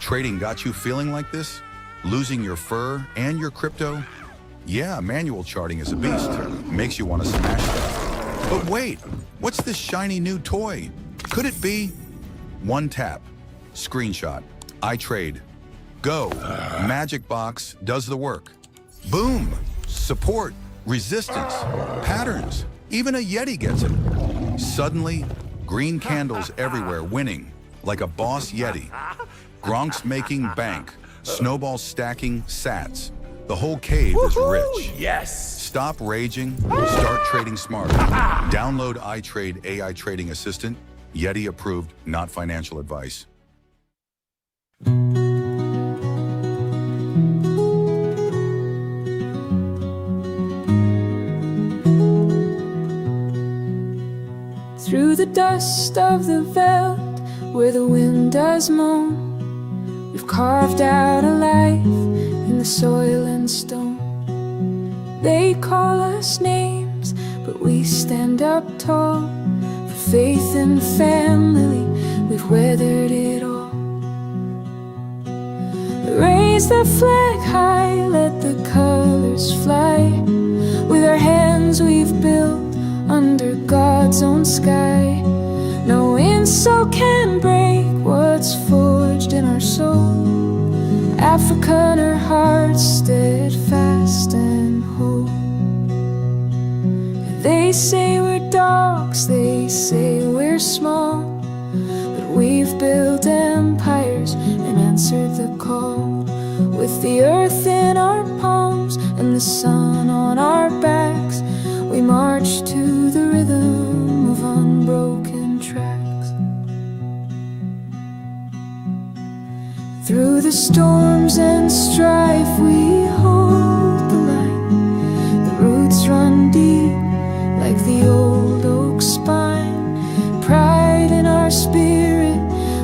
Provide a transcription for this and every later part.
trading got you feeling like this? Losing your fur and your crypto? Yeah, manual charting is a beast. Makes you want to smash stuff. But wait, what's this shiny new toy? Could it be? One tap, screenshot, I trade. Go, magic box does the work. Boom, support, resistance, patterns. Even a Yeti gets it. Suddenly, green candles everywhere winning, like a boss Yeti. Gronk's making bank, snowballs stacking sats. The whole cave is rich. Yes! Stop raging, start trading smarter. Download iTrade AI Trading Assistant. Yeti approved, not financial advice. Through the dust of the veldt, where the wind does moan, we've carved out a life in the soil and stone. They call us names, but we stand up tall. For faith and family, we've weathered it all. Raise the flag high, let the colors fly. With our hands we've built under God's own sky. No insult can break what's forged in our soul. Africa and her heart steadfast and whole. They say we're dogs, they say we're small, but we've built empires and answered the call. With the earth in our palms and the sun on our backs, we march to the rhythm of unbroken tracks. Through the storms and strife we hold the line. The roots run deep like the old oak spine. Pride in our spirit,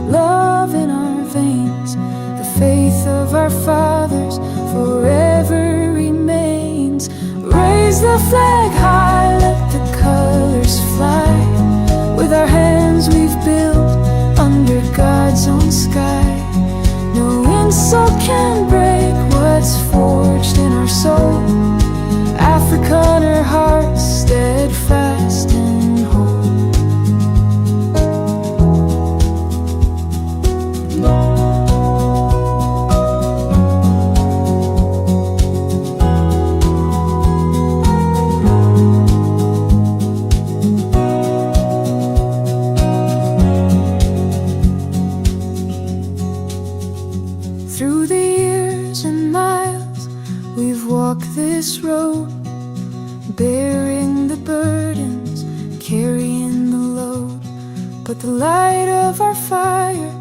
love in our veins. The faith of our fathers forever remains. Raise the flag high, let the colors fly. With our hands we've built under God's own sky. No insult can break what's forged in our soul. Africa and her heart steadfast and whole. Through the years and miles we've walked this road, bearing the burdens, carrying the load. But the light of our fire,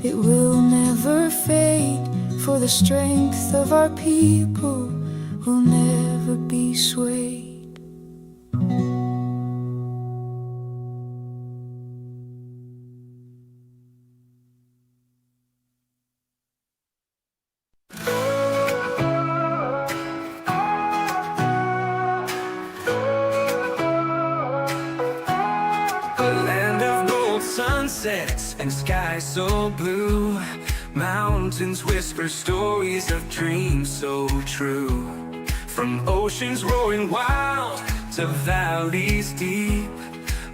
it will never fade. For the strength of our people will never be swayed. Sunsets and skies so blue, mountains whisper stories of dreams so true. From oceans roaring wild to valleys deep,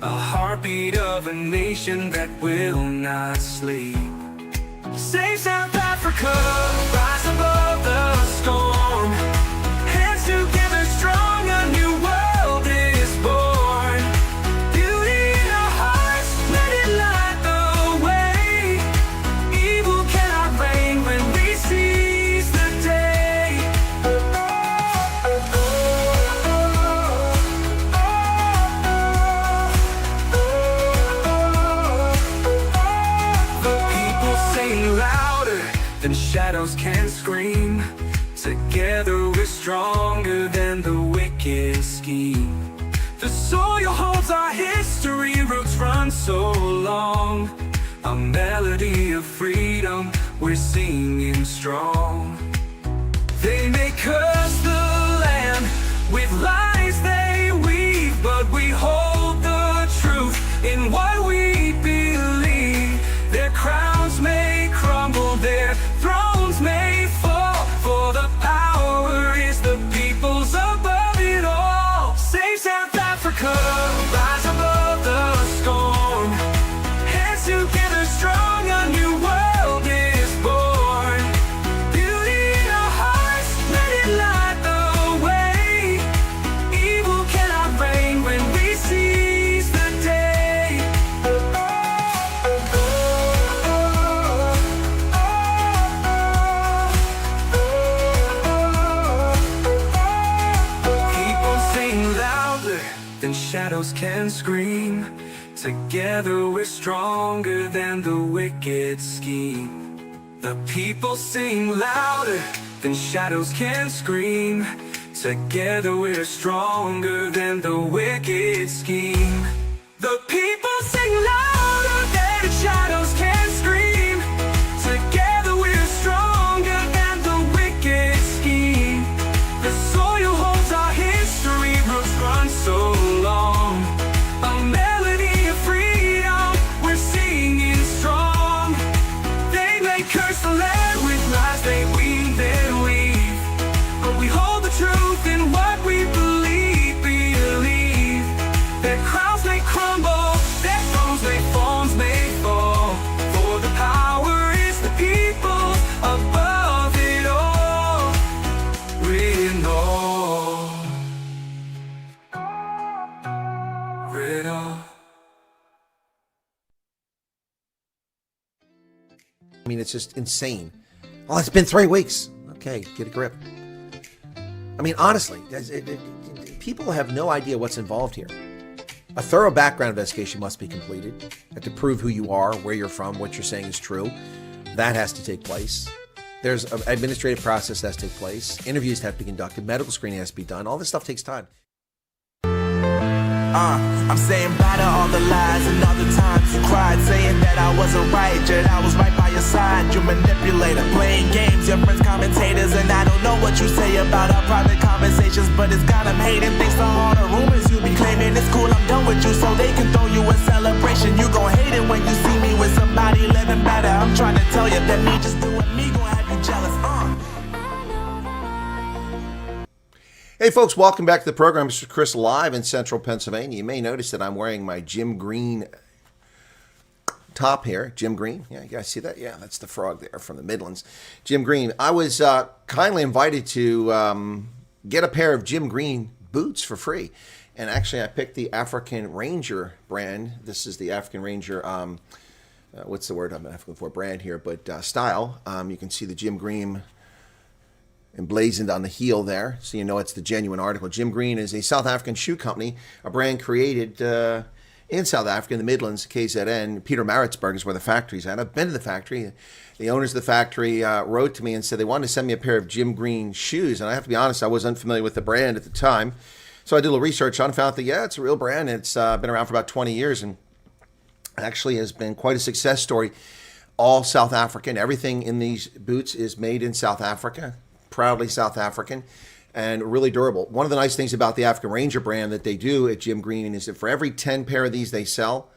a heartbeat of a nation that will not sleep. Save South Africa, rise above the storm. Hands together strong, a new world is born. Beauty in our hearts, let it light the way. Evil cannot reign when we seize the day. The people sing louder than shadows can scream. Together we're stronger than the wicked scheme. The soil holds our history, roots run so long. A melody of freedom, we're singing strong. They may curse the land with lies they weave, but we hold the truth in what we believe. Their crowns may crumble, their then shadows can scream. Together we're stronger than the wicked scheme. The people sing louder than shadows can scream. Together we're stronger than the wicked scheme. The people sing louder than shadows can scream. Together we're stronger than the wicked scheme. The soil holds our history, roots run so long. A melody of freedom, we're singing strong. They may curse the land with lies, they weave their weave, but we hold the truth in what we believe. Their crowns may crumble, their thrones may fall, for the power is the people above it all. Written all. Written all. I mean, it's just insane. Oh, it's been 3 weeks. Okay, get a grip. I mean, honestly, people have no idea what's involved here. A thorough background investigation must be completed to prove who you are, where you're from, what you're saying is true. That has to take place. There's an administrative process that has to take place. Interviews have to be conducted. Medical screening has to be done. All this stuff takes time. I'm saying bye to all the lies and all the times you cried, saying that I wasn't right, yet I was right by your side. You manipulator, playing games, your friends commentators, and I don't know what you say about our private conversations, but it's got them hating. Thanks to all the rumors you be claiming. It's cool, I'm done with you, so they can throw you a celebration. You gon' hate it when you see me with somebody living better. I'm trying to tell you that me just doing me gon' have you jealous. Hey folks, welcome back to the program. This is Chris live in central Pennsylvania. You may notice that I'm wearing my Jim Green top here. Jim Green, yeah, you guys see that? Yeah, that's the frog there from the Midlands. Jim Green. I was kindly invited to get a pair of Jim Green boots for free. And actually I picked the African Ranger brand. This is the African Ranger, what's the word I'm looking for? Brand here, but style. You can see the Jim Green emblazoned on the heel there, so you know it's the genuine article. Jim Green is a South African shoe company, a brand created in South Africa, in the Midlands, KZN. Peter Maritzburg is where the factory's at. I've been to the factory. The owners of the factory wrote to me and said they wanted to send me a pair of Jim Green shoes, and I have to be honest, I was unfamiliar with the brand at the time. So I did a little research on it and found that, yeah, it's a real brand. It's been around for about 20 years and actually has been quite a success story. All South African. Everything in these boots is made in South Africa. Proudly South African and really durable. One of the nice things about the African Ranger brand that they do at Jim Green is that for every 10 pair of these they sell,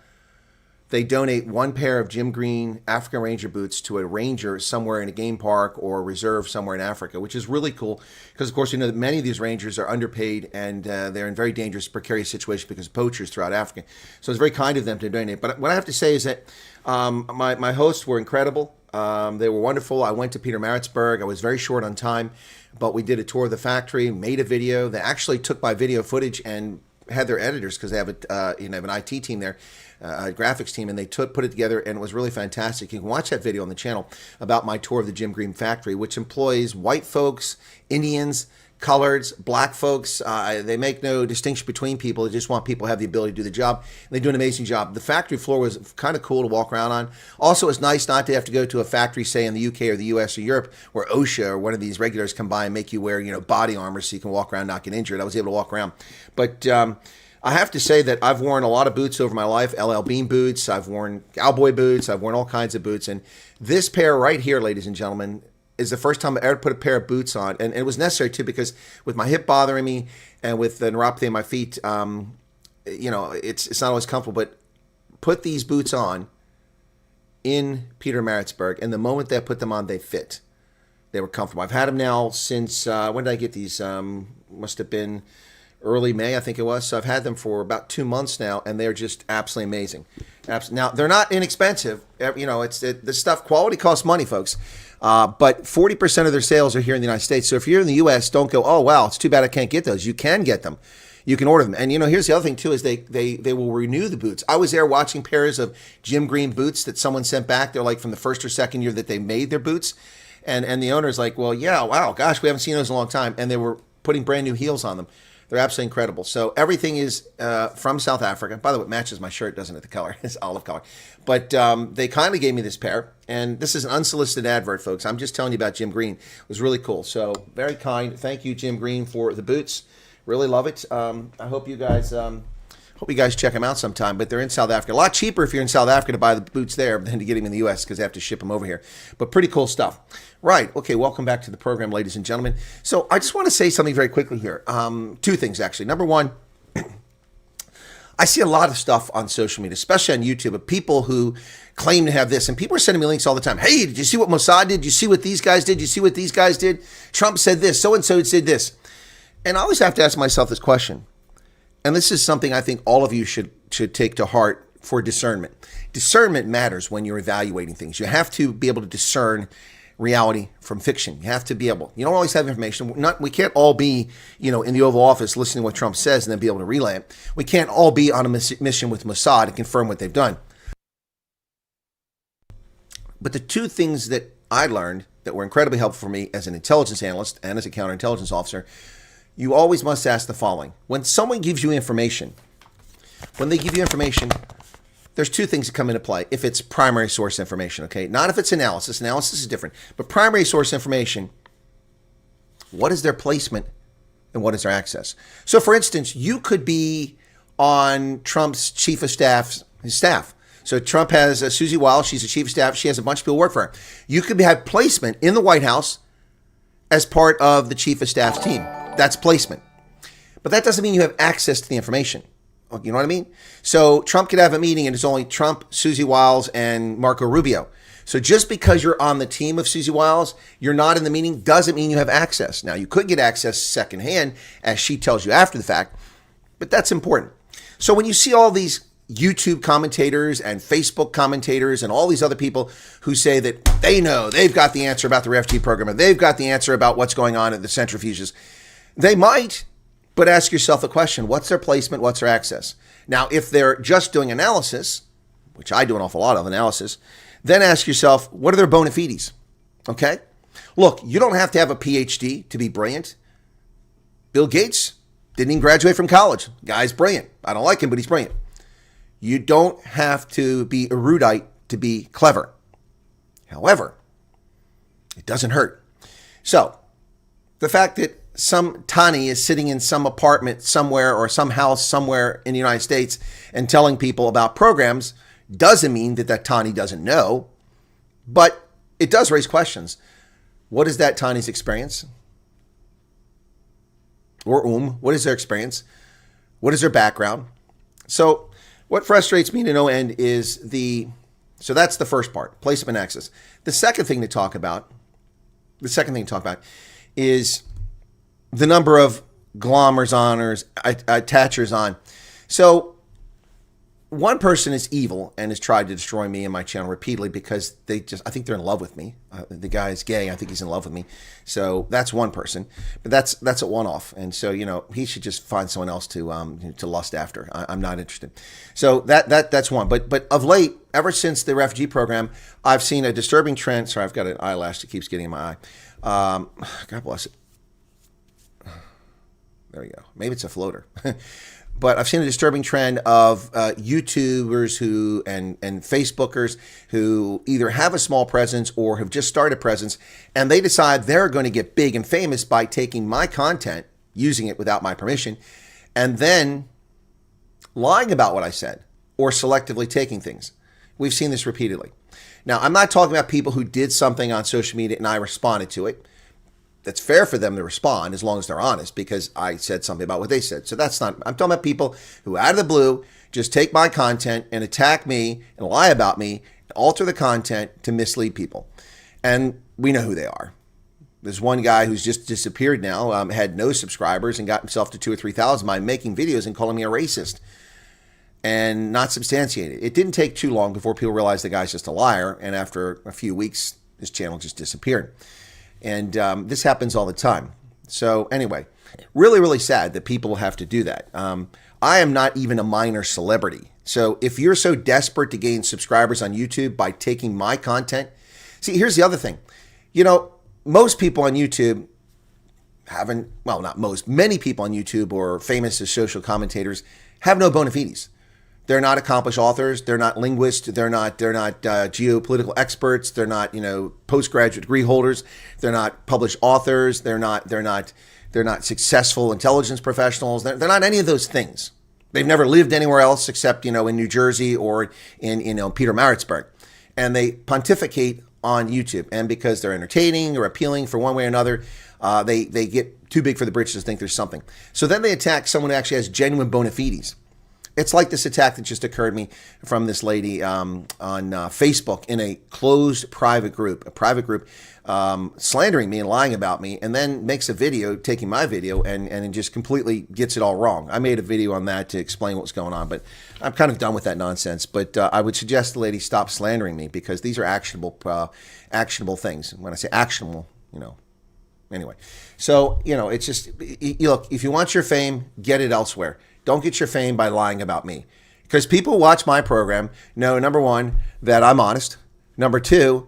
they donate 1 pair of Jim Green African Ranger boots to a ranger somewhere in a game park or reserve somewhere in Africa, which is really cool because, of course, you know that many of these rangers are underpaid and they're in very dangerous, precarious situations because of poachers throughout Africa. So it's very kind of them to donate. But what I have to say is that my hosts were incredible. They were wonderful. I went to Peter Maritzburg. I was very short on time, but we did a tour of the factory, made a video. They actually took my video footage and had their editors, because they have an IT team there, a graphics team, and they put it together, and it was really fantastic. You can watch that video on the channel about my tour of the Jim Green factory, which employs white folks, Indians, coloreds, black folks. They make no distinction between people. They just want people to have the ability to do the job. And they do an amazing job. The factory floor was kind of cool to walk around on. Also, it's nice not to have to go to a factory, say in the UK or the US or Europe, where OSHA or one of these regulators come by and make you wear, body armor so you can walk around not get injured. I was able to walk around. But I have to say that I've worn a lot of boots over my life. LL Bean boots. I've worn cowboy boots. I've worn all kinds of boots. And this pair right here, ladies and gentlemen, is the first time I ever put a pair of boots on. And it was necessary too, because with my hip bothering me and with the neuropathy in my feet, it's not always comfortable, but put these boots on in Peter Maritzburg. And the moment that I put them on, they fit. They were comfortable. I've had them now since, when did I get these? Must have been early May, I think it was. So I've had them for about 2 months now, and they're just absolutely amazing. Now, they're not inexpensive. This stuff, quality costs money, folks. But 40% of their sales are here in the United States. So if you're in the U.S., don't go, oh, wow, it's too bad I can't get those. You can get them. You can order them. And, here's the other thing, too, is they will renew the boots. I was there watching pairs of Jim Green boots that someone sent back. They're like from the first or second year that they made their boots. And the owner's like, well, yeah, wow, gosh, we haven't seen those in a long time. And they were putting brand new heels on them. They're absolutely incredible. So everything is from South Africa. By the way, it matches my shirt, doesn't it? The color. It's olive color. But they kindly gave me this pair. And this is an unsolicited advert, folks. I'm just telling you about Jim Green. It was really cool. So very kind. Thank you, Jim Green, for the boots. Really love it. I hope you guys check them out sometime. But they're in South Africa. A lot cheaper if you're in South Africa to buy the boots there than to get them in the U.S. because they have to ship them over here. But pretty cool stuff. Right. Okay. Welcome back to the program, ladies and gentlemen. So I just want to say something very quickly here. Two things, actually. Number one, I see a lot of stuff on social media, especially on YouTube, of people who claim to have this. And people are sending me links all the time. Hey, did you see what Mossad did? Did you see what these guys did? Did you see what these guys did? Trump said this. So-and-so said this. And I always have to ask myself this question. And this is something I think all of you should take to heart for discernment. Discernment matters when you're evaluating things. You have to be able to discern reality from fiction. You have to be able, you don't always have information. We can't all be, in the Oval Office listening to what Trump says and then be able to relay it. We can't all be on a mission with Mossad and confirm what they've done. But the two things that I learned that were incredibly helpful for me as an intelligence analyst and as a counterintelligence officer, you always must ask the following. When someone gives you information, there's two things that come into play if it's primary source information, okay? Not if it's analysis. Analysis is different. But primary source information, what is their placement and what is their access? So, for instance, you could be on Trump's chief of staff's staff. So Trump has Susie Wiles. She's the chief of staff. She has a bunch of people work for her. You could have placement in the White House as part of the chief of staff's team. That's placement. But that doesn't mean you have access to the information. You know what I mean? So Trump could have a meeting and it's only Trump, Susie Wiles, and Marco Rubio. So just because you're on the team of Susie Wiles, you're not in the meeting, doesn't mean you have access. Now, you could get access secondhand, as she tells you after the fact, but that's important. So when you see all these YouTube commentators and Facebook commentators and all these other people who say that they know, they've got the answer about the refugee program, and they've got the answer about what's going on at the centrifuges, they might. But ask yourself the question, what's their placement, what's their access? Now, if they're just doing analysis, which I do an awful lot of analysis, then ask yourself, what are their bona fides? Okay? Look, you don't have to have a PhD to be brilliant. Bill Gates didn't even graduate from college. Guy's brilliant. I don't like him, but he's brilliant. You don't have to be erudite to be clever. However, it doesn't hurt. So, the fact that some Tani is sitting in some apartment somewhere or some house somewhere in the United States and telling people about programs doesn't mean that Tani doesn't know, but it does raise questions. What is that Tani's experience? Or what is their experience? What is their background? So what frustrates me to no end is so that's the first part, placement and access. The second thing to talk about is the number of glommers honors, attachers on. So one person is evil and has tried to destroy me and my channel repeatedly because I think they're in love with me. The guy is gay. I think he's in love with me. So that's one person, but that's a one-off. And so, he should just find someone else to lust after. I'm not interested. So that's one. But of late, ever since the refugee program, I've seen a disturbing trend. Sorry, I've got an eyelash that keeps getting in my eye. God bless it. There we go. Maybe it's a floater. But I've seen a disturbing trend of YouTubers and Facebookers who either have a small presence or have just started a presence, and they decide they're going to get big and famous by taking my content, using it without my permission, and then lying about what I said or selectively taking things. We've seen this repeatedly. Now, I'm not talking about people who did something on social media and I responded to it. That's fair for them to respond as long as they're honest because I said something about what they said. So that's not, I'm talking about people who out of the blue just take my content and attack me and lie about me and alter the content to mislead people. And we know who they are. There's one guy who's just disappeared now, had no subscribers and got himself to 2,000 or 3,000 by making videos and calling me a racist and not substantiated. It didn't take too long before people realized the guy's just a liar. And after a few weeks, his channel just disappeared. And this happens all the time. So anyway, really, really sad that people have to do that. I am not even a minor celebrity. So if you're so desperate to gain subscribers on YouTube by taking my content, see, here's the other thing. Most people on YouTube haven't, well, not most, many people on YouTube or famous as social commentators have no bona fides. They're not accomplished authors. They're not linguists. They're not geopolitical experts. They're not, postgraduate degree holders. They're not published authors. They're not successful intelligence professionals. They're not any of those things. They've never lived anywhere else except, in New Jersey or in, Peter Maritzburg. And they pontificate on YouTube. And because they're entertaining or appealing for one way or another, they get too big for the britches to think there's something. So then they attack someone who actually has genuine bona fides. It's like this attack that just occurred to me from this lady on Facebook in a closed private group, slandering me and lying about me, and then makes a video, taking my video, and it just completely gets it all wrong. I made a video on that to explain what's going on, but I'm kind of done with that nonsense. But I would suggest the lady stop slandering me, because these are actionable things. When I say actionable, anyway. So, it's just, look, if you want your fame, get it elsewhere. Don't get your fame by lying about me. Because people who watch my program know, number one, that I'm honest. Number two,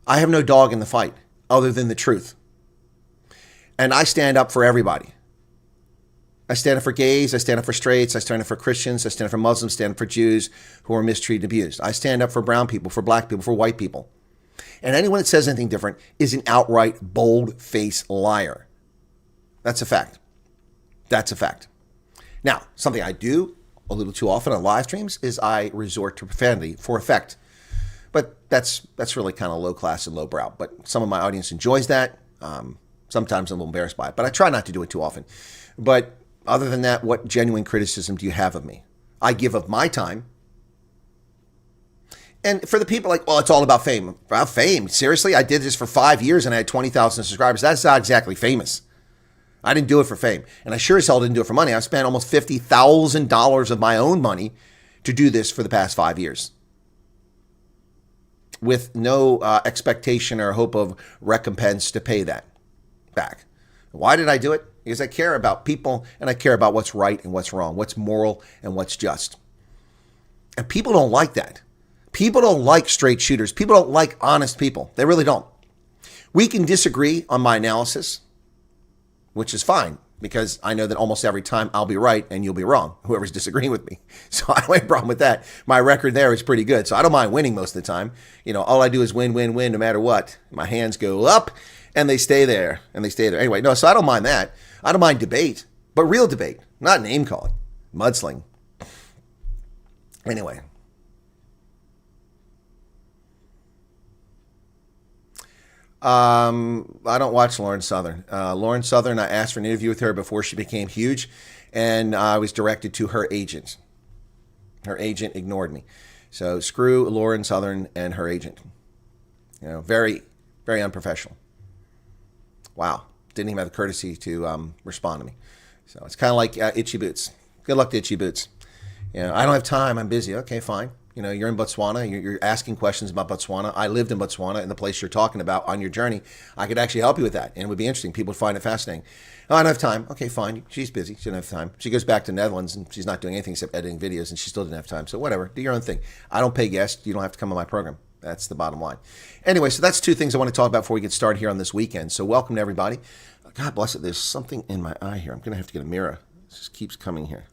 I have no dog in the fight other than the truth. And I stand up for everybody. I stand up for gays. I stand up for straights. I stand up for Christians. I stand up for Muslims. I stand up for Jews who are mistreated and abused. I stand up for brown people, for black people, for white people. And anyone that says anything different is an outright bold-faced liar. That's a fact. That's a fact. Now, something I do a little too often on live streams is I resort to profanity for effect. But that's really kind of low class and low brow. But some of my audience enjoys that. Sometimes I'm a little embarrassed by it, but I try not to do it too often. But other than that, what genuine criticism do you have of me? I give of my time. And for the people like, well, it's all about fame. About fame? Seriously? I did this for 5 years and I had 20,000 subscribers. That's not exactly famous. I didn't do it for fame. And I sure as hell didn't do it for money. I've spent almost $50,000 of my own money to do this for the past 5 years, with no expectation or hope of recompense to pay that back. Why did I do it? Because I care about people and I care about what's right and what's wrong, what's moral and what's just. And people don't like that. People don't like straight shooters. People don't like honest people. They really don't. We can disagree on my analysis, which is fine, because I know that almost every time I'll be right and you'll be wrong, whoever's disagreeing with me. So I don't have a problem with that. My record there is pretty good. So I don't mind winning most of the time. All I do is win, win, win, no matter what. My hands go up and they stay there and they stay there. Anyway, no, so I don't mind that. I don't mind debate, but real debate, not name calling, mudsling. Anyway. I don't watch Lauren Southern. Lauren Southern, I asked for an interview with her before she became huge, and I was directed to her agent. Her agent ignored me. So screw Lauren Southern and her agent. Very, very unprofessional. Wow. Didn't even have the courtesy to respond to me. So it's kind of like Itchy Boots. Good luck to Itchy Boots. I don't have time. I'm busy. Okay, fine. You're in Botswana. You're asking questions about Botswana. I lived in Botswana, in the place you're talking about on your journey. I could actually help you with that, and it would be interesting. People would find it fascinating. Oh, I don't have time. Okay, fine. She's busy. She doesn't have time. She goes back to Netherlands, and she's not doing anything except editing videos, and she still didn't have time. So whatever. Do your own thing. I don't pay guests. You don't have to come on my program. That's the bottom line. Anyway, so that's two things I want to talk about before we get started here on this weekend. So welcome to everybody. God bless it. There's something in my eye here. I'm going to have to get a mirror. It just keeps coming here.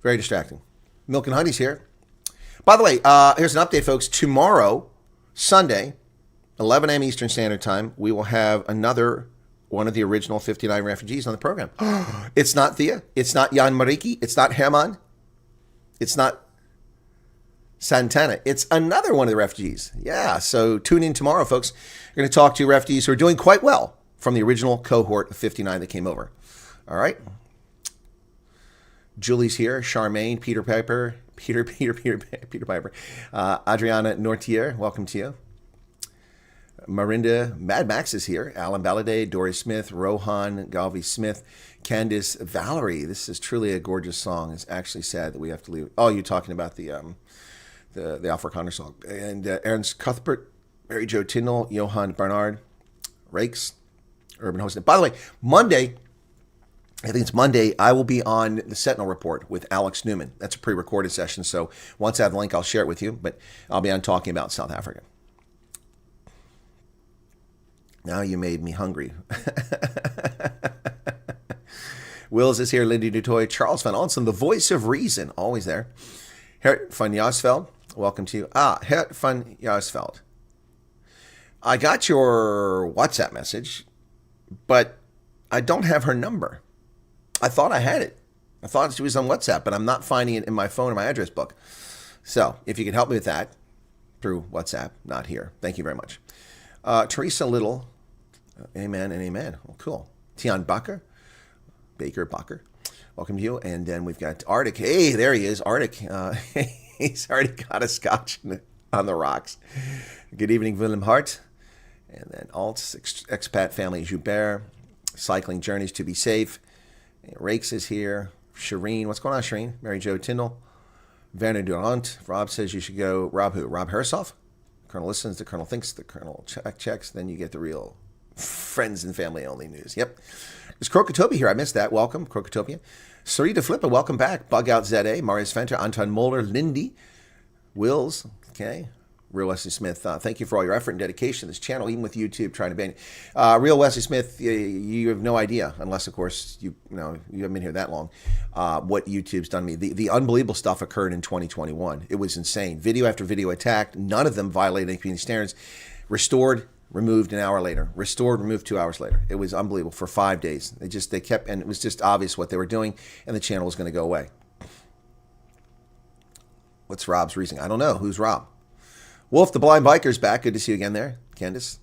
Very distracting. Milk and Honey's here. By the way, here's an update, folks. Tomorrow, Sunday, 11 a.m. Eastern Standard Time, we will have another one of the original 59 refugees on the program. It's not Thea. It's not Jan Mariki. It's not Herman. It's not Santana. It's another one of the refugees. Yeah, so tune in tomorrow, folks. We're going to talk to refugees who are doing quite well from the original cohort of 59 that came over. All right. Julie's here. Charmaine, Peter Piper, Peter Piper, Adriana Nortier, welcome to you. Marinda, Mad Max is here. Alan Balladay, Dory Smith, Rohan, Galvi Smith, Candice, Valerie. This is truly a gorgeous song. It's actually sad that we have to leave. Oh, you're talking about the Afrikaner song. And Ernst Cuthbert, Mary Jo Tyndall, Johan Bernard, Rakes, Urban Hosting. By the way, Monday, I think it's Monday, I will be on the Sentinel Report with Alex Newman. That's a pre-recorded session, so once I have the link, I'll share it with you, but I'll be on talking about South Africa. Now you made me hungry. Wills is here. Lindy Dutoy. Charles Van Olsen, the voice of reason. Always there. Hert van Jasveld. Welcome to you. Hert van Jasveld. I got your WhatsApp message, but I don't have her number. I thought I had it. I thought she was on WhatsApp, but I'm not finding it in my phone or my address book. So if you could help me with that through WhatsApp, not here. Thank you very much. Teresa Little. Amen and amen. Well, cool. Tian Baker. Baker. Welcome to you. And then we've got Arctic. Hey, there he is. Arctic. He's already got a scotch on the rocks. Good evening, Willem Hart. And then Alt's expat family, Joubert. Cycling journeys to be safe. Rakes is here. Shireen. What's going on, Shireen? Mary Jo Tyndall. Werner Durant. Rob says you should go. Rob who? Rob Hersoff? The Colonel listens. The Colonel thinks. The Colonel checks. Then you get the real friends and family only news. Yep. There's Krokotopia here. I missed that. Welcome, Krokotopia. Sarita Flipper, welcome back. Bug Out ZA. Marius Fenter. Anton Moeller. Lindy. Wills. Okay. Real Wesley Smith, thank you for all your effort and dedication to this channel, even with YouTube trying to ban it. Real Wesley Smith, you have no idea, unless, of course, you haven't been here that long, what YouTube's done to me. The unbelievable stuff occurred in 2021. It was insane. Video after video attacked. None of them violated any community standards. Restored, removed an hour later. Restored, removed 2 hours later. It was unbelievable for 5 days. They kept, and it was just obvious what they were doing, and the channel was going to go away. What's Rob's reasoning? I don't know. Who's Rob? Wolf, the Blind Biker's back. Good to see you again there, Candace.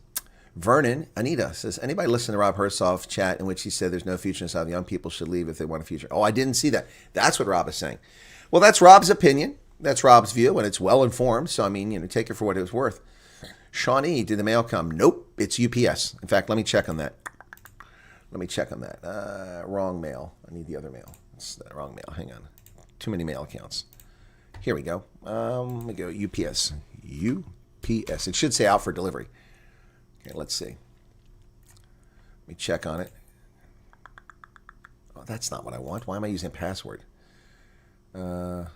Vernon, Anita says, anybody listen to Rob Hersoff's chat in which he said there's no future in South? Young people should leave if they want a future. Oh, I didn't see that. That's what Rob is saying. Well, that's Rob's opinion. That's Rob's view, and it's well informed. So, I mean, take it for what it was worth. Shawnee, did the mail come? Nope, it's UPS. In fact, let me check on that. Wrong mail. I need the other mail. It's the wrong mail. Hang on. Too many mail accounts. Here we go. Let me go UPS. UPS. It should say out for delivery. Okay, let's see. Let me check on it. Oh, that's not what I want. Why am I using a password? There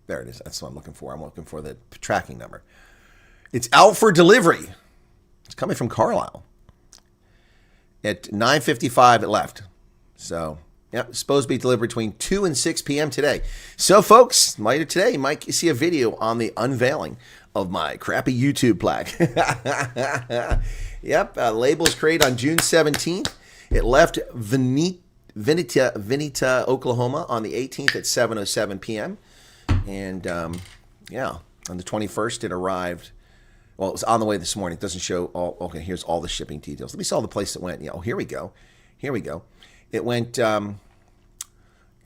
it is. That's what I'm looking for. I'm looking for the tracking number. It's out for delivery. It's coming from Carlisle. At 9:55 it left. So, yep, it's supposed to be delivered between 2 and 6 p.m. today. So, folks, later today, you might see a video on the unveiling of my crappy YouTube plaque. Yep, labels created on June 17th. It left Vinita, Oklahoma on the 18th at 7:07 p.m. And, yeah, on the 21st, it arrived. Well, it was on the way this morning. It doesn't show all. Okay, here's all the shipping details. Let me see all the place it went. Yeah, oh, here we go. It went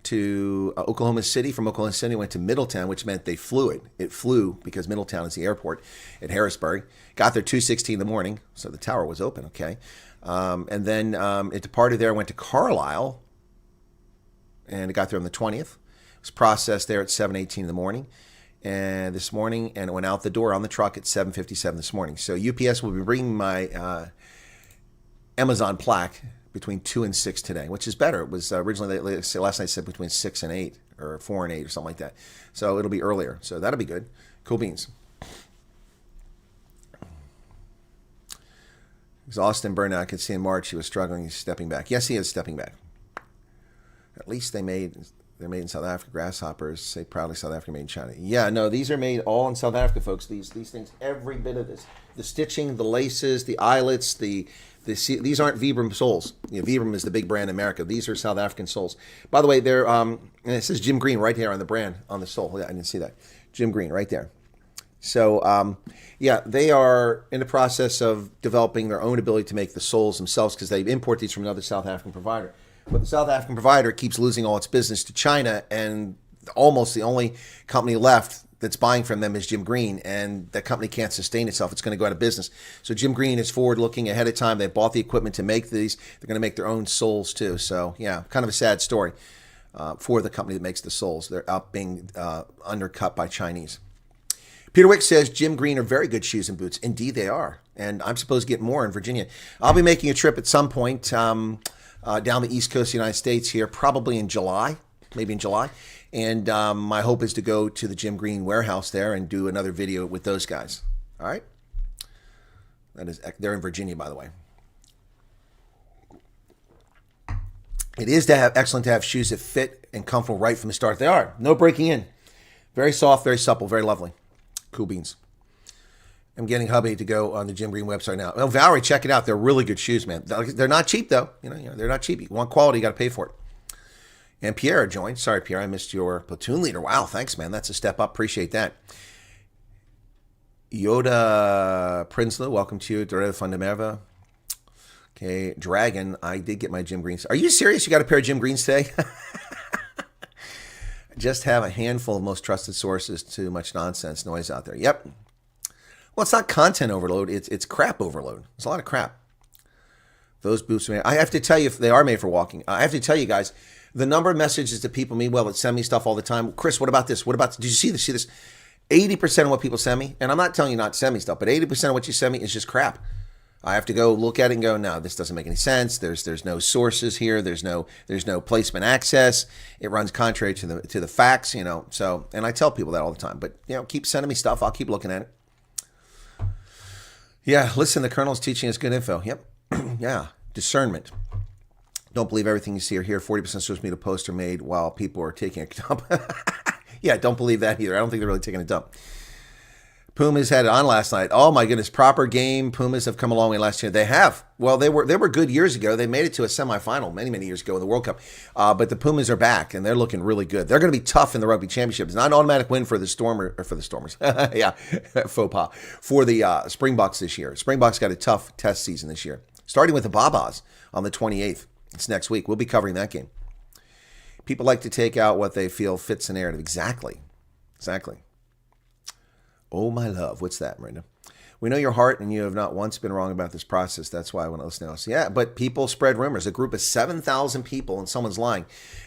to Oklahoma City. From Oklahoma City, it went to Middletown, which meant they flew it. It flew because Middletown is the airport at Harrisburg. Got there 2:16 in the morning, so the tower was open, okay. And then it departed there, went to Carlisle, and it got there on the 20th. It was processed there at 7:18 in the morning. And this morning, and it went out the door on the truck at 7:57 this morning. So UPS will be bringing my Amazon plaque between 2 and 6 today, which is better. It was originally, last night said between 6 and 8, or 4 and 8, or something like that. So it'll be earlier. So that'll be good. Cool beans. Exhausted and burned out. I could see in March he was struggling. He's stepping back. Yes, he is stepping back. At least they're made in South Africa. Grasshoppers say proudly South Africa, made in China. Yeah, no, these are made all in South Africa, folks. These things, every bit of this, the stitching, the laces, the eyelets, these aren't Vibram soles. Vibram is the big brand in America. These are South African soles. By the way, they're and it says Jim Green right here on the brand on the sole. Yeah, I didn't see that. Jim Green right there. So yeah, they are in the process of developing their own ability to make the soles themselves because they import these from another South African provider. But the South African provider keeps losing all its business to China, and almost the only company left that's buying from them is Jim Green, and that company can't sustain itself. It's going to go out of business. So Jim Green is forward-looking ahead of time. They bought the equipment to make these. They're going to make their own soles too. So yeah, kind of a sad story for the company that makes the soles. They're out being undercut by Chinese. Peter Wick says Jim Green are very good shoes and boots. Indeed, they are, and I'm supposed to get more in Virginia. I'll be making a trip at some point down the East Coast of the United States here, probably in July, maybe in July. And my hope is to go to the Jim Green warehouse there and do another video with those guys. All right? They're in Virginia, by the way. It is excellent to have shoes that fit and comfortable right from the start. They are. No breaking in. Very soft, very supple, very lovely. Cool beans. I'm getting hubby to go on the Jim Green website now. Oh, Valerie, check it out. They're really good shoes, man. They're not cheap, though. You know, they're not cheap. You want quality, you got to pay for it. And Pierre joined. Sorry, Pierre, I missed your platoon leader. Wow, thanks, man. That's a step up. Appreciate that. Yoda Prinsloo, welcome to you. Doretta Fundamerva. Okay, Dragon, I did get my Jim Greens. Are you serious? You got a pair of Jim Greens today? Just have a handful of most trusted sources. Too much nonsense noise out there. Yep. Well, it's not content overload. It's crap overload. It's a lot of crap. Those boots are made. I have to tell you, if they are made for walking. I have to tell you guys, the number of messages that people meanwhile that send me stuff all the time. Chris, what about this? What about this? Did you see this? See this? 80% of what people send me, and I'm not telling you not to send me stuff, but 80% of what you send me is just crap. I have to go look at it and go, no, this doesn't make any sense. There's no sources here. There's no placement access. It runs contrary to the facts, you know. So, and I tell people that all the time. But you know, keep sending me stuff. I'll keep looking at it. Yeah, listen, the Colonel's teaching us good info. Yep. Yeah, discernment. Don't believe everything you see or hear. 40% social media posts are made while people are taking a dump. Yeah, don't believe that either. I don't think they're really taking a dump. Pumas had it on last night. Oh my goodness, proper game. Pumas have come a long way last year. They have. Well, they were good years ago. They made it to a semifinal many years ago in the World Cup. But the Pumas are back and they're looking really good. They're going to be tough in the Rugby Championship. It's not an automatic win for the Stormers. Yeah, faux pas for the Springboks this year. Springboks got a tough test season this year, starting with the Babas on the 28th. It's next week. We'll be covering that game. People like to take out what they feel fits the narrative. Exactly. Oh, my love. What's that, Miranda? We know your heart, and you have not once been wrong about this process. That's why I want to listen to us. Yeah, but people spread rumors. A group of 7,000 people, and someone's lying.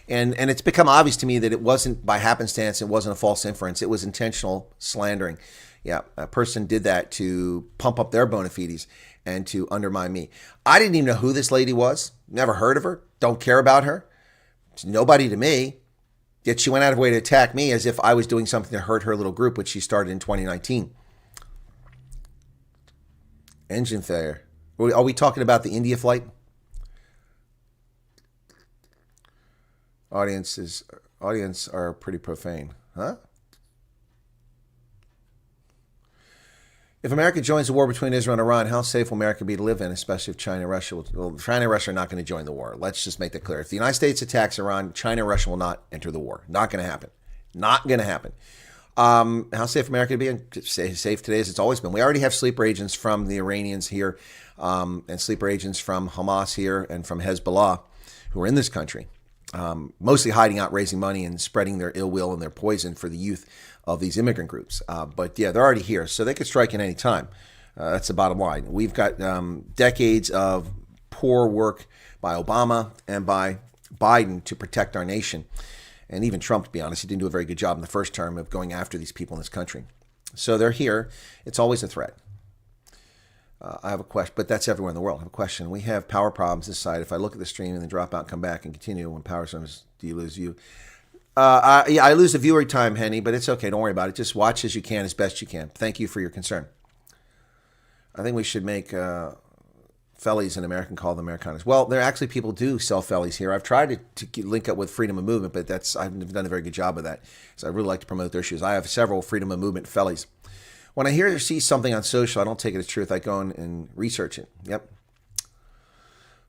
And it's become obvious to me that it wasn't by happenstance. It wasn't a false inference. It was intentional slandering. Yeah, a person did that to pump up their bona fides and to undermine me. I didn't even know who this lady was. Never heard of her. Don't care about her. It's nobody to me. Yet she went out of her way to attack me as if I was doing something to hurt her little group, which she started in 2019. Engine failure. Are we talking about the India flight? Audience are pretty profane. Huh? If America joins the war between Israel and Iran, how safe will America be to live in, especially if China and Russia China and Russia are not going to join the war. Let's just make that clear. If the United States attacks Iran, China and Russia will not enter the war. Not going to happen. Not going to happen. How safe America to be in? Safe today as it's always been. We already have sleeper agents from the Iranians here and sleeper agents from Hamas here and from Hezbollah who are in this country, mostly hiding out, raising money and spreading their ill will and their poison for the youth of these immigrant groups. But yeah, they're already here, so they could strike at any time. That's the bottom line. We've got decades of poor work by Obama and by Biden to protect our nation. And even Trump, to be honest, he didn't do a very good job in the first term of going after these people in this country. So they're here. It's always a threat. I have a question, but that's everywhere in the world. I have a question. We have power problems this side. If I look at the stream and then drop out, come back and continue, when power comes, do you lose view? I lose the viewer time, Henny, but it's okay. Don't worry about it. Just watch as you can, as best you can. Thank you for your concern. I think we should make fellies in America and call them Americanas. Well, there are actually people do sell fellies here. I've tried to link up with Freedom of Movement, but I haven't done a very good job of that. So I really like to promote their shoes. I have several Freedom of Movement fellies. When I hear or see something on social, I don't take it as truth. I go in and research it. Yep.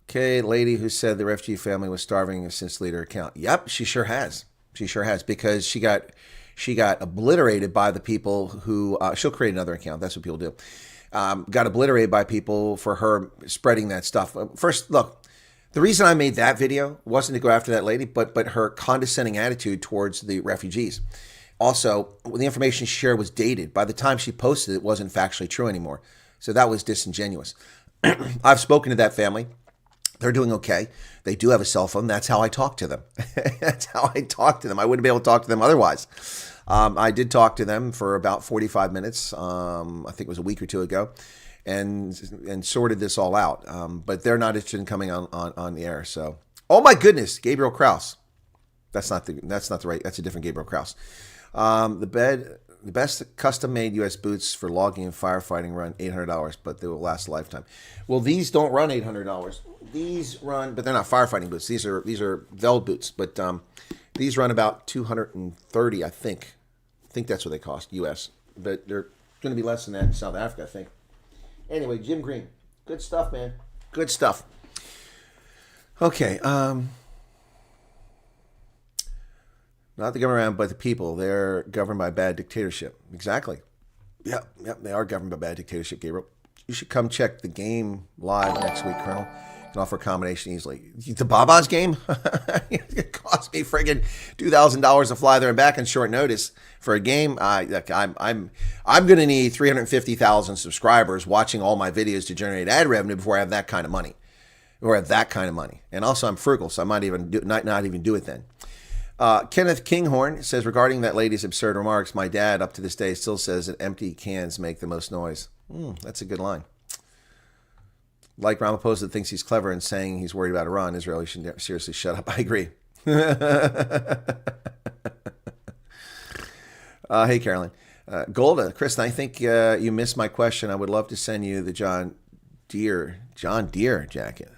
Okay, lady who said the refugee family was starving since leader account. Yep, she sure has. She sure has, because she got obliterated by the people who she'll create another account. That's what people do. Got obliterated by people for her spreading that stuff. First, look, the reason I made that video wasn't to go after that lady, but her condescending attitude towards the refugees. Also, the information she shared was dated. By the time she posted it, wasn't factually true anymore. So that was disingenuous. I've spoken to that family. They're doing okay. They do have a cell phone. That's how I talk to them. That's how I talk to them. I wouldn't be able to talk to them otherwise. I did talk to them for about 45 minutes. I think it was a week or two ago, and sorted this all out. But they're not interested in coming on the air. So, oh my goodness, Gabriel Krause. That's not the right. That's a different Gabriel Krause. The bed The best custom-made U.S. boots for logging and firefighting run $800, but they will last a lifetime. Well, these don't run $800. These run, but they're not firefighting boots. These are velvet boots, but these run about $230, I think. I think that's what they cost, U.S. But they're going to be less than that in South Africa, I think. Anyway, Jim Green, good stuff, man. Good stuff. Okay. Not the government, but the people. They're governed by bad dictatorship. Exactly. Yep, they are governed by bad dictatorship, Gabriel. You should come check the game live next week, Colonel. You can offer a combination easily. The Baba's game? It cost me friggin' $2,000 to fly there and back on short notice for a game. I'm going to need 350,000 subscribers watching all my videos to generate ad revenue before I have that kind of money. And also, I'm frugal, so I might even not even do it then. Kenneth Kinghorn says, regarding that lady's absurd remarks, my dad up to this day still says that empty cans make the most noise. That's a good line. Like Ramaphosa thinks he's clever in saying he's worried about Iran, Israel should seriously shut up. I agree. Hey, Caroline. Golda, Chris, I think you missed my question. I would love to send you the John Deere jacket.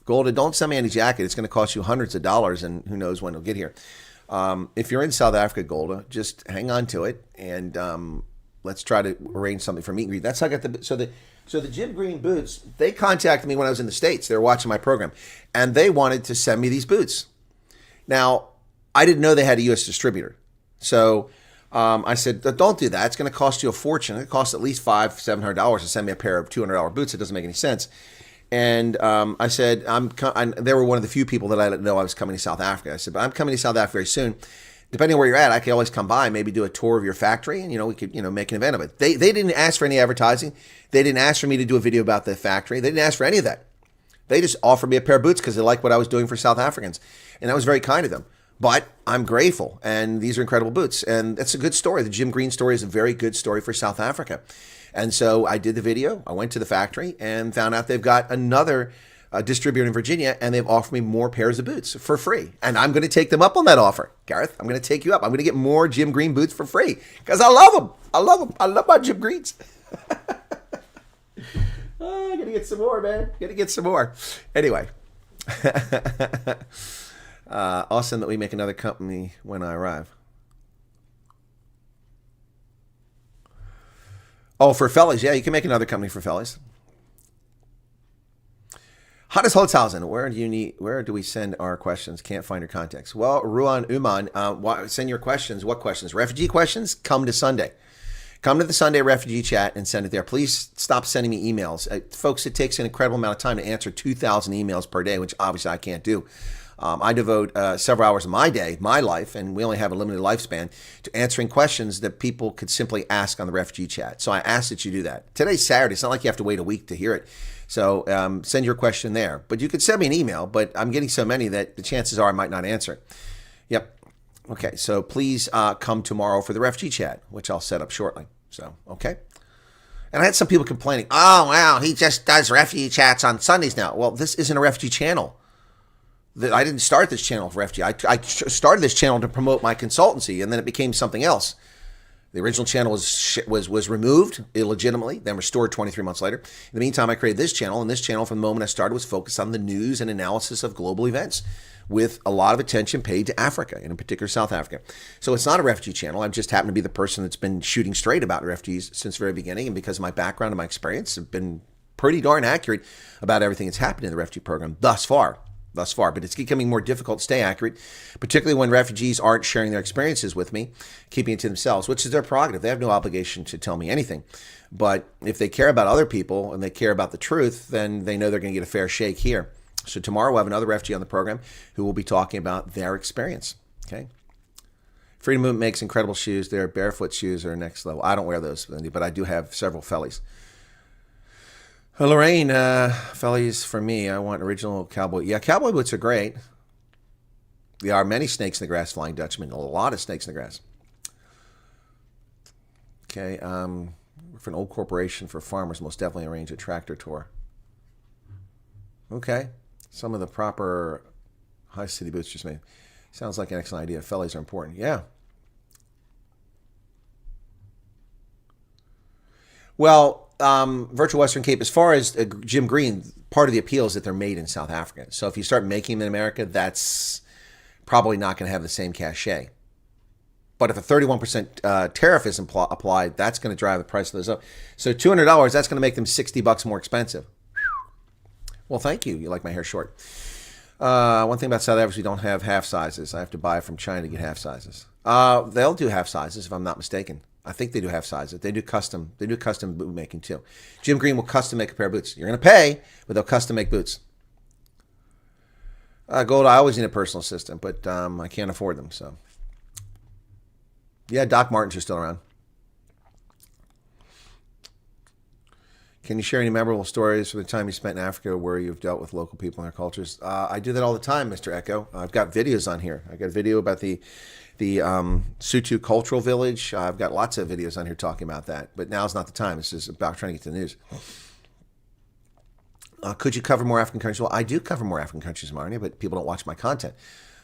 Golda, don't send me any jacket. It's going to cost you hundreds of dollars, and who knows when it'll get here. If you're in South Africa, Golda, just hang on to it, and let's try to arrange something for meet and greet. That's how I got the Jim Green boots. They contacted me when I was in the States. They were watching my program, and they wanted to send me these boots. Now, I didn't know they had a U.S. distributor, so I said, don't do that. It's going to cost you a fortune. It costs at least $500-700 to send me a pair of $200 boots. It doesn't make any sense. And I said, they were one of the few people that I didn't know I was coming to South Africa. I said, but I'm coming to South Africa very soon. Depending on where you're at, I can always come by and maybe do a tour of your factory, and we could make an event of it. They didn't ask for any advertising. They didn't ask for me to do a video about the factory. They didn't ask for any of that. They just offered me a pair of boots because they liked what I was doing for South Africans, and that was very kind of them. But I'm grateful, and these are incredible boots, and that's a good story. The Jim Green story is a very good story for South Africa. And so I did the video. I went to the factory and found out they've got another distributor in Virginia, and they've offered me more pairs of boots for free. And I'm going to take them up on that offer. Gareth, I'm going to take you up. I'm going to get more Jim Green boots for free because I love them. I love them. I love my Jim Greens. I got to get some more, man. Got to get some more. Anyway. Awesome that we make another company when I arrive. Oh, for fellas, yeah, you can make another company for fellas. How does Holzhausen? Where do we send our questions? Can't find your contacts. Well, Ruan Uman, send your questions. What questions? Refugee questions? Come to Sunday. Come to the Sunday refugee chat and send it there. Please stop sending me emails. Folks, it takes an incredible amount of time to answer 2,000 emails per day, which obviously I can't do. I devote several hours of my day, my life, and we only have a limited lifespan, to answering questions that people could simply ask on the refugee chat. So I ask that you do that. Today's Saturday. It's not like you have to wait a week to hear it. So send your question there. But you could send me an email, but I'm getting so many that the chances are I might not answer it. Yep. Okay, so please come tomorrow for the refugee chat, which I'll set up shortly. So, okay. And I had some people complaining, oh, wow, he just does refugee chats on Sundays now. Well, this isn't a refugee channel. I didn't start this channel for refugee. I started this channel to promote my consultancy, and then it became something else. The original channel was removed illegitimately, then restored 23 months later. In the meantime, I created this channel, and this channel from the moment I started was focused on the news and analysis of global events, with a lot of attention paid to Africa, and in particular South Africa. So it's not a refugee channel. I just happen to be the person that's been shooting straight about refugees since the very beginning, and because of my background and my experience, have been pretty darn accurate about everything that's happened in the refugee program thus far. But it's becoming more difficult to stay accurate, particularly when refugees aren't sharing their experiences with me, keeping it to themselves, which is their prerogative. They have no obligation to tell me anything. But if they care about other people and they care about the truth, then they know they're going to get a fair shake here. So tomorrow we'll have another refugee on the program who will be talking about their experience. Okay. Freedom Movement makes incredible shoes. Their barefoot shoes are next level. I don't wear those, but I do have several fellies. Lorraine, fellies, for me, I want original cowboy. Yeah, cowboy boots are great. There are many snakes in the grass, Flying Dutchman. A lot of snakes in the grass. Okay, for an old corporation for farmers, most definitely arrange a tractor tour. Okay, some of the proper high city boots just made. Sounds like an excellent idea. Fellies are important. Yeah. Well, Virtual Western Cape, as far as Jim Green, part of the appeal is that they're made in South Africa. So if you start making them in America, that's probably not going to have the same cachet. But if a 31% tariff is applied, that's going to drive the price of those up. So $200, that's going to make them $60 more expensive. Well, thank you. You like my hair short. One thing about South Africa, we don't have half sizes. I have to buy from China to get half sizes. They'll do half sizes, if I'm not mistaken. I think they do half sizes. They do custom boot making too. Jim Green will custom make a pair of boots. You're going to pay, but they'll custom make boots. Gold, I always need a personal assistant, but I can't afford them. So, yeah, Doc Martens are still around. Can you share any memorable stories from the time you spent in Africa where you've dealt with local people and their cultures? I do that all the time, Mr. Echo. I've got videos on here. I got a video about the Sutu cultural village. I've got lots of videos on here talking about that. But now's not the time. This is about trying to get to the news. Could you cover more African countries? Well, I do cover more African countries, Marnie, but people don't watch my content.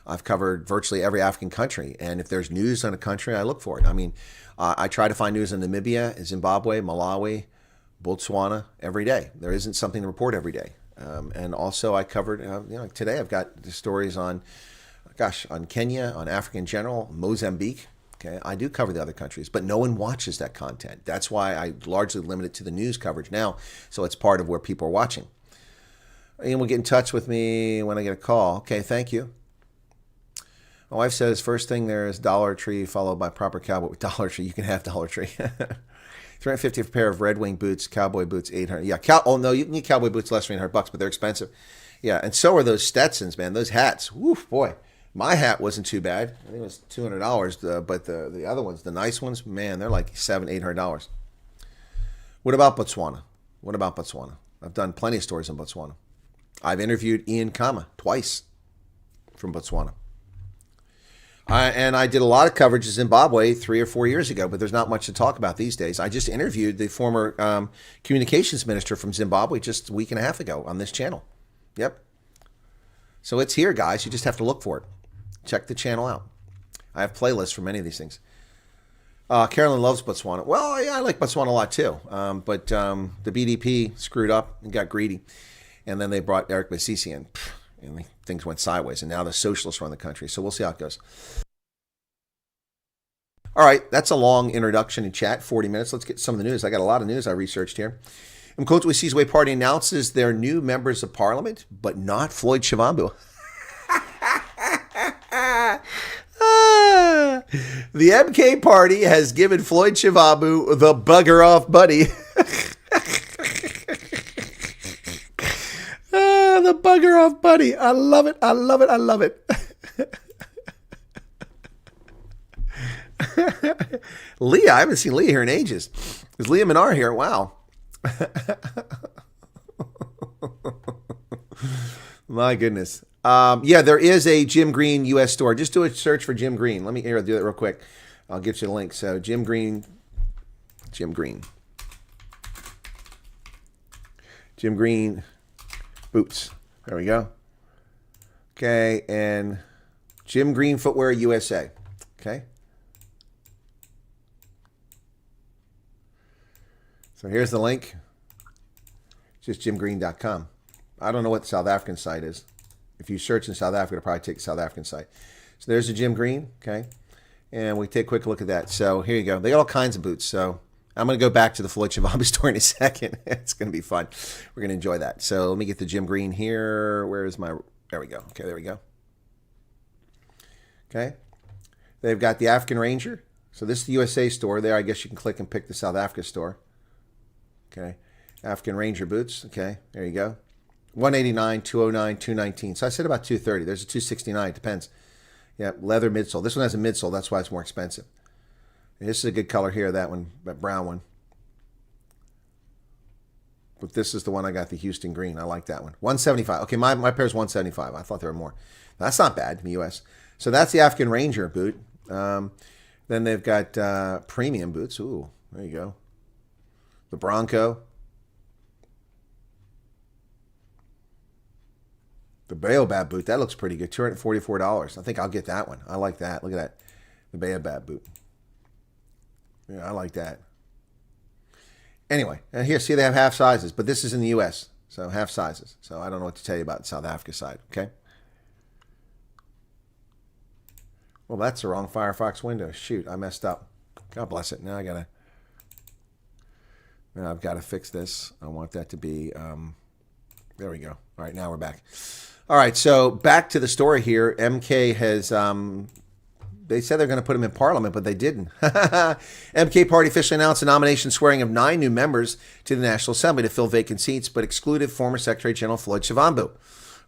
I've covered virtually every African country. And if there's news on a country, I look for it. I mean, I try to find news in Namibia, Zimbabwe, Malawi, Botswana every day. There isn't something to report every day. And also I covered, today I've got the stories on Kenya, on Africa in general, Mozambique. Okay, I do cover the other countries, but no one watches that content. That's why I largely limit it to the news coverage now, so it's part of where people are watching. And will get in touch with me when I get a call. Okay, thank you. My wife says first thing there is Dollar Tree followed by proper cowboy. Dollar Tree, you can have Dollar Tree. $350 for a pair of Red Wing boots, cowboy boots, $800. Yeah, oh no, you can get cowboy boots less than $800, but they're expensive. Yeah, and so are those Stetsons, man. Those hats. Woof, boy. My hat wasn't too bad. I think it was $200, but the other ones, the nice ones, man, they're like $700, $800. What about Botswana? I've done plenty of stories on Botswana. I've interviewed Ian Kama twice from Botswana. And I did a lot of coverage of Zimbabwe 3 or 4 years ago, but there's not much to talk about these days. I just interviewed the former communications minister from Zimbabwe just a week and a half ago on this channel. Yep. So it's here, guys. You just have to look for it. Check the channel out. I have playlists for many of these things. Carolyn loves Botswana. Well, yeah, I like Botswana a lot too. But the BDP screwed up and got greedy. And then they brought Eric Basisi in. And things went sideways. And now the socialists run the country. So we'll see how it goes. All right, that's a long introduction and chat, 40 minutes. Let's get some of the news. I got a lot of news I researched here. Mkotwe Sizwe Party announces their new members of parliament, but not Floyd Shivambu. The MK party has given Floyd Shivambu the bugger off buddy. The bugger off buddy. I love it. I love it. I love it. Leah, I haven't seen Leah here in ages. Is Leah Minar here? Wow. My goodness. Yeah, there is a Jim Green U.S. store. Just do a search for Jim Green. Let me do that real quick. I'll get you the link. So Jim Green boots. There we go. Okay, and Jim Green Footwear USA. Okay. So here's the link. Just jimgreen.com. I don't know what the South African site is. If you search in South Africa, it'll probably take the South African site. So there's the Jim Green, okay? And we take a quick look at that. So here you go. They got all kinds of boots. So I'm going to go back to the Floyd Shivambu store in a second. It's going to be fun. We're going to enjoy that. So let me get the Jim Green here. Where is my... There we go. Okay, there we go. Okay. They've got the African Ranger. So this is the USA store. There, I guess you can click and pick the South Africa store. Okay. African Ranger boots. Okay, there you go. $189, $209, $219. So I said about $230. There's a $269. It depends. Yeah, leather midsole. This one has a midsole. That's why it's more expensive. And this is a good color here, that one, that brown one. But this is the one I got, the Houston green. I like that one. $175. Okay, my pair's $175. I thought there were more. That's not bad in the U.S. So that's the African Ranger boot. Then they've got premium boots. Ooh, there you go. The Bronco. The Baobab boot, that looks pretty good. $244. I think I'll get that one. I like that. Look at that. The Baobab boot. Yeah, I like that. Anyway, here, see, they have half sizes, but this is in the U.S., so half sizes. So I don't know what to tell you about the South Africa side, okay? Well, that's the wrong Firefox window. Shoot, I messed up. God bless it. Now I've got to fix this. I want that to be, there we go. All right, now we're back. All right, so back to the story here. MK has, they said they're going to put him in parliament, but they didn't. MK party officially announced the nomination swearing of 9 new members to the National Assembly to fill vacant seats, but excluded former Secretary General Floyd Shivambu.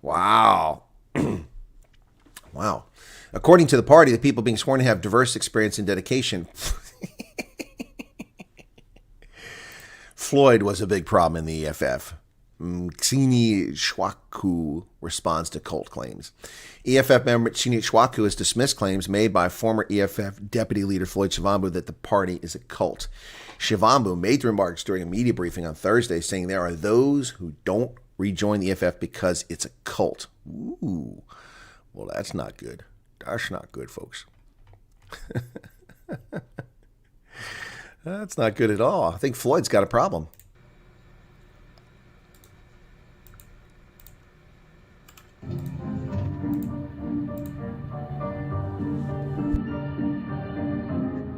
Wow. Wow. According to the party, the people being sworn to have diverse experience and dedication. Floyd was a big problem in the EFF. Tsini Shwaku responds to cult claims. EFF member Tsini Shwaku has dismissed claims made by former EFF deputy leader Floyd Shivambu that the party is a cult. Shivambu made the remarks during a media briefing on Thursday, saying there are those who don't rejoin the EFF because it's a cult. Ooh, well, that's not good. That's not good, folks. That's not good at all. I think Floyd's got a problem.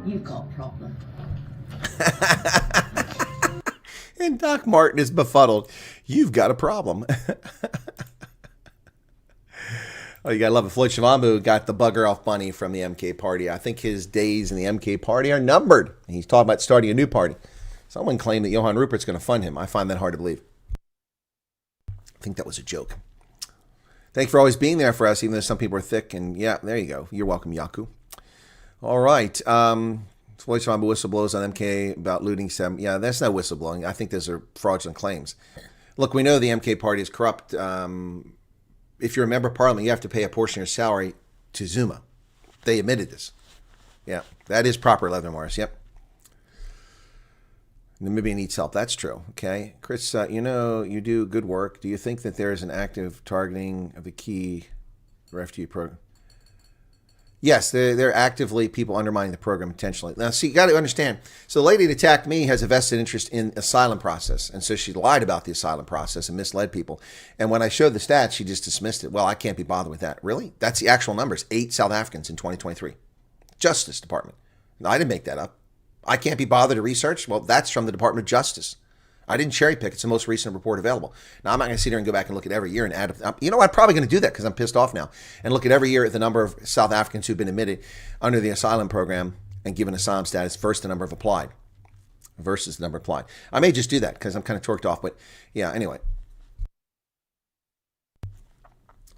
You've got a problem. And Doc Martin is befuddled. You've got a problem. Oh, you gotta love it. Floyd Shivambu got the bugger off bunny from the MK party. I think his days in the MK party are numbered. He's talking about starting a new party. Someone claimed that Johan Rupert's going to fund him. I find that hard to believe. I think that was a joke. Thank you for always being there for us, even though some people are thick. And yeah, there you go. You're welcome, Yaku. All right. Floyd Shivambu whistleblows on MK about looting some. Yeah, that's not whistleblowing. I think those are fraudulent claims. Look, we know the MK party is corrupt. If you're a member of parliament, you have to pay a portion of your salary to Zuma. They admitted this. Yeah, that is proper, Leathermars. Yep. Namibia needs help. That's true. Okay. Chris, you do good work. Do you think that there is an active targeting of the key refugee program? Yes, they're actively people undermining the program intentionally. Now, see, you got to understand. So the lady that attacked me has a vested interest in asylum process. And so she lied about the asylum process and misled people. And when I showed the stats, she just dismissed it. Well, I can't be bothered with that. Really? That's the actual numbers. 8 South Africans in 2023. Justice Department. I didn't make that up. I can't be bothered to research. Well, that's from the Department of Justice. I didn't cherry pick. It's the most recent report available. Now, I'm not going to sit here and go back and look at every year and add up. You know, I'm probably going to do that because I'm pissed off now and look at every year at the number of South Africans who've been admitted under the asylum program and given asylum status versus the number of applied. Versus the number applied. I may just do that because I'm kind of torqued off. But yeah, anyway.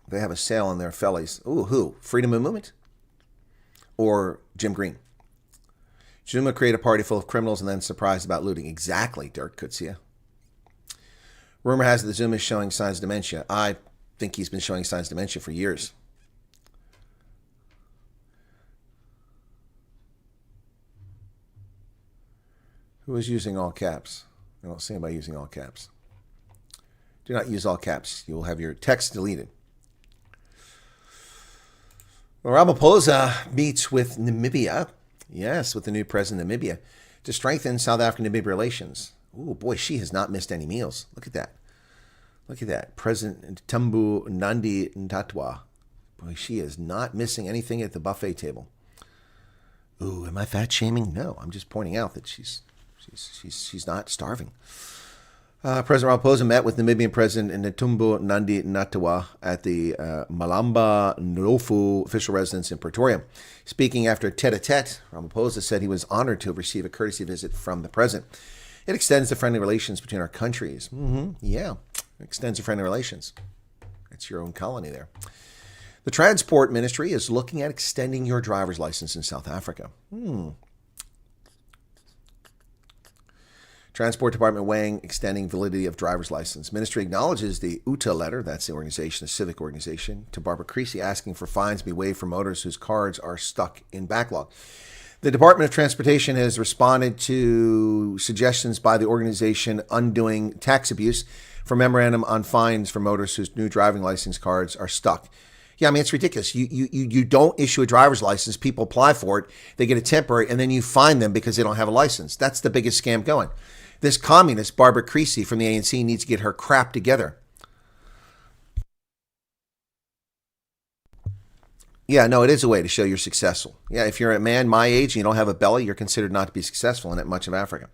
They have a sale on their fellies. Ooh, who? Freedom of Movement? Or Jim Green? Zuma created a party full of criminals and then surprised about looting. Exactly, Dirk Kutsia. Rumor has it that Zuma is showing signs of dementia. I think he's been showing signs of dementia for years. Who is using all caps? I don't see anybody using all caps. Do not use all caps. You will have your text deleted. Ramaphosa meets with Namibia. Yes, with the new president of Namibia to strengthen South African-Namibia relations. Oh, boy, she has not missed any meals. Look at that. Look at that. President Tambu Nandi Ntatwa. Boy, she is not missing anything at the buffet table. Ooh, am I fat shaming? No, I'm just pointing out that she's not starving. President Ramaphosa met with Namibian President Netumbo Nandi Natawa at the Malamba Ndlovu official residence in Pretoria. Speaking after a tete-a-tete, Ramaphosa said he was honored to have received a courtesy visit from the president. It extends the friendly relations between our countries. Yeah, it extends the friendly relations. It's your own colony there. The Transport Ministry is looking at extending your driver's license in South Africa. Transport Department weighing extending validity of driver's license. Ministry acknowledges the UTA letter, that's the organization, a civic organization, to Barbara Creasy asking for fines to be waived for motorists whose cards are stuck in backlog. The Department of Transportation has responded to suggestions by the organization undoing tax abuse for memorandum on fines for motorists whose new driving license cards are stuck. Yeah, I mean, it's ridiculous. You don't issue a driver's license. People apply for it. They get a temporary, and then you fine them because they don't have a license. That's the biggest scam going. This communist, Barbara Creasy from the ANC, needs to get her crap together. Yeah, no, it is a way to show you're successful. Yeah, if you're a man my age and you don't have a belly, you're considered not to be successful in much of Africa.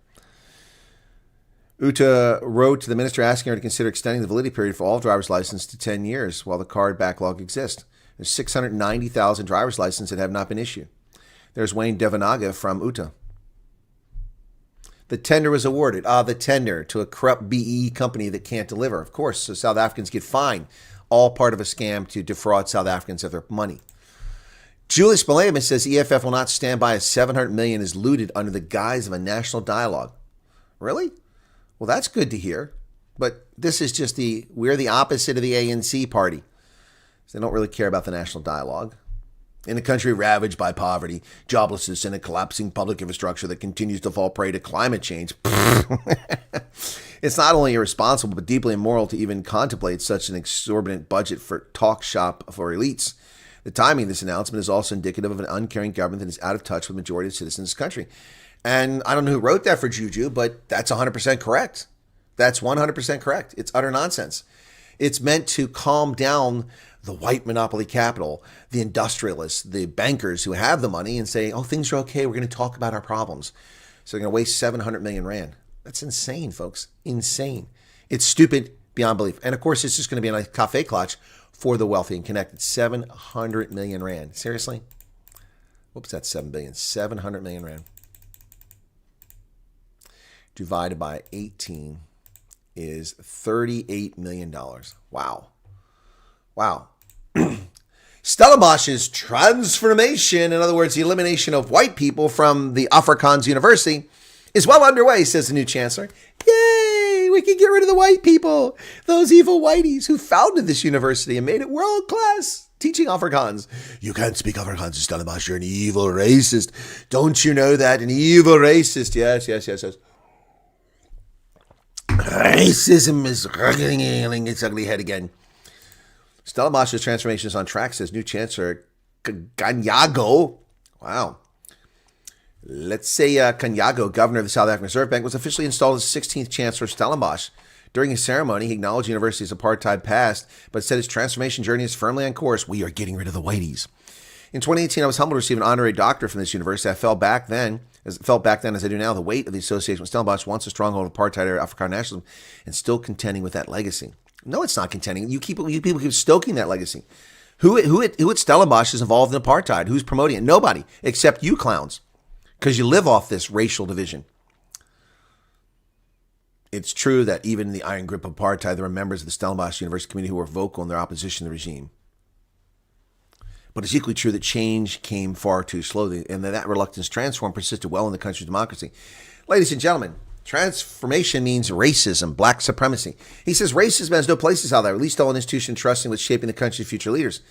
Uta wrote to the minister asking her to consider extending the validity period for all driver's licenses to 10 years while the card backlog exists. There's 690,000 driver's licenses that have not been issued. There's Wayne Devanaga from Uta. The tender was awarded. The tender to a corrupt BEE company that can't deliver. Of course, so South Africans get fined. All part of a scam to defraud South Africans of their money. Julius Malema says EFF will not stand by as $700 million is looted under the guise of a national dialogue. Really? Well, that's good to hear. But this is just we're the opposite of the ANC party. They don't really care about the national dialogue. In a country ravaged by poverty, joblessness, and a collapsing public infrastructure that continues to fall prey to climate change, it's not only irresponsible but deeply immoral to even contemplate such an exorbitant budget for talk shop for elites. The timing of this announcement is also indicative of an uncaring government that is out of touch with the majority of citizens of this country. And I don't know who wrote that for Juju, but that's 100% correct. That's 100% correct. It's utter nonsense. It's meant to calm down the white monopoly capital, the industrialists, the bankers who have the money and say, oh, things are okay. We're going to talk about our problems. So they're going to waste 700 million rand. That's insane, folks. Insane. It's stupid beyond belief. And of course, it's just going to be a nice cafe clutch for the wealthy and connected. 700 million rand. Seriously? Whoops, that's 7 billion. 700 million rand. Divided by 18 is $38 million. Wow. Wow. Stellenbosch's transformation, in other words, the elimination of white people from the Afrikaans University, is well underway, says the new chancellor. Yay! We can get rid of the white people, those evil whiteys who founded this university and made it world class, teaching Afrikaans. You can't speak Afrikaans, Stellenbosch. You're an evil racist. Don't you know that? An evil racist. Yes. Racism is wriggling its ugly head again. Stellenbosch's transformation is on track, says new chancellor Kanyago. Wow. Let's say Kanyago, governor of the South African Reserve Bank, was officially installed as 16th chancellor of Stellenbosch. During his ceremony, he acknowledged the university's apartheid past, but said his transformation journey is firmly on course. We are getting rid of the whiteys. In 2018, I was humbled to receive an honorary doctorate from this university. I felt back then as I do now, the weight of the association with Stellenbosch, once a stronghold of apartheid era Afrikaner nationalism, and still contending with that legacy. No, it's not contending. You people keep stoking that legacy. Who at Stellenbosch is involved in apartheid? Who's promoting it? Nobody, except you clowns, because you live off this racial division. It's true that even in the iron grip of apartheid, there were members of the Stellenbosch University community who were vocal in their opposition to the regime. But it's equally true that change came far too slowly, and that reluctance to transform persisted well in the country's democracy. Ladies and gentlemen, transformation means racism, black supremacy. He says racism has no place in South Africa, at least all institutions trusting with shaping the country's future leaders.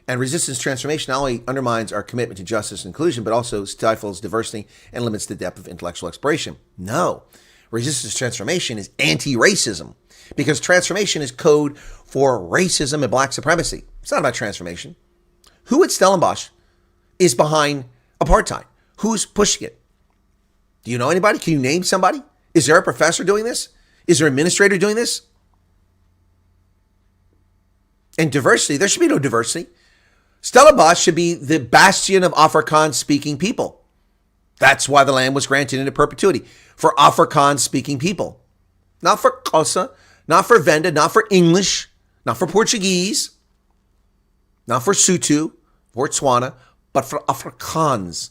And resistance to transformation not only undermines our commitment to justice and inclusion, but also stifles diversity and limits the depth of intellectual exploration. No, resistance to transformation is anti-racism, because transformation is code for racism and black supremacy. It's not about transformation. Who at Stellenbosch is behind apartheid? Who's pushing it? Do you know anybody? Can you name somebody? Is there a professor doing this? Is there an administrator doing this? And diversity, there should be no diversity. Stellenbosch should be the bastion of Afrikaans-speaking people. That's why the land was granted into perpetuity, for Afrikaans-speaking people. Not for Xhosa, not for Venda, not for English, not for Portuguese, not for Sotho or Tswana, but for Afrikaans,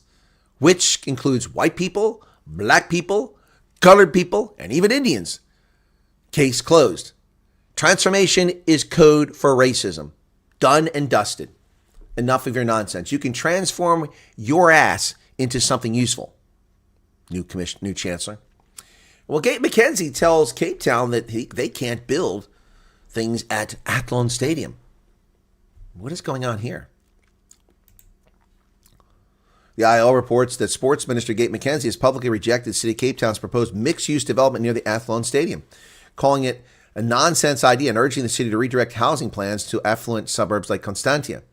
which includes white people, black people, colored people, and even Indians. Case closed. Transformation is code for racism. Done and dusted. Enough of your nonsense. You can transform your ass into something useful. New chancellor. Well, Gate McKenzie tells Cape Town that they can't build things at Athlone Stadium. What is going on here? The IL reports that Sports Minister Gate McKenzie has publicly rejected City of Cape Town's proposed mixed-use development near the Athlone Stadium, calling it a nonsense idea and urging the city to redirect housing plans to affluent suburbs like Constantia.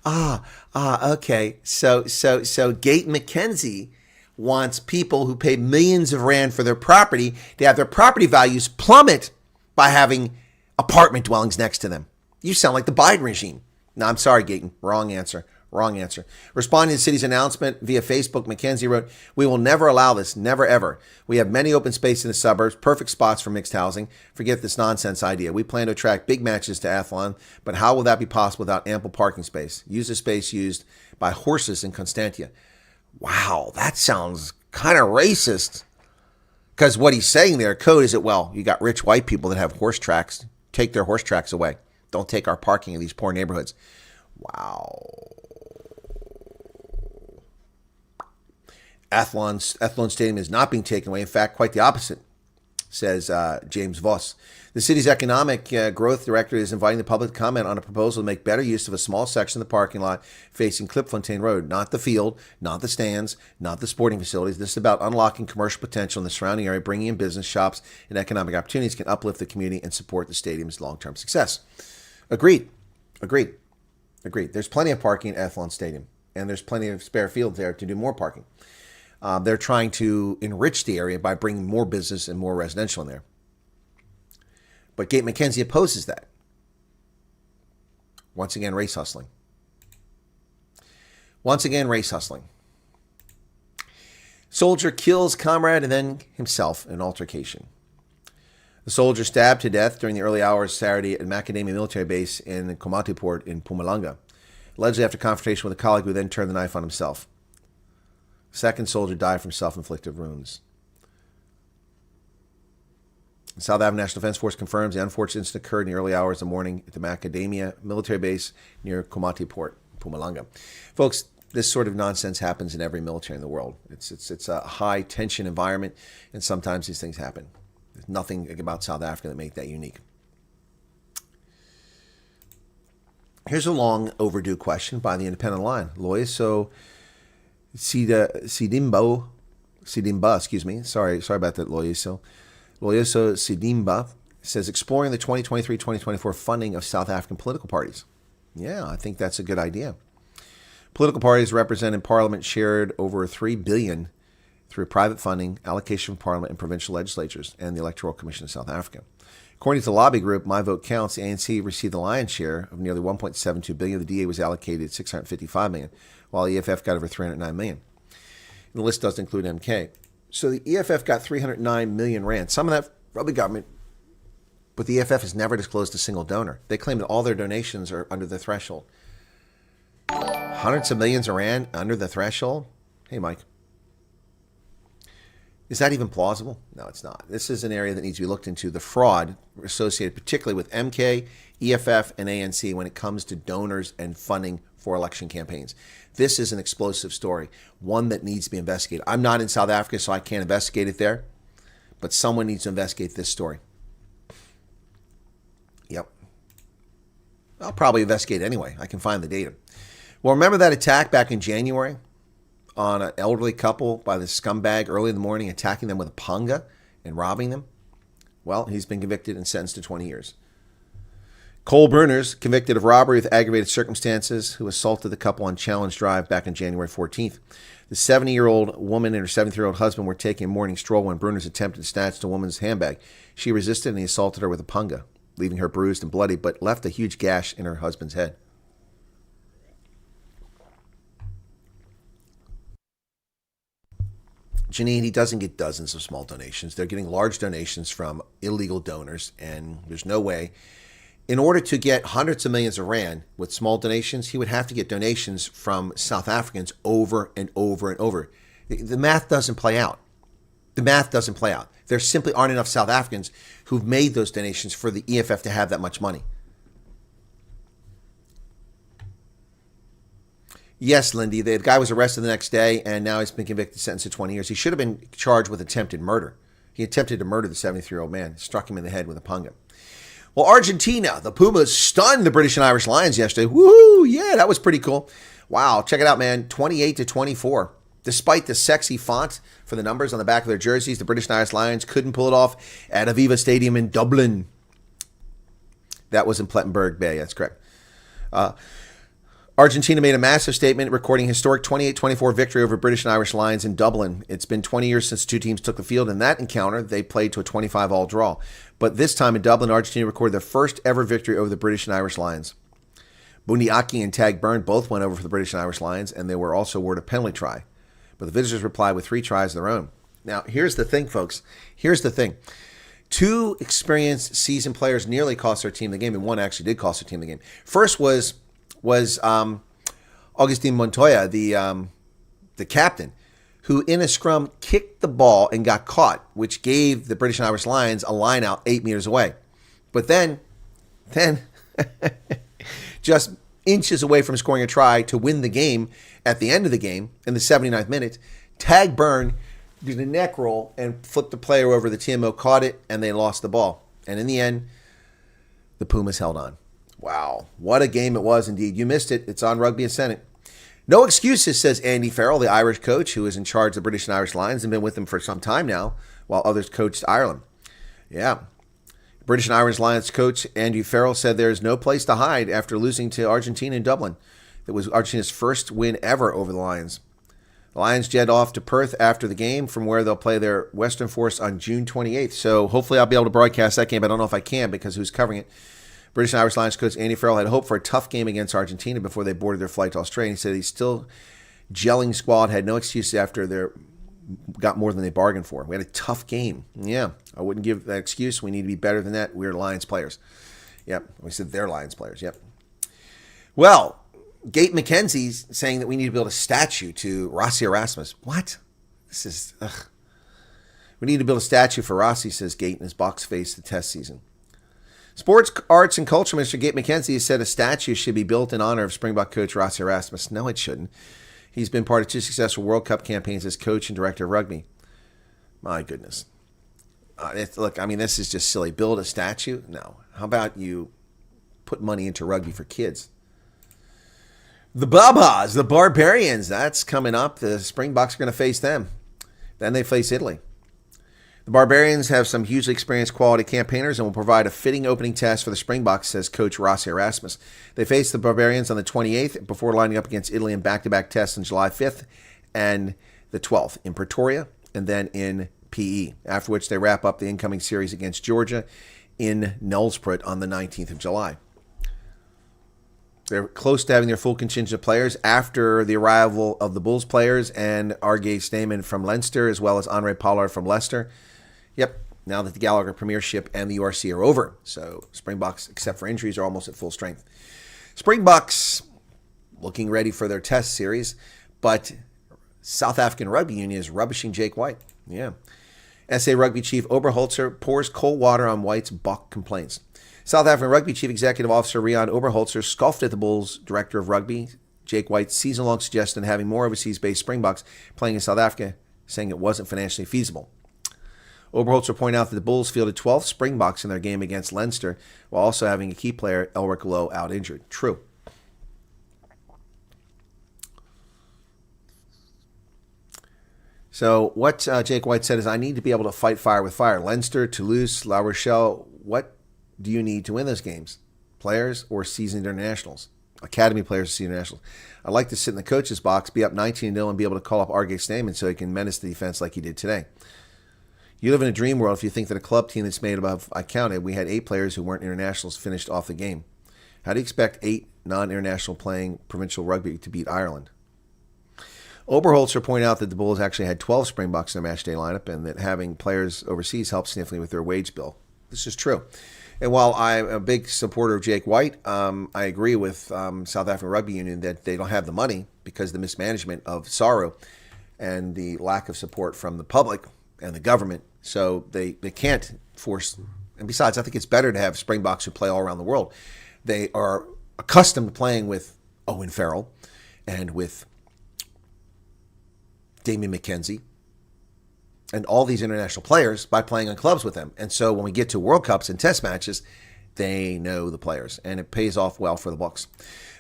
Okay. So Gate McKenzie wants people who pay millions of rand for their property to have their property values plummet by having apartment dwellings next to them. You sound like the Biden regime. No, I'm sorry, Gayton. Wrong answer. Wrong answer. Responding to the city's announcement via Facebook, McKenzie wrote, "We will never allow this. Never, ever. We have many open space in the suburbs, perfect spots for mixed housing. Forget this nonsense idea. We plan to attract big matches to Athlon, but how will that be possible without ample parking space? Use the space used by horses in Constantia." Wow, that sounds kind of racist. Because what he's saying there, code is that, well, you got rich white people that have horse tracks. Take their horse tracks away. Don't take our parking in these poor neighborhoods. Wow. Athlon Stadium is not being taken away. In fact, quite the opposite, says James Voss. The city's economic growth director is inviting the public to comment on a proposal to make better use of a small section of the parking lot facing Klipfontein Road. Not the field, not the stands, not the sporting facilities. This is about unlocking commercial potential in the surrounding area, bringing in business, shops, and economic opportunities can uplift the community and support the stadium's long-term success. Agreed. There's plenty of parking at Athlon Stadium, and there's plenty of spare fields there to do more parking. They're trying to enrich the area by bringing more business and more residential in there. But Gate McKenzie opposes that. Once again, race hustling. Soldier kills comrade and then himself in an altercation. The soldier stabbed to death during the early hours Saturday at Macadamia military base in Komati Port in Mpumalanga, allegedly after confrontation with a colleague who then turned the knife on himself. The second soldier died from self-inflicted wounds. The South African National Defense Force confirms the unfortunate incident occurred in the early hours of the morning at the Macadamia military base near Komati Port, Mpumalanga. Folks, this sort of nonsense happens in every military in the world. It's a high-tension environment, and sometimes these things happen. There's nothing about South Africa that makes that unique. Here's a long overdue question by the Independent Line. Loiso Sidimba, excuse me. Sorry about that, Loiso. Loiso Sidimba says, exploring the 2023-2024 funding of South African political parties. Yeah, I think that's a good idea. Political parties represented in Parliament shared over $3 billion through private funding, allocation from Parliament and provincial legislatures, and the Electoral Commission of South Africa. According to the lobby group My Vote Counts, the ANC received the lion's share of nearly $1.72 billion. The DA was allocated $655 million, while the EFF got over $309 million. And the list doesn't include MK. So the EFF got 309 million rand. Some of that from the government, but the EFF has never disclosed a single donor. They claim that all their donations are under the threshold. Hundreds of millions of rand under the threshold? Hey, Mike. Is that even plausible? No, it's not. This is an area that needs to be looked into. The fraud associated particularly with MK, EFF, and ANC when it comes to donors and funding for election campaigns. This is an explosive story, one that needs to be investigated. I'm not in South Africa, so I can't investigate it there, but someone needs to investigate this story. Yep. I'll probably investigate it anyway. I can find the data. Well, remember that attack back in January on an elderly couple by this scumbag early in the morning, attacking them with a panga and robbing them? Well, he's been convicted and sentenced to 20 years. Cole Bruners, convicted of robbery with aggravated circumstances, who assaulted the couple on Challenge Drive back on January 14th. The 70-year-old woman and her 73-year-old husband were taking a morning stroll when Bruners attempted to snatch the woman's handbag. She resisted and he assaulted her with a panga, leaving her bruised and bloody, but left a huge gash in her husband's head. Janine, he doesn't get dozens of small donations. They're getting large donations from illegal donors, and there's no way. In order to get hundreds of millions of rand with small donations, he would have to get donations from South Africans over and over and over. The math doesn't play out. There simply aren't enough South Africans who've made those donations for the EFF to have that much money. Yes, Lindy, the guy was arrested the next day, and now he's been convicted, sentenced to 20 years. He should have been charged with attempted murder. He attempted to murder the 73-year-old man, struck him in the head with a panga. Well, Argentina, the Pumas stunned the British and Irish Lions yesterday. Woohoo! Yeah, that was pretty cool. Wow, check it out, man. 28-24. Despite the sexy font for the numbers on the back of their jerseys, the British and Irish Lions couldn't pull it off at Aviva Stadium in Dublin. That was in Plettenberg Bay, that's correct. Argentina made a massive statement, recording a historic 28-24 victory over British and Irish Lions in Dublin. It's been 20 years since two teams took the field. In that encounter, they played to a 25-all draw. But this time in Dublin, Argentina recorded their first ever victory over the British and Irish Lions. Bundy Aki and Tag Byrne both went over for the British and Irish Lions, and they were also awarded a penalty try. But the visitors replied with 3 tries of their own. Now, here's the thing, folks. Here's the thing. 2 experienced seasoned players nearly cost their team the game, and one actually did cost their team the game. First was Agustin Montoya, the captain, who in a scrum kicked the ball and got caught, which gave the British and Irish Lions a line out 8 meters away. But then just inches away from scoring a try to win the game at the end of the game in the 79th minute, Tag Byrne did a neck roll and flipped the player over. The TMO caught it, and they lost the ball. And in the end, the Pumas held on. Wow, what a game it was indeed. You missed it. It's on Rugby and Senate. No excuses, says Andy Farrell, the Irish coach who is in charge of the British and Irish Lions and been with them for some time now, while others coached Ireland. Yeah. British and Irish Lions coach Andy Farrell said there is no place to hide after losing to Argentina in Dublin. It was Argentina's first win ever over the Lions. The Lions jet off to Perth after the game, from where they'll play their Western Force on June 28th. So hopefully I'll be able to broadcast that game. I don't know if I can because who's covering it. British and Irish Lions coach Andy Farrell had hoped for a tough game against Argentina before they boarded their flight to Australia. He said he's still gelling squad, had no excuses after they got more than they bargained for. We had a tough game. Yeah, I wouldn't give that excuse. We need to be better than that. We're Lions players. Yep, we said they're Lions players. Yep. Well, Gate McKenzie's saying that we need to build a statue to Rossi Erasmus. What? This is, ugh. We need to build a statue for Rossi, says Gate in his box face the test season. Sports, Arts, and Culture Minister Gate McKenzie has said a statue should be built in honor of Springbok coach Rossi Erasmus. No, it shouldn't. He's been part of 2 successful World Cup campaigns as coach and director of rugby. My goodness. Look, I mean, this is just silly. Build a statue? No. How about you put money into rugby for kids? The Babas, the Barbarians, that's coming up. The Springboks are going to face them. Then they face Italy. The Barbarians have some hugely experienced quality campaigners and will provide a fitting opening test for the Springboks, says coach Rossi Erasmus. They face the Barbarians on the 28th before lining up against Italy in back-to-back tests on July 5th and the 12th in Pretoria and then in PE, after which they wrap up the incoming series against Georgia in Nelspruit on the 19th of July. They're close to having their full contingent of players after the arrival of the Bulls players and Arge Stamen from Leinster, as well as Andre Pollard from Leicester. Yep, now that the Gallagher Premiership and the URC are over. So Springboks, except for injuries, are almost at full strength. Springboks looking ready for their test series, but South African Rugby Union is rubbishing Jake White. Yeah. SA Rugby Chief Oberholzer pours cold water on White's Bok complaints. South African Rugby Chief Executive Officer Rian Oberholzer scoffed at the Bulls' Director of Rugby, Jake White's season-long suggestion of having more overseas-based Springboks playing in South Africa, saying it wasn't financially feasible. Oberholzer pointed out that the Bulls fielded 12 Springboks in their game against Leinster, while also having a key player, Elric Lowe, out injured. True. So what Jake White said is, I need to be able to fight fire with fire. Leinster, Toulouse, La Rochelle, what do you need to win those games? Players or seasoned internationals? Academy players or seasoned internationals. I'd like to sit in the coach's box, be up 19-0, and be able to call up Arge Stamen so he can menace the defense like he did today. You live in a dream world if you think that a club team that's made above, I counted, we had 8 players who weren't internationals finished off the game. How do you expect 8 non-international playing provincial rugby to beat Ireland? Oberholzer pointed out that the Bulls actually had 12 Springboks in their matchday lineup and that having players overseas helped significantly with their wage bill. This is true. And while I'm a big supporter of Jake White, I agree with South African Rugby Union that they don't have the money because of the mismanagement of Saru and the lack of support from the public and the government. So they can't force. And besides, I think it's better to have Springboks who play all around the world. They are accustomed to playing with Owen Farrell and with Damien McKenzie and all these international players by playing on clubs with them. And so when we get to World Cups and test matches, they know the players, and it pays off well for the Bucks.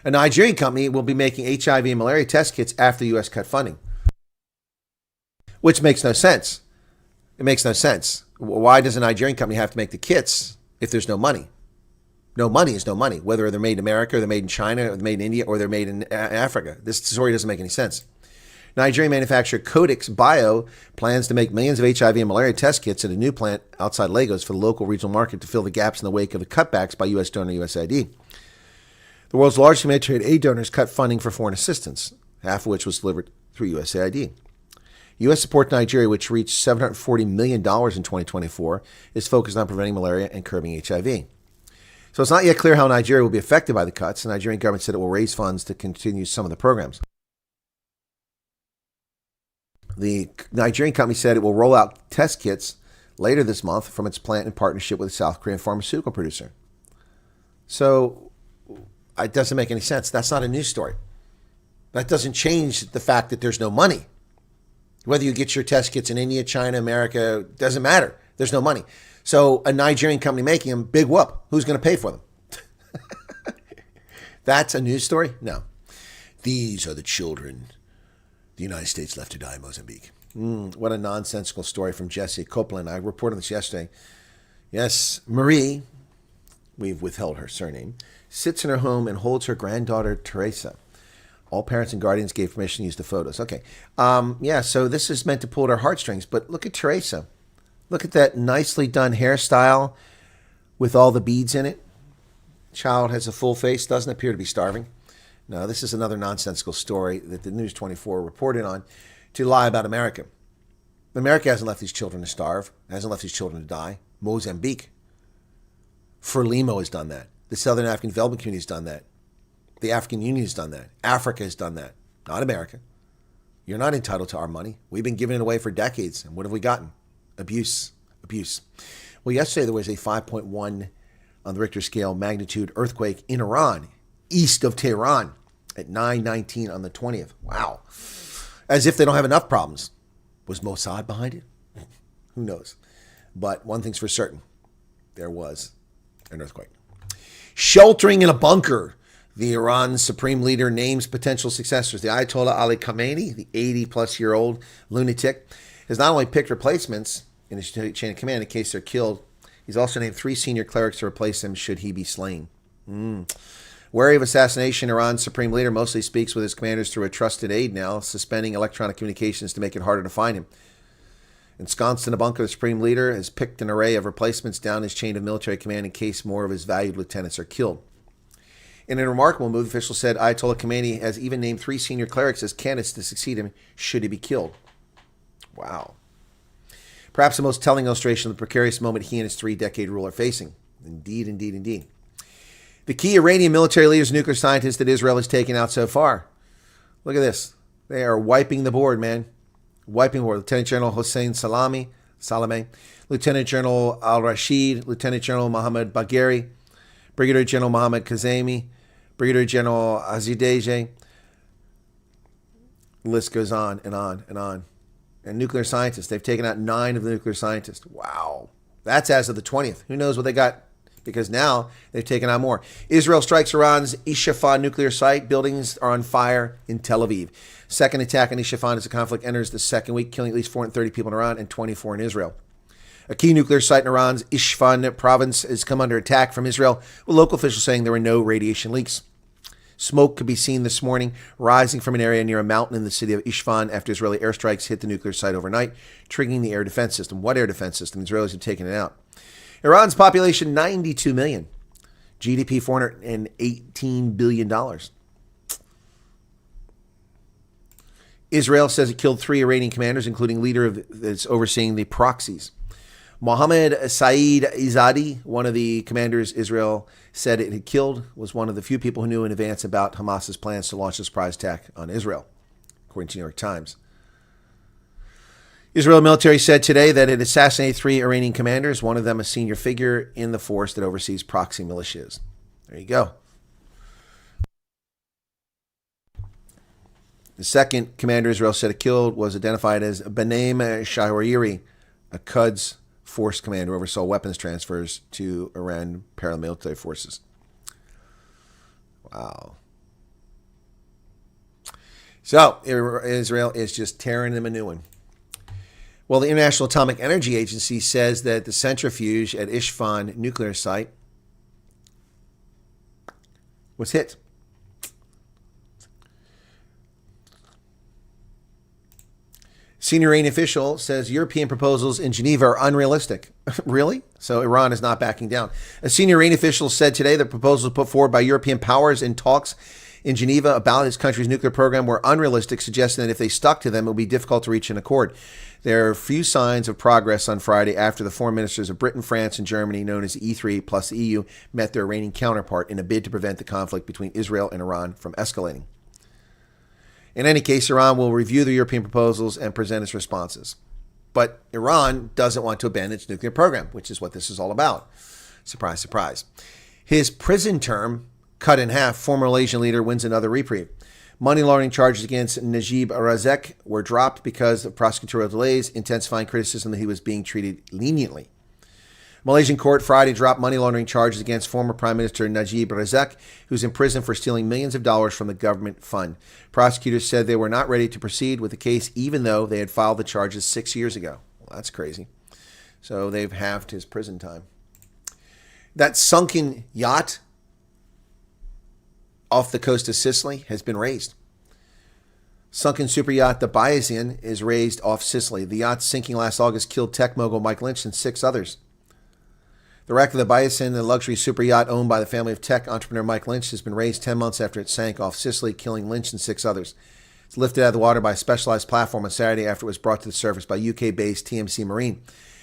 A Nigerian company will be making HIV and malaria test kits after the U.S. cut funding, which makes no sense. It makes no sense. Why does a Nigerian company have to make the kits if there's no money? No money is no money, whether they're made in America, or they're made in China, or they're made in India, or they're made in Africa. This story doesn't make any sense. Nigerian manufacturer Codex Bio plans to make millions of HIV and malaria test kits at a new plant outside Lagos for the local regional market to fill the gaps in the wake of the cutbacks by U.S. donor USAID. The world's largest humanitarian aid donors cut funding for foreign assistance, half of which was delivered through USAID. U.S. support to Nigeria, which reached $740 million in 2024, is focused on preventing malaria and curbing HIV. So it's not yet clear how Nigeria will be affected by the cuts. The Nigerian government said it will raise funds to continue some of the programs. The Nigerian company said it will roll out test kits later this month from its plant in partnership with a South Korean pharmaceutical producer. So it doesn't make any sense. That's not a news story. That doesn't change the fact that there's no money. Whether you get your test kits in India, China, America, doesn't matter. There's no money. So a Nigerian company making them, big whoop. Who's going to pay for them? That's a news story? No. These are the children the United States left to die in Mozambique. What a nonsensical story from Jesse Copeland. I reported this yesterday. Yes, Marie, we've withheld her surname, sits in her home and holds her granddaughter, Teresa. All parents and guardians gave permission to use the photos. Okay. So this is meant to pull at her heartstrings, but look at Teresa. Look at that nicely done hairstyle with all the beads in it. Child has a full face, doesn't appear to be starving. No, this is another nonsensical story that the News 24 reported on to lie about America. America hasn't left these children to starve, hasn't left these children to die. Mozambique, Frelimo has done that. The Southern African Development Community has done that. The African Union has done that. Africa has done that. Not America. You're not entitled to our money. We've been giving it away for decades. And what have we gotten? Abuse. Well, yesterday there was a 5.1 on the Richter scale magnitude earthquake in Iran, east of Tehran, at 9:19 on the 20th. Wow. As if they don't have enough problems. Was Mossad behind it? Who knows? But one thing's for certain. There was an earthquake. Sheltering in a bunker. The Iran supreme leader names potential successors. The Ayatollah Ali Khamenei, the 80-plus-year-old lunatic, has not only picked replacements in his chain of command in case they're killed, he's also named 3 senior clerics to replace him should he be slain. Wary of assassination, Iran's supreme leader mostly speaks with his commanders through a trusted aide now, suspending electronic communications to make it harder to find him. Ensconced in a bunker, the supreme leader has picked an array of replacements down his chain of military command in case more of his valued lieutenants are killed. In a remarkable move, officials said Ayatollah Khamenei has even named 3 senior clerics as candidates to succeed him should he be killed. Wow. Perhaps the most telling illustration of the precarious moment he and his 3-decade rule are facing. Indeed. The key Iranian military leaders and nuclear scientists that Israel has taken out so far. Look at this. They are wiping the board, man. Wiping the board. Lieutenant General Hossein Salameh, Lieutenant General Al-Rashid, Lieutenant General Mohammad Bagheri, Brigadier General Mohammad Kazemi, Brigadier General Azizadeh. The list goes on and on and on. And nuclear scientists. They've taken out 9 of the nuclear scientists. Wow. That's as of the 20th. Who knows what they got? Because now they've taken out more. Israel strikes Iran's Isfahan nuclear site. Buildings are on fire in Tel Aviv. Second attack on Isfahan as the conflict enters the second week, killing at least 430 people in Iran and 24 in Israel. A key nuclear site in Iran's Isfahan province has come under attack from Israel, with local officials saying there were no radiation leaks. Smoke could be seen this morning rising from an area near a mountain in the city of Isfahan after Israeli airstrikes hit the nuclear site overnight, triggering the air defense system. What air defense system? The Israelis have taken it out. Iran's population, 92 million. GDP, $418 billion. Israel says it killed 3 Iranian commanders, including leader that's overseeing the proxies. Mohammed Saeed Izadi, one of the commanders Israel said it had killed, was one of the few people who knew in advance about Hamas's plans to launch a surprise attack on Israel, according to New York Times. Israel military said today that it assassinated 3 Iranian commanders, one of them a senior figure in the force that oversees proxy militias. There you go. The second commander Israel said it killed was identified as Banem Shahwariri, a Quds force commander who oversaw weapons transfers to Iran paramilitary forces. Wow. So Israel is just tearing them a new one. Well, the International Atomic Energy Agency says that the centrifuge at Isfahan nuclear site was hit. Senior Iranian official says European proposals in Geneva are unrealistic. Really? So Iran is not backing down. A senior Iranian official said today that proposals put forward by European powers in talks in Geneva about his country's nuclear program were unrealistic, suggesting that if they stuck to them, it would be difficult to reach an accord. There are few signs of progress on Friday after the foreign ministers of Britain, France, and Germany, known as E3 plus the EU, met their Iranian counterpart in a bid to prevent the conflict between Israel and Iran from escalating. In any case, Iran will review the European proposals and present its responses. But Iran doesn't want to abandon its nuclear program, which is what this is all about. Surprise, surprise. His prison term cut in half. Former Malaysian leader wins another reprieve. Money laundering charges against Najib Razak were dropped because of prosecutorial delays, intensifying criticism that he was being treated leniently. Malaysian court Friday dropped money laundering charges against former Prime Minister Najib Razak, who's in prison for stealing millions of dollars from the government fund. Prosecutors said they were not ready to proceed with the case, even though they had filed the charges 6 years ago. Well, that's crazy. So they've halved his prison time. That sunken yacht off the coast of Sicily has been raised. Sunken super yacht, the Malaysian, is raised off Sicily. The yacht sinking last August killed tech mogul Mike Lynch and 6 others. The wreck of the Malaysian, the luxury super yacht owned by the family of tech entrepreneur Mike Lynch, has been raised 10 months after it sank off Sicily, killing Lynch and 6 others. It's lifted out of the water by a specialized platform on Saturday after it was brought to the surface by UK-based TMC Marine.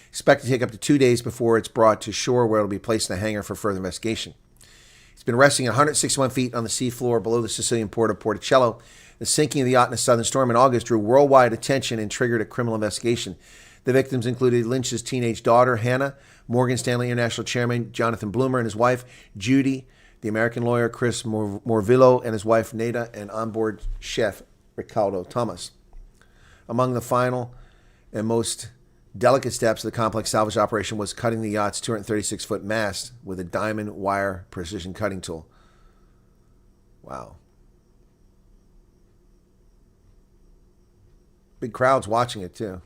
Expected to take up to 2 days before it's brought to shore, where it'll be placed in a hangar for further investigation. It's been resting at 161 feet on the seafloor below the Sicilian port of Porticello. The sinking of the yacht in a southern storm in August drew worldwide attention and triggered a criminal investigation. The victims included Lynch's teenage daughter, Hannah, Morgan Stanley International Chairman Jonathan Bloomer and his wife, Judy, the American lawyer Chris Morvillo and his wife, Nada, and onboard chef Ricardo Thomas. Among the final and most delicate steps of the complex salvage operation was cutting the yacht's 236-foot mast with a diamond wire precision cutting tool. Wow. Big crowds watching it, too.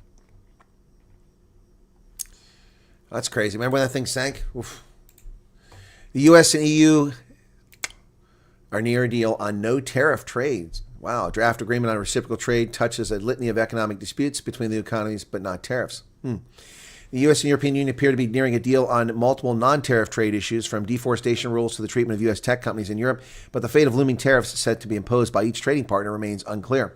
That's crazy. Remember when that thing sank? Oof. The U.S. and EU are near a deal on no tariff trades. Wow. A draft agreement on reciprocal trade touches a litany of economic disputes between the economies, but not tariffs. The U.S. and European Union appear to be nearing a deal on multiple non-tariff trade issues, from deforestation rules to the treatment of U.S. tech companies in Europe, but the fate of looming tariffs set to be imposed by each trading partner remains unclear.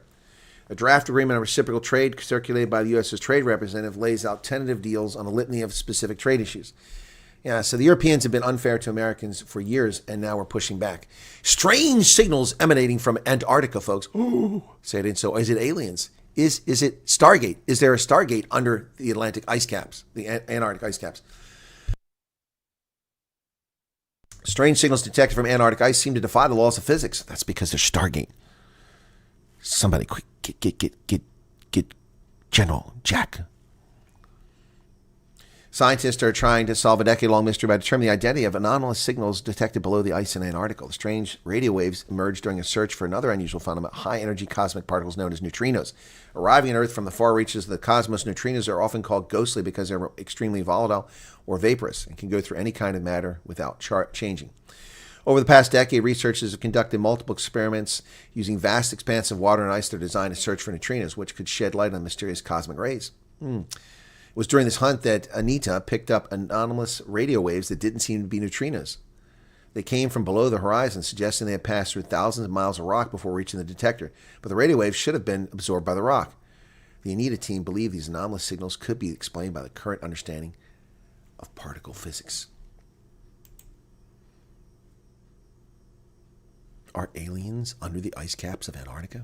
A draft agreement on reciprocal trade circulated by the U.S.'s trade representative lays out tentative deals on a litany of specific trade issues. Yeah, so the Europeans have been unfair to Americans for years, and now we're pushing back. Strange signals emanating from Antarctica, folks. Ooh, say it ain't so. Is it aliens? Is it Stargate? Is there a Stargate under the Atlantic ice caps, the Antarctic ice caps? Strange signals detected from Antarctic ice seem to defy the laws of physics. That's because they're Stargate. Somebody quick, get General Jack. Scientists are trying to solve a decade-long mystery by determining the identity of anomalous signals detected below the ice in Antarctica. The strange radio waves emerged during a search for another unusual phenomenon, high-energy cosmic particles known as neutrinos. Arriving on Earth from the far reaches of the cosmos, neutrinos are often called ghostly because they're extremely volatile or vaporous and can go through any kind of matter without changing. Over the past decade, researchers have conducted multiple experiments using vast expanses of water and ice that are designed to search for neutrinos, which could shed light on mysterious cosmic rays. It was during this hunt that Anita picked up anomalous radio waves that didn't seem to be neutrinos. They came from below the horizon, suggesting they had passed through thousands of miles of rock before reaching the detector, but the radio waves should have been absorbed by the rock. The Anita team believed these anomalous signals could be explained by the current understanding of particle physics. Are aliens under the ice caps of Antarctica?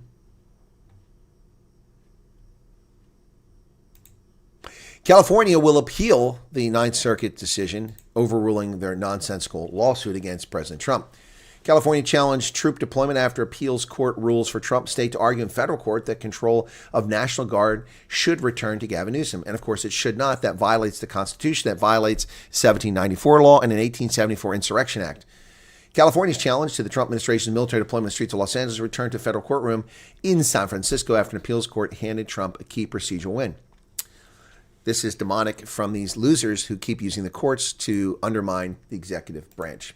California will appeal the Ninth Circuit decision overruling their nonsensical lawsuit against President Trump. California challenged troop deployment after appeals court rules for Trump state to argue in federal court that control of National Guard should return to Gavin Newsom. And of course, it should not. That violates the Constitution. That violates 1794 law and an 1874 Insurrection Act. California's challenge to the Trump administration's military deployment in the streets of Los Angeles returned to a federal courtroom in San Francisco after an appeals court handed Trump a key procedural win. This is demonic from these losers who keep using the courts to undermine the executive branch.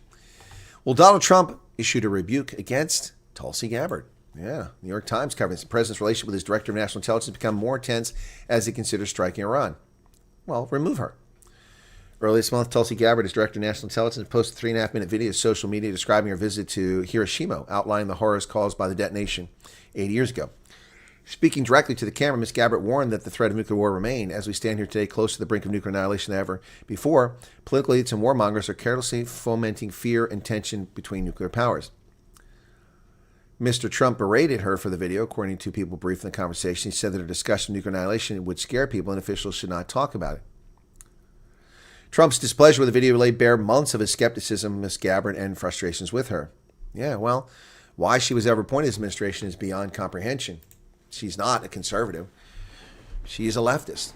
Well, Donald Trump issued a rebuke against Tulsi Gabbard. Yeah, New York Times covering the president's relationship with his director of national intelligence has become more tense as he considers striking Iran. Well, remove her. Earlier this month, Tulsi Gabbard, as director of national intelligence, posted a 3.5-minute video to social media describing her visit to Hiroshima, outlining the horrors caused by the detonation 80 years ago. Speaking directly to the camera, Ms. Gabbard warned that the threat of nuclear war remained. As we stand here today, close to the brink of nuclear annihilation than ever before, political elites and warmongers are carelessly fomenting fear and tension between nuclear powers. Mr. Trump berated her for the video, according to people briefed in the conversation. He said that a discussion of nuclear annihilation would scare people and officials should not talk about it. Trump's displeasure with the video laid bare months of his skepticism of Ms. Gabbard and frustrations with her. Yeah, well, why she was ever appointed to this administration is beyond comprehension. She's not a conservative. She is a leftist.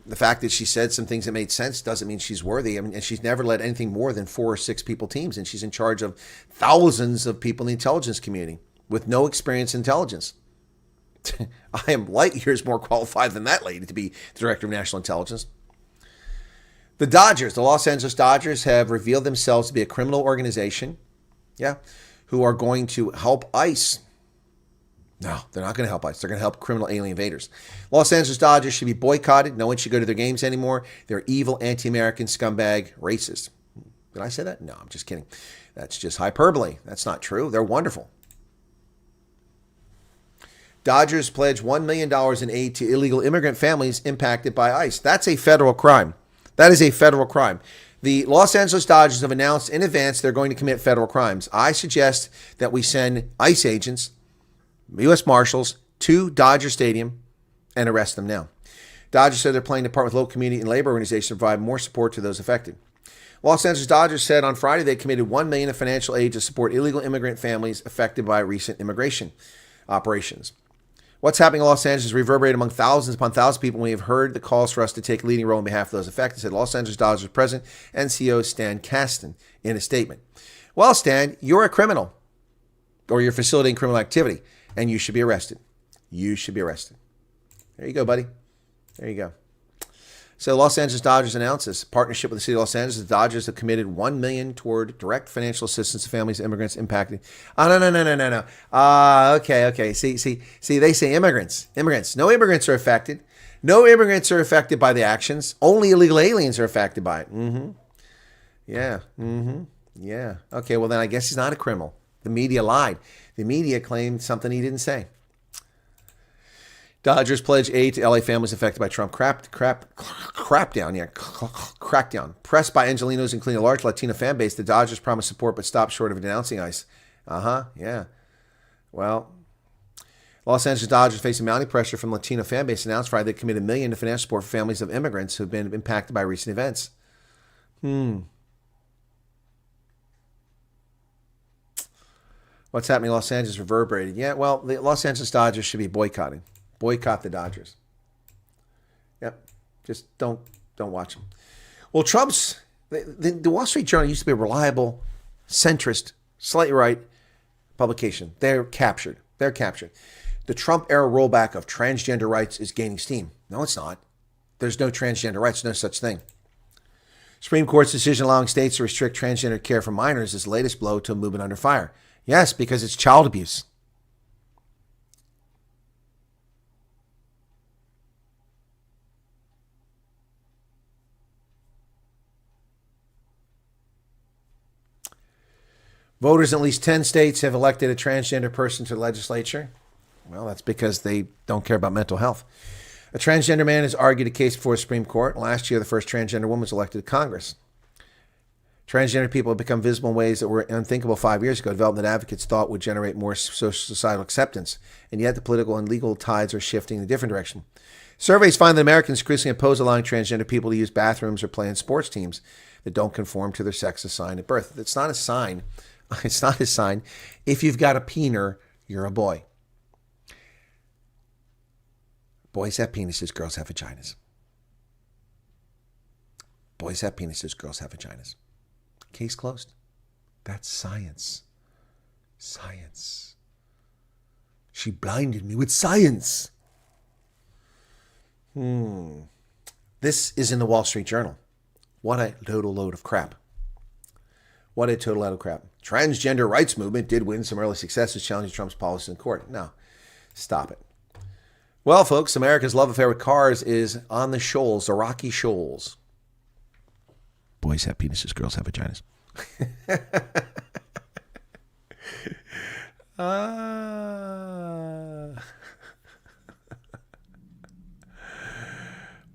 The fact that she said some things that made sense doesn't mean she's worthy. I mean, and she's never led anything more than 4 or 6 people teams, and she's in charge of thousands of people in the intelligence community with no experience in intelligence. I am light years more qualified than that lady to be the director of national intelligence. The Dodgers, the Los Angeles Dodgers, have revealed themselves to be a criminal organization, who are going to help ICE. No, they're not going to help ICE. They're going to help criminal alien invaders. Los Angeles Dodgers should be boycotted. No one should go to their games anymore. They're evil, anti-American, scumbag, racist. Did I say that? No, I'm just kidding. That's just hyperbole. That's not true. They're wonderful. Dodgers pledge $1 million in aid to illegal immigrant families impacted by ICE. That's a federal crime. That is a federal crime. The Los Angeles Dodgers have announced in advance they're going to commit federal crimes. I suggest that we send ICE agents, U.S. Marshals, to Dodger Stadium and arrest them now. Dodgers said they're planning to partner with local community and labor organizations to provide more support to those affected. Los Angeles Dodgers said on Friday they committed $1 million in financial aid to support illegal immigrant families affected by recent immigration operations. What's happening in Los Angeles reverberated among thousands upon thousands of people when we have heard the calls for us to take a leading role on behalf of those affected, said Los Angeles Dodgers President and CEO Stan Kasten in a statement. Well, Stan, you're a criminal, or you're facilitating criminal activity, and you should be arrested. You should be arrested. There you go, buddy. There you go. So Los Angeles Dodgers announced this partnership with the city of Los Angeles. The Dodgers have committed $1 million toward direct financial assistance to families of immigrants impacted. Oh, no. Okay. See, they say immigrants. No immigrants are affected. No immigrants are affected by the actions. Only illegal aliens are affected by it. Yeah. Okay, well then I guess he's not a criminal. The media lied. The media claimed something he didn't say. Dodgers pledge aid to LA families affected by Trump crackdown. Pressed by Angelinos, including a large Latino fan base, the Dodgers promised support but stopped short of denouncing ICE. Yeah. Well, Los Angeles Dodgers facing mounting pressure from Latino fan base announced Friday they committed $1 million to financial support for families of immigrants who have been impacted by recent events. What's happening in Los Angeles reverberated. Yeah, well, the Los Angeles Dodgers should be boycotting. Boycott the Dodgers. Yep. Just don't watch them. Well, Trump's the Wall Street Journal used to be a reliable, centrist, slightly right publication. They're captured. The Trump era rollback of transgender rights is gaining steam. No, it's not. There's no transgender rights. No such thing. Supreme Court's decision allowing states to restrict transgender care for minors is the latest blow to a movement under fire. Yes, because it's child abuse. Voters in at least 10 states have elected a transgender person to the legislature. Well, that's because they don't care about mental health. A transgender man has argued a case before the Supreme Court. Last year, the first transgender woman was elected to Congress. Transgender people have become visible in ways that were unthinkable 5 years ago. Development advocates thought would generate more societal acceptance, and yet the political and legal tides are shifting in a different direction. Surveys find that Americans increasingly oppose allowing transgender people to use bathrooms or play in sports teams that don't conform to their sex assigned at birth. It's not a sign. It's not a sign. If you've got a peener, you're a boy. Boys have penises, girls have vaginas. Boys have penises, girls have vaginas. Case closed. That's science. Science. She blinded me with science. This is in the Wall Street Journal. What a total load of crap. What a total load of crap. transgender rights movement did win some early successes challenging Trump's policies in court. No, stop it. Well, folks, America's love affair with cars is on the shoals, the rocky shoals. Boys have penises, girls have vaginas.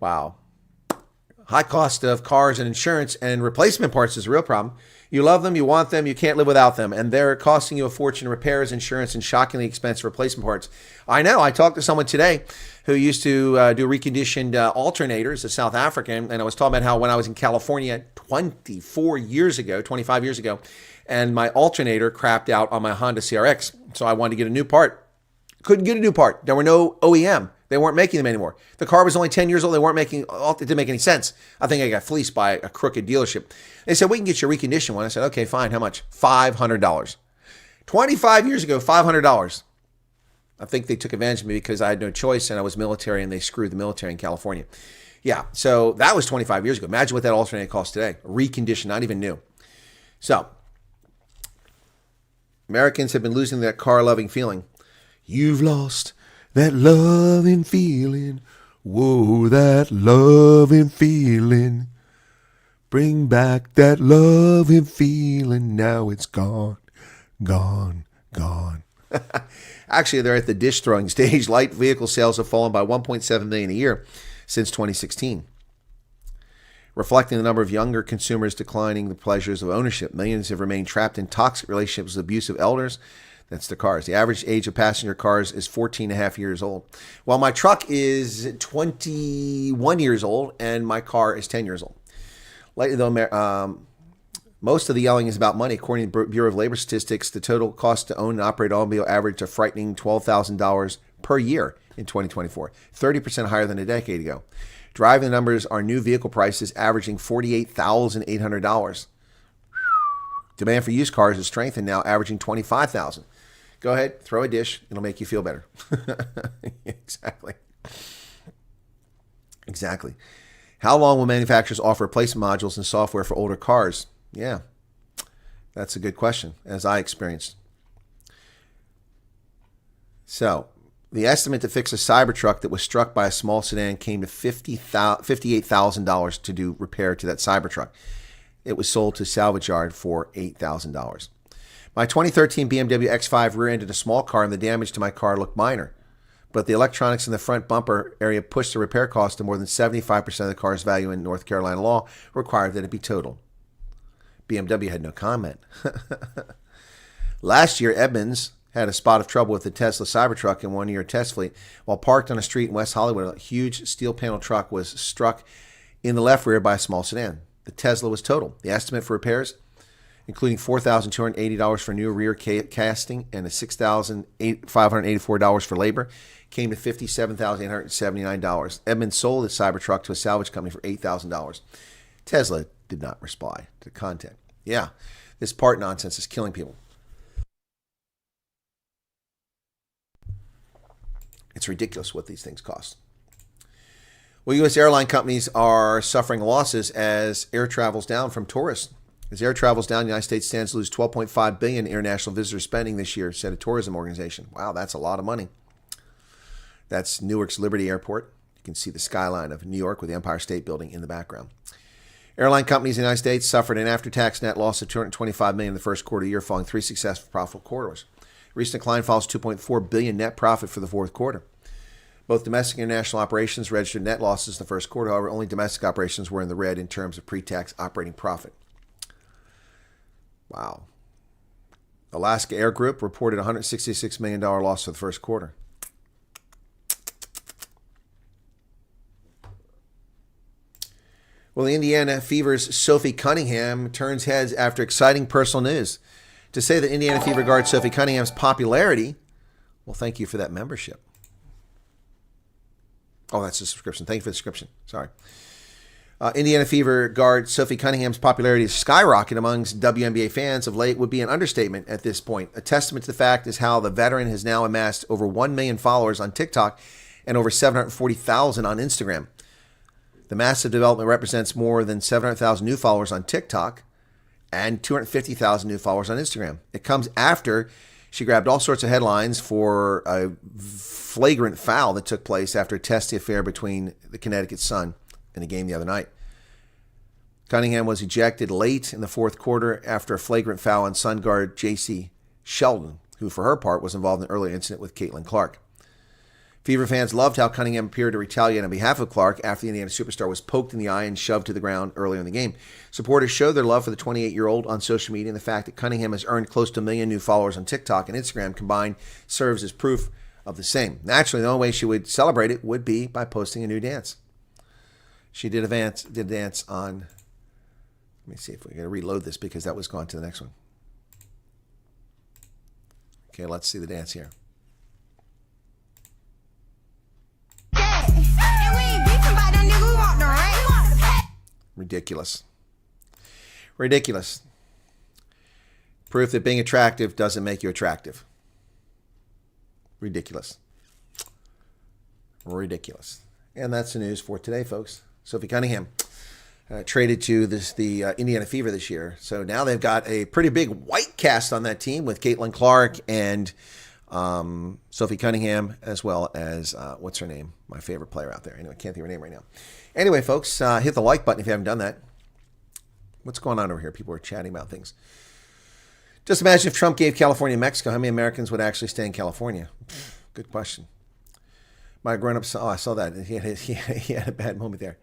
Wow. High cost of cars and insurance and replacement parts is a real problem. You love them, you want them, you can't live without them, and they're costing you a fortune in repairs, insurance, and shockingly expensive replacement parts. I know. I talked to someone today who used to do reconditioned alternators, a South African, and I was talking about how when I was in California 25 years ago, and my alternator crapped out on my Honda CRX, so I wanted to get a new part. Couldn't get a new part. There were no OEM. They weren't making them anymore. The car was only 10 years old. They weren't making, it didn't make any sense. I think I got fleeced by a crooked dealership. They said, we can get you a reconditioned one. I said, okay, fine. How much? $500. 25 years ago, $500. I think they took advantage of me because I had no choice and I was military and they screwed the military in California. Yeah, so that was 25 years ago. Imagine what that alternator costs today. Reconditioned, not even new. So, Americans have been losing that car-loving feeling. You've lost that loving feeling. Whoa, that loving feeling. Bring back that loving feeling. Now it's gone, gone, gone. Actually, they're at the dish throwing stage. Light vehicle sales have fallen by 1.7 million a year since 2016, reflecting the number of younger consumers declining the pleasures of ownership. Millions have remained trapped in toxic relationships with abusive elders. That's the cars. The average age of passenger cars is 14 and a half years old. While my truck is 21 years old and my car is 10 years old. Lately, though, most of the yelling is about money. According to the Bureau of Labor Statistics, the total cost to own and operate an automobile averaged a frightening $12,000 per year in 2024, 30% higher than a decade ago. Driving the numbers are new vehicle prices averaging $48,800. Demand for used cars is strengthened now, averaging $25,000. Go ahead, throw a dish. It'll make you feel better. Exactly. How long will manufacturers offer replacement modules and software for older cars? Yeah, that's a good question, as I experienced. So, the estimate to fix a Cybertruck that was struck by a small sedan came to $58,000 to do repair to that Cybertruck. It was sold to salvage yard for $8,000. My 2013 BMW X5 rear-ended a small car and the damage to my car looked minor. But the electronics in the front bumper area pushed the repair cost to more than 75% of the car's value, in North Carolina law required that it be totaled. BMW had no comment. Last year, Edmonds had a spot of trouble with the Tesla Cybertruck in one-year test fleet. While parked on a street in West Hollywood, a huge steel panel truck was struck in the left rear by a small sedan. The Tesla was totaled. The estimate for repairs, including $4,280 for new rear casting and $6,584 for labor, came to $57,879. Edmonds sold his Cybertruck to a salvage company for $8,000. Tesla did not respond to the content. Yeah, this part nonsense is killing people. It's ridiculous what these things cost. Well, U.S. airline companies are suffering losses as air travel's down from tourists. As air travel's down, the United States stands to lose $12.5 billion in international visitor spending this year, said a tourism organization. Wow, that's a lot of money. That's Newark's Liberty Airport. You can see the skyline of New York with the Empire State Building in the background. Airline companies in the United States suffered an after-tax net loss of $225 million in the first quarter of the year, following three successful profitable quarters. Recent decline follows $2.4 billion net profit for the fourth quarter. Both domestic and international operations registered net losses in the first quarter. However, only domestic operations were in the red in terms of pre-tax operating profit. Wow. Alaska Air Group reported a $166 million loss for the first quarter. Well, the Indiana Fever's Sophie Cunningham turns heads after exciting personal news. To say that Indiana Fever guard Sophie Cunningham's popularity, well, thank you for that membership. Oh, that's a subscription. Thank you for the subscription. Sorry. Indiana Fever guard Sophie Cunningham's popularity has skyrocketed amongst WNBA fans of late would be an understatement at this point. A testament to the fact is how the veteran has now amassed over 1 million followers on TikTok and over 740,000 on Instagram. The massive development represents more than 700,000 new followers on TikTok and 250,000 new followers on Instagram. It comes after she grabbed all sorts of headlines for a flagrant foul that took place after a testy affair between the Connecticut Sun in a game the other night. Cunningham was ejected late in the fourth quarter after a flagrant foul on Sun guard J.C. Sheldon, who for her part was involved in an earlier incident with Caitlin Clark. Fever fans loved how Cunningham appeared to retaliate on behalf of Clark after the Indiana superstar was poked in the eye and shoved to the ground earlier in the game. Supporters showed their love for the 28-year-old on social media, and the fact that Cunningham has earned close to 1 million new followers on TikTok and Instagram combined serves as proof of the same. Naturally, the only way she would celebrate it would be by posting a new dance. She did a dance on... Let me see if we're going to reload this because that was gone to the next one. Okay, let's see the dance here. Ridiculous. Ridiculous. Proof that being attractive doesn't make you attractive. Ridiculous. Ridiculous. And that's the news for today, folks. Sophie Cunningham traded to the Indiana Fever this year. So now they've got a pretty big white cast on that team with Caitlin Clark and Sophie Cunningham, as well as, what's her name? My favorite player out there. Anyway, can't think of her name right now. Anyway, folks, hit the like button if you haven't done that. What's going on over here? People are chatting about things. Just imagine if Trump gave California and Mexico, how many Americans would actually stay in California? Good question. My grown-up saw, I saw that. He had a bad moment there.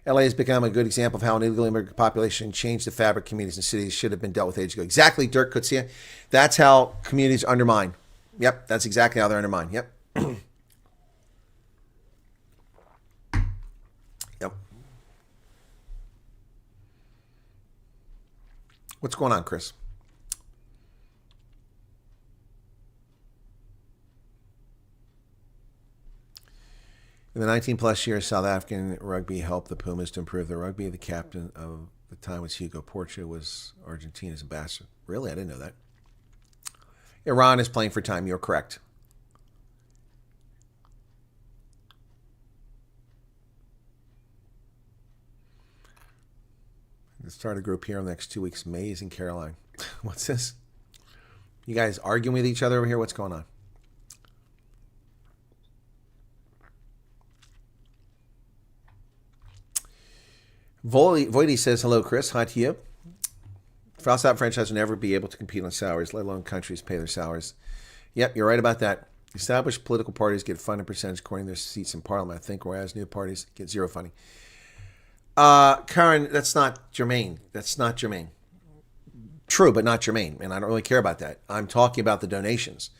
LA has become a good example of how an illegal immigrant population changed the fabric. Communities and cities should have been dealt with ages ago. Exactly, Dirk Kutsia. That's how communities undermine. Yep, that's exactly how they're undermined. Yep. Yep. What's going on, Chris? In the 19-plus years, South African rugby helped the Pumas to improve their rugby. The captain of the time was Hugo Portia, was Argentina's ambassador. Really? I didn't know that. Iran is playing for time. You're correct. Let's start a group here in the next 2 weeks. Mays and Caroline. What's this? You guys arguing with each other over here? What's going on? Voidy says, hello, Chris. Hi to you. South franchise will never be able to compete on salaries, let alone countries pay their salaries. Yep, you're right about that. Established political parties get funding percentage according to their seats in parliament, I think, whereas new parties get zero funding. Karen, that's not germane. That's not germane. True, but not germane, and I don't really care about that. I'm talking about the donations.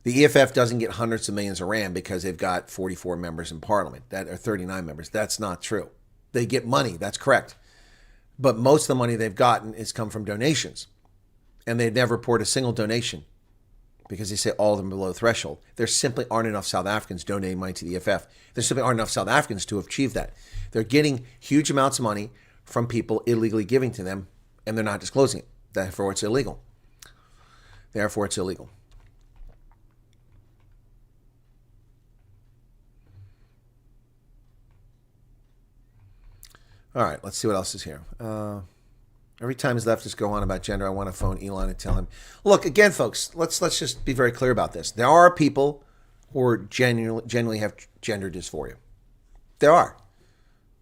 The EFF doesn't get hundreds of millions of rand because they've got 44 members in parliament, that are 39 members. That's not true. They get money, that's correct. But most of the money they've gotten has come from donations. And they've never reported a single donation because they say all of them are below the threshold. There simply aren't enough South Africans donating money to the EFF. There simply aren't enough South Africans to achieve that. They're getting huge amounts of money from people illegally giving to them, and they're not disclosing it. Therefore, it's illegal. Therefore, it's illegal. All right, let's see what else is here. Every time his leftists go on about gender, I want to phone Elon and tell him, look, again, folks, let's just be very clear about this. There are people who are genuinely have gender dysphoria. There are.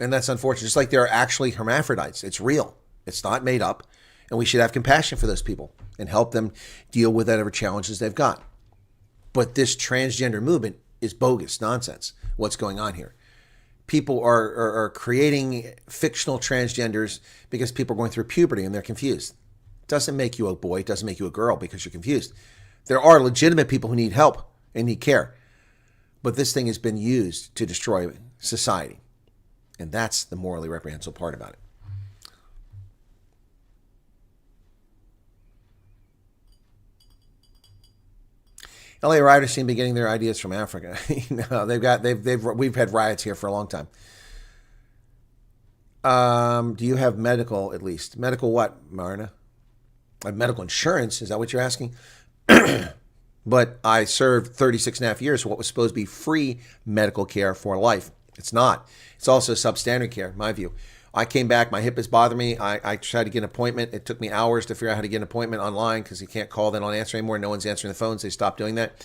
And that's unfortunate. Just like there are actually hermaphrodites. It's real. It's not made up. And we should have compassion for those people and help them deal with whatever challenges they've got. But this transgender movement is bogus nonsense. What's going on here? People are creating fictional transgenders because people are going through puberty and they're confused. It doesn't make you a boy. It doesn't make you a girl because you're confused. There are legitimate people who need help and need care. But this thing has been used to destroy society. And that's the morally reprehensible part about it. LA rioters seem to be getting their ideas from Africa. No, we've had riots here for a long time. Do you have medical at least? Medical what, Marina? Medical insurance? Is that what you're asking? But I served 36 and a half years for what was supposed to be free medical care for life. It's not. It's also substandard care, in my view. I came back, my hip is bothering me. I tried to get an appointment. It took me hours to figure out how to get an appointment online because you can't call, they don't answer anymore. No one's answering the phones. They stopped doing that.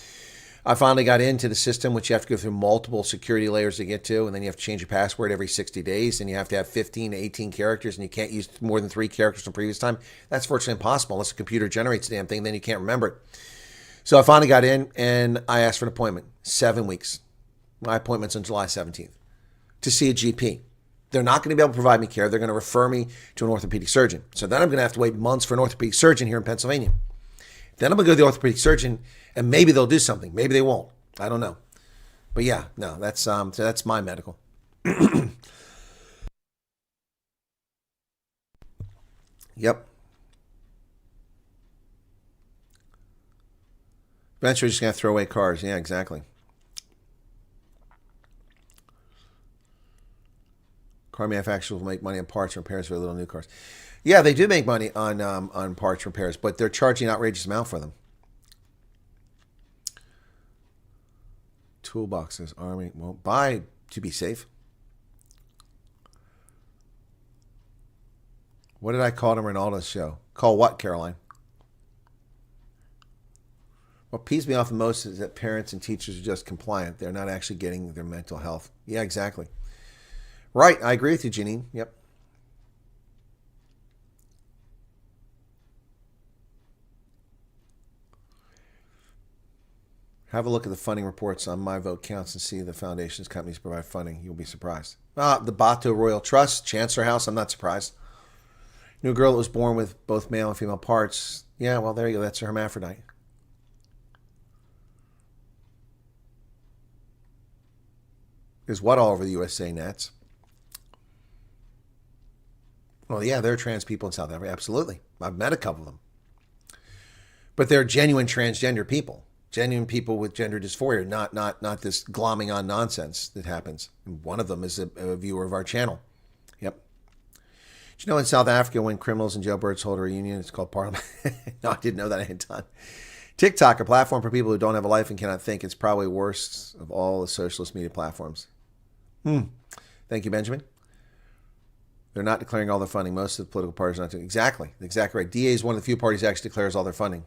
I finally got into the system, which you have to go through multiple security layers to get to, and then you have to change your password every 60 days, and you have to have 15 to 18 characters, and you can't use more than 3 characters from previous time. That's virtually impossible unless the computer generates the damn thing, then you can't remember it. So I finally got in, and I asked for an appointment. 7 weeks. My appointment's on July 17th to see a GP. They're not going to be able to provide me care. They're going to refer me to an orthopedic surgeon. So then I'm going to have to wait months for an orthopedic surgeon here in Pennsylvania. Then I'm going to go to the orthopedic surgeon, and maybe they'll do something. Maybe they won't. I don't know. But yeah, no, that's my medical. Yep. Eventually, we're just going to throw away cars. Yeah, exactly. Car manufacturers will make money on parts and repairs for little new cars. Yeah, they do make money on parts repairs, but they're charging an outrageous amount for them. Toolboxes, Army won't buy to be safe. What did I call him Ronaldo's show? Call what, Caroline? What pees me off the most is that parents and teachers are just compliant. They're not actually getting their mental health. Yeah, exactly. Right, I agree with you, Janine. Yep. Have a look at the funding reports on My Vote Counts and see the foundations companies provide funding. You'll be surprised. The Bato Royal Trust, Chancellor House, I'm not surprised. New girl that was born with both male and female parts. Yeah, well, there you go. That's a hermaphrodite. There's what all over the USA, Nats? Well, yeah, there are trans people in South Africa. Absolutely. I've met a couple of them. But they're genuine transgender people. Genuine people with gender dysphoria, not this glomming on nonsense that happens. And one of them is a viewer of our channel. Yep. Did you know in South Africa when criminals and jailbirds hold a reunion, it's called Parliament? No, I didn't know that ahead of time. TikTok, a platform for people who don't have a life and cannot think. It's probably worst of all the socialist media platforms. Thank you, Benjamin. They're not declaring all their funding. Most of the political parties are not doing exactly right. DA is one of the few parties that actually declares all their funding.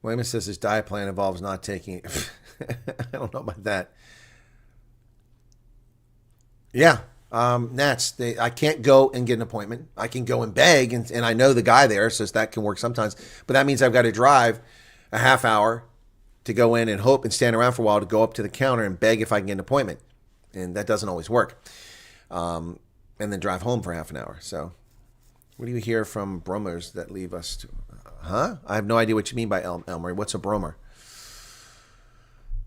Wayman says his diet plan involves not taking it. I don't know about that. Yeah. Nats, I can't go and get an appointment. I can go and beg, and I know the guy there, so that can work sometimes. But that means I've got to drive a half hour to go in and hope and stand around for a while to go up to the counter and beg if I can get an appointment. And that doesn't always work. And then drive home for half an hour. So what do you hear from bromers that leave us to... Huh? I have no idea what you mean by Elmer. What's a bromer?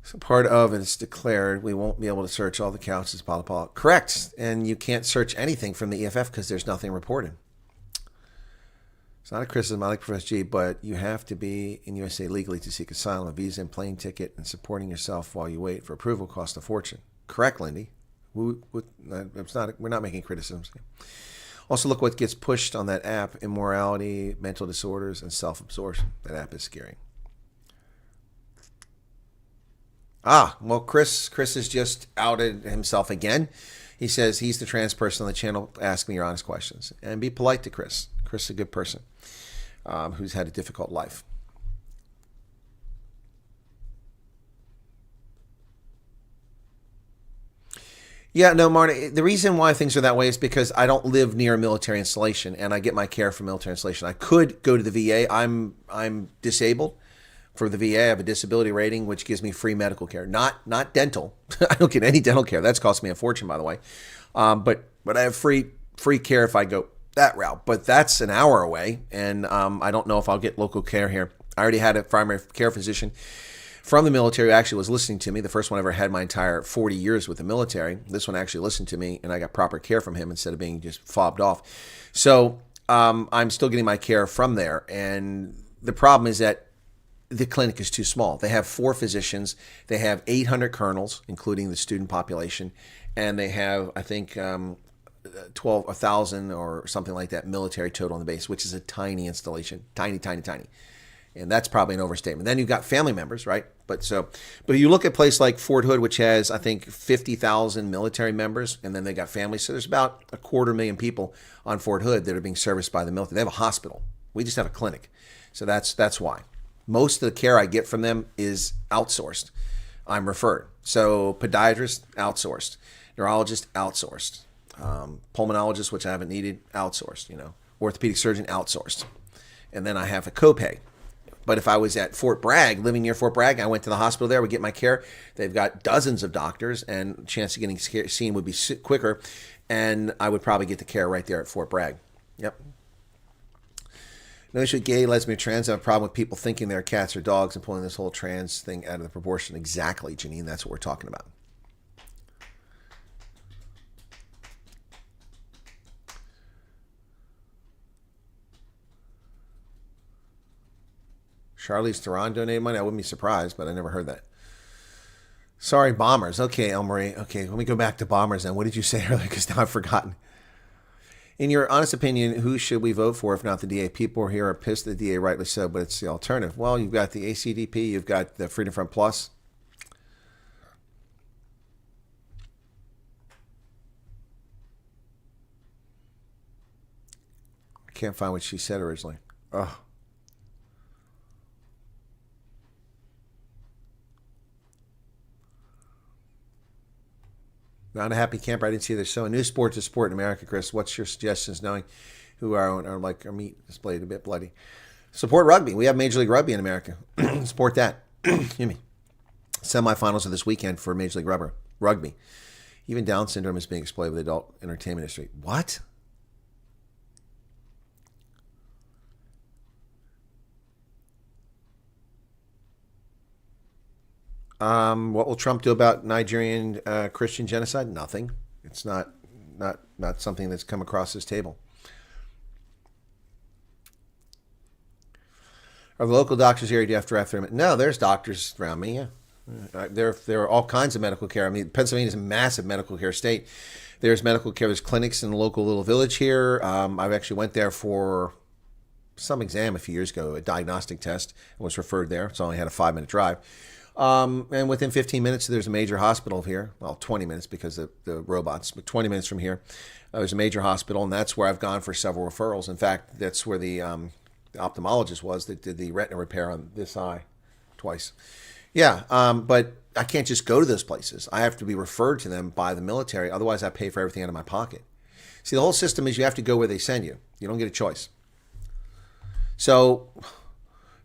So part of it's declared we won't be able to search all the counts as Polipol. Correct. And you can't search anything from the EFF because there's nothing reported. It's not a criticism. I like Professor G, but you have to be in USA legally to seek asylum, a visa and plane ticket, and supporting yourself while you wait for approval costs a fortune. Correct, Lindy. We're not making criticisms. Also, look what gets pushed on that app: immorality, mental disorders, and self-absorption. That app is scary. Well, Chris has just outed himself again. He says he's the trans person on the channel. Ask me your honest questions. And be polite to Chris. Chris is a good person who's had a difficult life. Yeah, no, Marta, the reason why things are that way is because I don't live near a military installation and I get my care from military installation. I could go to the VA. I'm disabled. For the VA, I have a disability rating, which gives me free medical care. Not dental. I don't get any dental care. That's cost me a fortune, by the way. But I have free care if I go that route. But that's an hour away, and I don't know if I'll get local care here. I already had a primary care physician from the military who actually was listening to me. The first one I ever had my entire 40 years with the military. This one actually listened to me, and I got proper care from him instead of being just fobbed off. So I'm still getting my care from there. And the problem is that the clinic is too small. They have 4 physicians. They have 800 colonels, including the student population. And they have, I think, 1,000 or something like that military total on the base, which is a tiny installation. Tiny. And that's probably an overstatement. Then you've got family members, right? But you look at a place like Fort Hood, which has, I think, 50,000 military members, and then they got families. So there's about 250,000 people on Fort Hood that are being serviced by the military. They have a hospital. We just have a clinic. So that's why. Most of the care I get from them is outsourced. I'm referred. So podiatrist, outsourced. Neurologist, outsourced. Pulmonologist, which I haven't needed, outsourced. Orthopedic surgeon, outsourced. And then I have a copay. But if I was at Fort Bragg, living near Fort Bragg, I went to the hospital there, would get my care. They've got dozens of doctors, and the chance of getting seen would be quicker, and I would probably get the care right there at Fort Bragg. Yep. No issue with gay, lesbian, trans. I have a problem with people thinking they're cats or dogs and pulling this whole trans thing out of the proportion. Exactly, Janine. That's what we're talking about. Charlize Theron donated money. I wouldn't be surprised, but I never heard that. Sorry, Bombers. Okay, El-Marie. Okay, let me go back to Bombers then. What did you say earlier? Because now I've forgotten. In your honest opinion, who should we vote for if not the DA? People here are pissed at the DA, rightly so, but it's the alternative. Well, you've got the ACDP. You've got the Freedom Front Plus. I can't find what she said originally. Ugh. Not a happy camper. I didn't see this. So a new sport to support in America, Chris. What's your suggestions knowing who are like our meat displayed a bit bloody? Support rugby. We have Major League Rugby in America. Support that. Excuse me. Semifinals are this weekend for Major League Rugby. Even Down syndrome is being exploited with the adult entertainment industry. What? What will Trump do about Nigerian Christian genocide? Nothing. It's not something that's come across his table. Are the local doctors here? Do you have to draft them? No, there's doctors around me. Yeah, there are all kinds of medical care. I mean, Pennsylvania is a massive medical care state. There's medical care. There's clinics in the local little village here. I actually went there for some exam a few years ago, a diagnostic test, and was referred there. So I only had a 5-minute drive. And within 15 minutes, there's a major hospital here. Well, 20 minutes because of the robots, but 20 minutes from here, there's a major hospital, and that's where I've gone for several referrals. In fact, that's where the ophthalmologist was that did the retina repair on this eye twice. Yeah, but I can't just go to those places. I have to be referred to them by the military. Otherwise, I pay for everything out of my pocket. See, the whole system is you have to go where they send you. You don't get a choice. So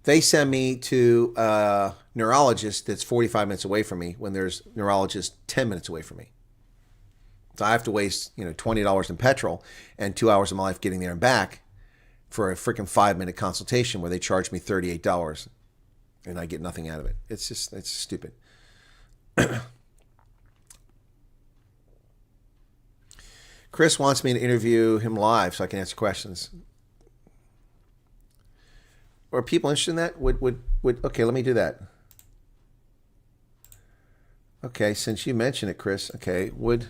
they send me to a neurologist that's 45 minutes away from me when there's neurologist 10 minutes away from me. So I have to waste, $20 in petrol and 2 hours of my life getting there and back for a freaking 5-minute consultation where they charge me $38 and I get nothing out of it. It's stupid. Chris wants me to interview him live so I can answer questions. Are people interested in that? Would okay, let me do that. Okay, since you mentioned it, Chris, okay, would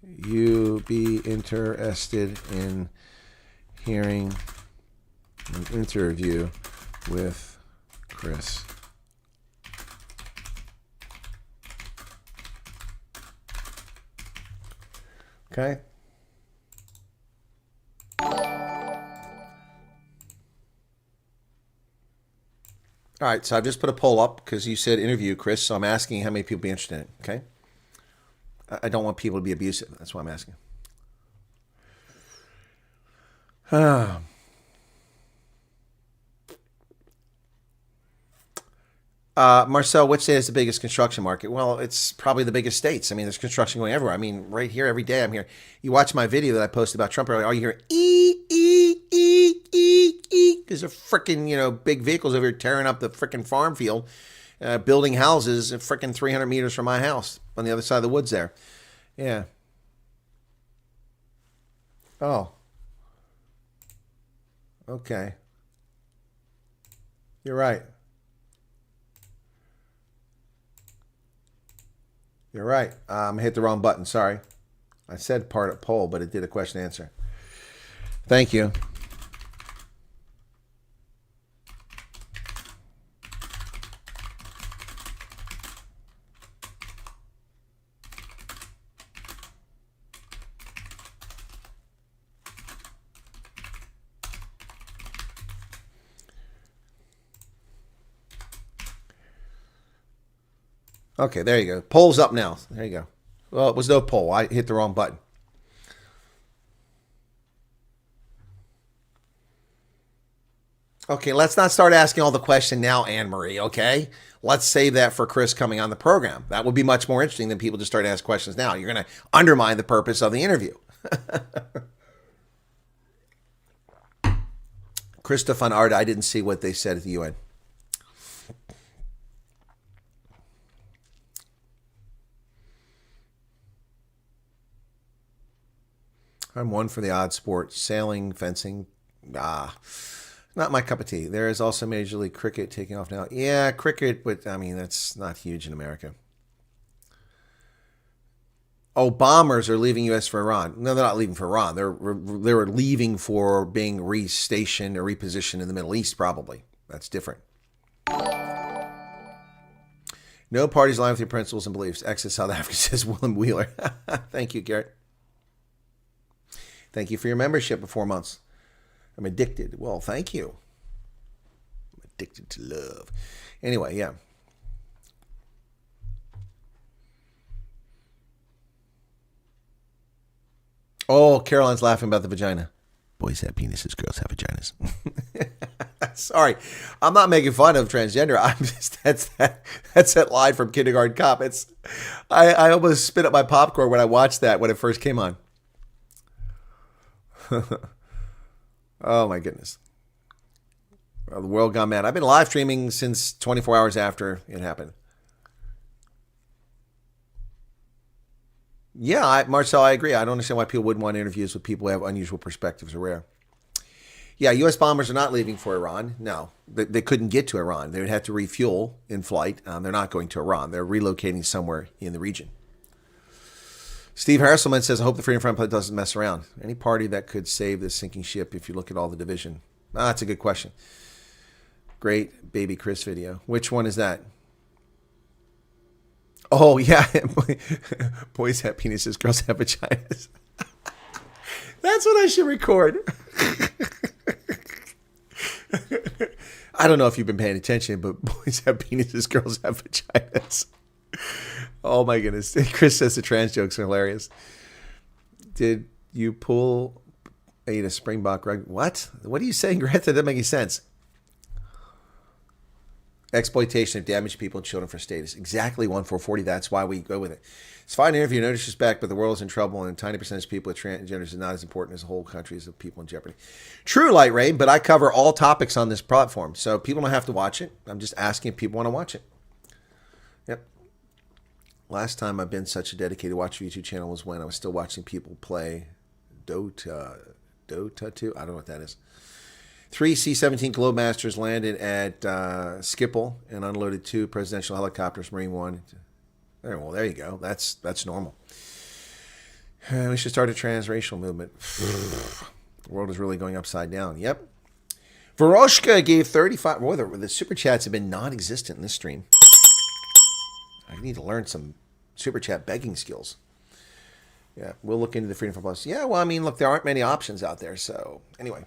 you be interested in hearing an interview with Chris? Okay. All right, so I've just put a poll up because you said interview, Chris, so I'm asking how many people would be interested in it, okay? I don't want people to be abusive. That's why I'm asking. Marcel, which state is the biggest construction market? Well, it's probably the biggest states. I mean, there's construction going everywhere. I mean, right here, every day I'm here. You watch my video that I posted about Trump earlier, all you hear, because they're freaking, big vehicles over here tearing up the freaking farm field, building houses freaking 300 meters from my house on the other side of the woods there. Yeah. Oh. Okay. You're right. You're right. I hit the wrong button. Sorry. I said part of poll, but it did a question answer. Thank you. Okay, there you go. Poll's up now. There you go. Well, it was no poll. I hit the wrong button. Okay, let's not start asking all the question now, Anne-Marie, okay? Let's save that for Chris coming on the program. That would be much more interesting than people just start asking questions now. You're going to undermine the purpose of the interview. Christoph on Art, I didn't see what they said at the UN. I'm one for the odd sport. Sailing, fencing, not my cup of tea. There is also Major League Cricket taking off now. Yeah, cricket, but I mean, that's not huge in America. Oh, bombers are leaving U.S. for Iran. No, they're not leaving for Iran. They're leaving for being restationed or repositioned in the Middle East, probably. That's different. No parties align with your principles and beliefs. Exit South Africa, says Willem Wheeler. Thank you, Garrett. Thank you for your membership of 4 months. I'm addicted. Well, thank you. I'm addicted to love. Anyway, yeah. Oh, Caroline's laughing about the vagina. Boys have penises, girls have vaginas. Sorry, I'm not making fun of transgender. I'm just that's that line from Kindergarten Cop. I almost spit up my popcorn when I watched that when it first came on. Oh my goodness. Well, the world gone mad. I've been live streaming since 24 hours after it happened. Yeah, Marcel, I agree. I don't understand why people wouldn't want interviews with people who have unusual perspectives or rare. Yeah, U.S. bombers are not leaving for Iran. No, they couldn't get to Iran. They would have to refuel in flight. They're not going to Iran. They're relocating somewhere in the region. Steve Harselman says, I hope the Freedom Front doesn't mess around. Any party that could save this sinking ship if you look at all the division? That's a good question. Great baby Chris video. Which one is that? Oh, yeah. Boys have penises, girls have vaginas. That's what I should record. I don't know if you've been paying attention, but boys have penises, girls have vaginas. Oh my goodness. Chris says the trans jokes are hilarious. Did you pull a Springbok rugby? What? What are you saying, Grant? That doesn't make any sense. Exploitation of damaged people and children for status. Exactly 1440. That's why we go with it. It's fine to interview, no disrespect, but the world is in trouble and a tiny percentage of people with transgenders is not as important as the whole countries of people in jeopardy. True, Light Ray, but I cover all topics on this platform, so people don't have to watch it. I'm just asking if people want to watch it. Yep. Last time I've been such a dedicated watcher YouTube channel was when I was still watching people play Dota 2. I don't know what that is. 3 C-17 Globemasters landed at Schiphol and unloaded 2 presidential helicopters, Marine One. Well, there you go. That's normal. We should start a transracial movement. The world is really going upside down. Yep. Veroshka gave 35. Boy, the super chats have been non-existent in this stream. I need to learn some super chat begging skills. Yeah, we'll look into the Freedom for Plus. Yeah, well, I mean, look, there aren't many options out there. So, anyway.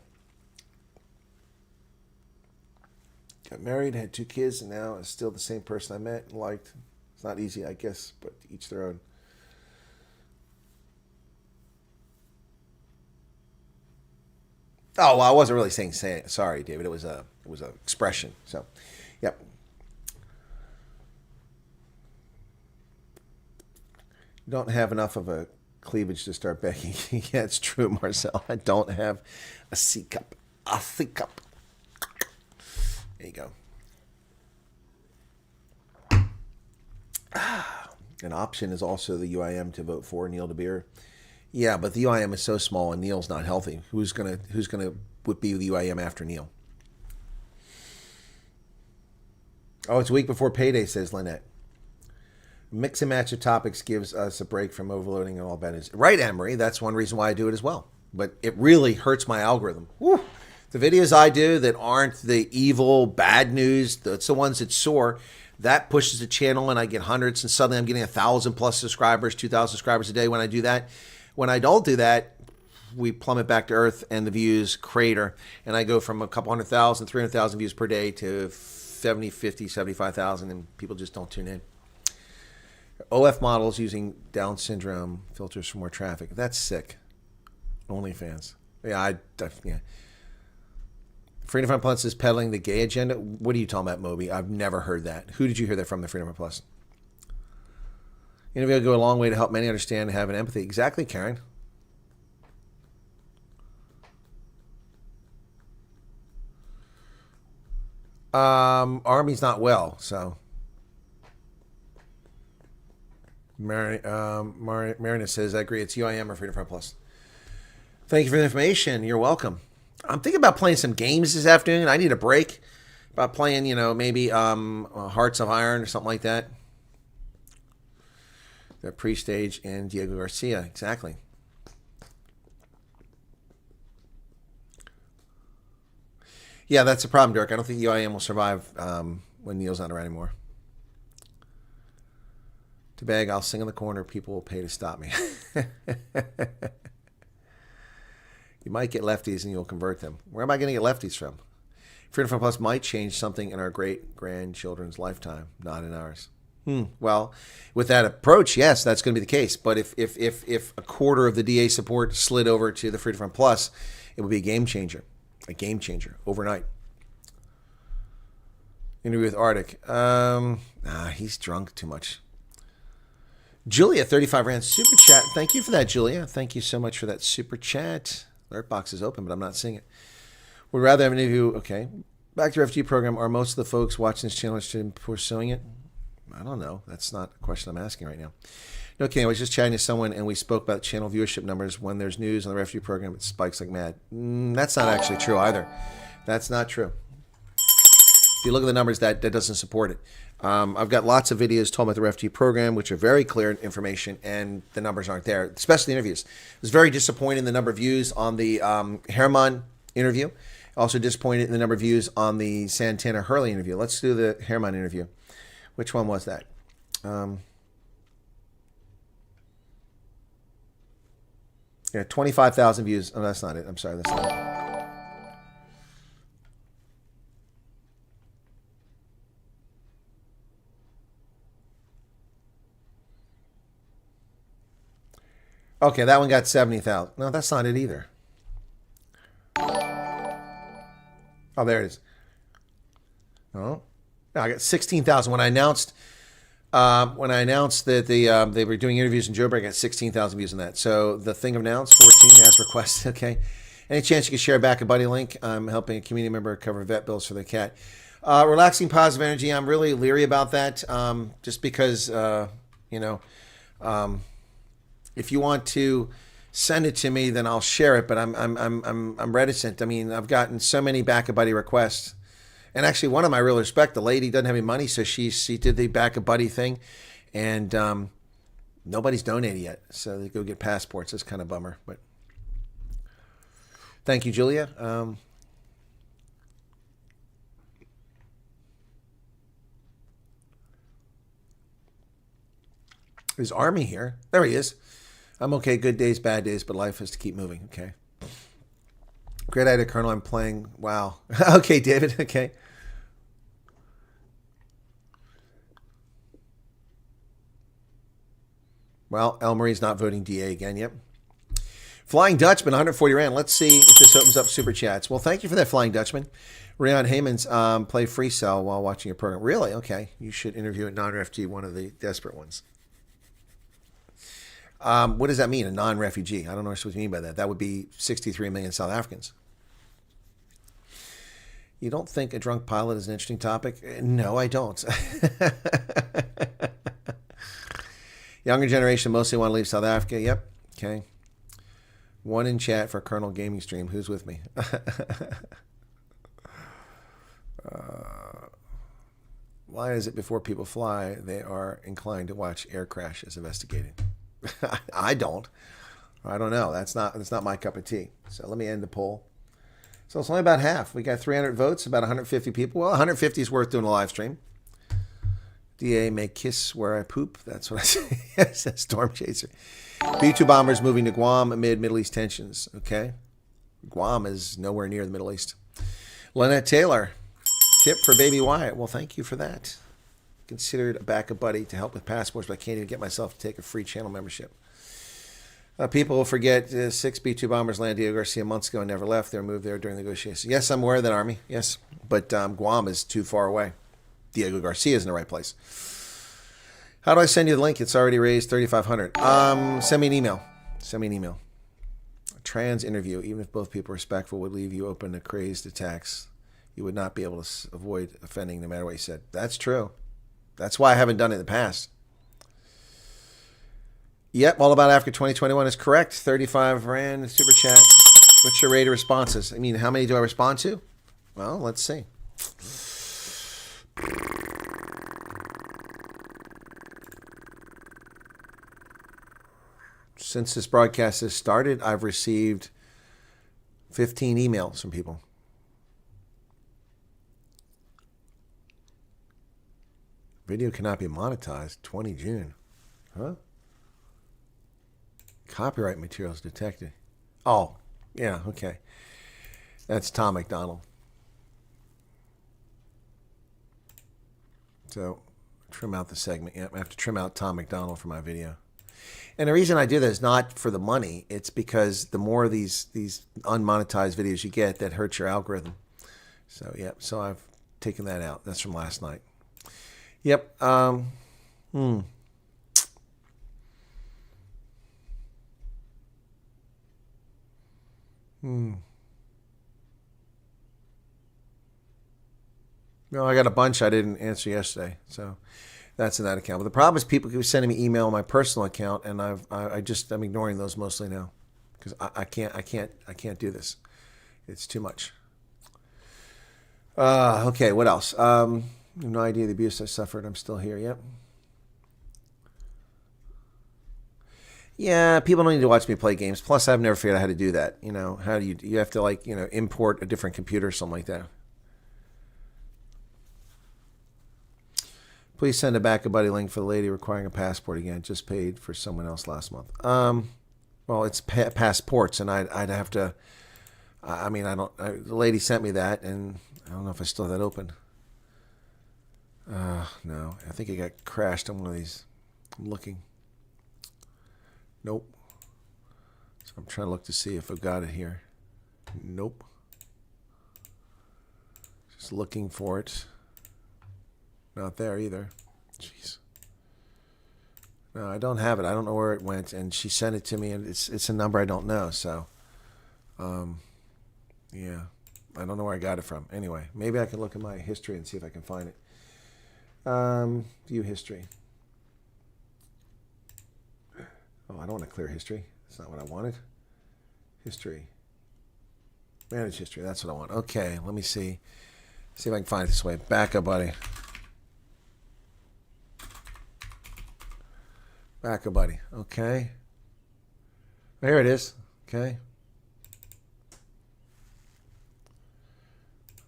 Got married, had 2 kids, and now is still the same person I met and liked. It's not easy, I guess, but each their own. Oh, well, I wasn't really saying sorry, David. It was a expression. So, yep. You don't have enough of a cleavage to start begging. Yeah, it's true, Marcel. I don't have a C cup. A C cup. There you go. An option is also the UIM to vote for Neil DeBeer. Yeah, but the UIM is so small and Neil's not healthy. Who's gonna be the UIM after Neil? Oh, it's a week before payday, says Lynette. Mix and match of topics gives us a break from overloading and all bad news. Right, Emery. That's one reason why I do it as well. But it really hurts my algorithm. Woo. The videos I do that aren't the evil, bad news, that's the ones that soar, that pushes the channel and I get hundreds and suddenly I'm getting 1,000+ subscribers, 2,000 subscribers a day when I do that. When I don't do that, we plummet back to earth and the views crater. And I go from a couple 100,000, 300,000 views per day to 70, 50, 75,000 and people just don't tune in. OF models using Down syndrome filters for more traffic. That's sick. OnlyFans. Yeah, yeah. Freedom Front Plus is peddling the gay agenda. What are you talking about, Moby? I've never heard that. Who did you hear that from, the Freedom Front Plus? Interview will go a long way to help many understand and have an empathy. Exactly, Karen. Army's not well, so. Marina says, I agree. It's UIM or Freedom Front Plus. Thank you for the information. You're welcome. I'm thinking about playing some games this afternoon. I need a break. About playing, maybe Hearts of Iron or something like that. The pre-stage and Diego Garcia. Exactly. Yeah, that's the problem, Dirk. I don't think UIM will survive when Neil's not around anymore. To beg, I'll sing in the corner. People will pay to stop me. You might get lefties and you'll convert them. Where am I going to get lefties from? Freedom Front Plus might change something in our great-grandchildren's lifetime, not in ours. Well, with that approach, yes, that's going to be the case. But if a quarter of the DA support slid over to the Freedom Front Plus, it would be a game changer overnight. Interview with Arctic. He's drunk too much. Julia, 35 rand super chat. Thank you for that, Julia. Thank you so much for that super chat. Alert box is open, but I'm not seeing it. Would rather have an interview. Okay. Back to Refugee program. Are most of the folks watching this channel interested in pursuing it? I don't know. That's not a question I'm asking right now. No kidding. I was just chatting to someone and we spoke about channel viewership numbers. When there's news on the Refugee program, it spikes like mad. That's not actually true either. That's not true. If you look at the numbers, that doesn't support it. I've got lots of videos talking about the Refugee program, which are very clear information, and the numbers aren't there, especially the interviews. I was very disappointed in the number of views on the Herman interview. Also disappointed in the number of views on the Santana Hurley interview. Let's do the Herman interview. Which one was that? Yeah, 25,000 views. Oh, that's not it. I'm sorry, that's not it. Okay, that one got 70,000. No, that's not it either. Oh, there it is. Oh, no, I got 16,000 when I announced that they were doing interviews in Joburg. I got 16,000 views on that. So the thing of nouns, 14 as requested. Okay, any chance you could share back a buddy link? I'm helping a community member cover vet bills for the cat. Relaxing positive energy. I'm really leery about that. Just because if you want to send it to me, then I'll share it. But I'm reticent. I mean, I've gotten so many back a buddy requests, and actually one of them I really respect. The lady doesn't have any money, so she did the back a buddy thing, and nobody's donated yet. So they go get passports. It's kind of a bummer, but thank you, Julia. Is Army here? There he is. I'm okay. Good days, bad days, but life has to keep moving. Okay. Great idea, Colonel. I'm playing. Wow. Okay, David. Okay. Well, El Marie's not voting DA again. Yep. Flying Dutchman, 140 rand. Let's see if this opens up super chats. Well, thank you for that, Flying Dutchman. Rayon Heyman's play free cell while watching your program. Really? Okay. You should interview a non-refugee, one of the desperate ones. What does that mean, a non-refugee? I don't know what you mean by that. That would be 63 million South Africans. You don't think a drunk pilot is an interesting topic? No, I don't. Younger generation mostly want to leave South Africa. Yep. Okay. One in chat for Colonel Gaming Stream. Who's with me? Why is it before people fly, they are inclined to watch air crashes investigated? I don't know. That's not my cup of tea. So let me end the poll. So it's only about half. We got 300 votes, about 150 people. Well, 150 is worth doing a live stream. DA may kiss where I poop. That's what I say. Yes, Storm Chaser. B-2 bombers moving to Guam amid Middle East tensions. Okay. Guam is nowhere near the Middle East. Lynette Taylor. Tip for baby Wyatt. Well, thank you for that. considered a backup buddy to help with passports, but I can't even get myself to take a free channel membership. People will forget 6 B-2 bombers landed Diego Garcia months ago and never left. They were moved there during negotiations. Yes, I'm aware of that, Army. Yes, but Guam is too far away. Diego Garcia is in the right place. How do I send you the link? It's already raised $3,500. Send me an email. Send me an email. A trans interview, even if both people are respectful, would leave you open to crazed attacks. You would not be able to avoid offending no matter what you said. That's true. That's why I haven't done it in the past. Yep, All About Africa 2021 is correct. 35 Rand super chat. What's your rate of responses? I mean, how many do I respond to? Well, let's see. Since this broadcast has started, I've received 15 emails from people. Video cannot be monetized. 20 June. Huh? Copyright materials detected. Oh, yeah, okay. That's Tom McDonald. So, trim out the segment. Yeah, I have to trim out Tom McDonald for my video. And the reason I do that is not for the money. It's because the more of these unmonetized videos you get, that hurts your algorithm. So, yeah, so I've taken that out. That's from last night. Yep. No, I got a bunch I didn't answer yesterday, so that's in that account. But the problem is people keep sending me email on my personal account, and I'm ignoring those mostly now because I can't do this. It's too much. Okay, what else? I have no idea the abuse I suffered. I'm still here. Yep. Yeah, people don't need to watch me play games. Plus, I've never figured out how to do that. You know, how do you have to import a different computer or something like that. Please send a backup buddy link for the lady requiring a passport again. Just paid for someone else last month. Well, it's passports, and I'd have to. The lady sent me that, and I don't know if I still have that open. No, I think it got crashed on one of these. I'm looking. Nope. So I'm trying to look to see if I've got it here. Nope. Just looking for it. Not there either. Jeez. No, I don't have it. I don't know where it went. And she sent it to me, and it's a number I don't know. So, yeah. I don't know where I got it from. Anyway, maybe I can look at my history and see if I can find it. View history. Oh, I don't want to clear history. That's not what I wanted. History. Manage history. That's what I want. Okay, let me see. See if I can find it this way. Backup, buddy. Backup, buddy. Okay. Here it is. Okay.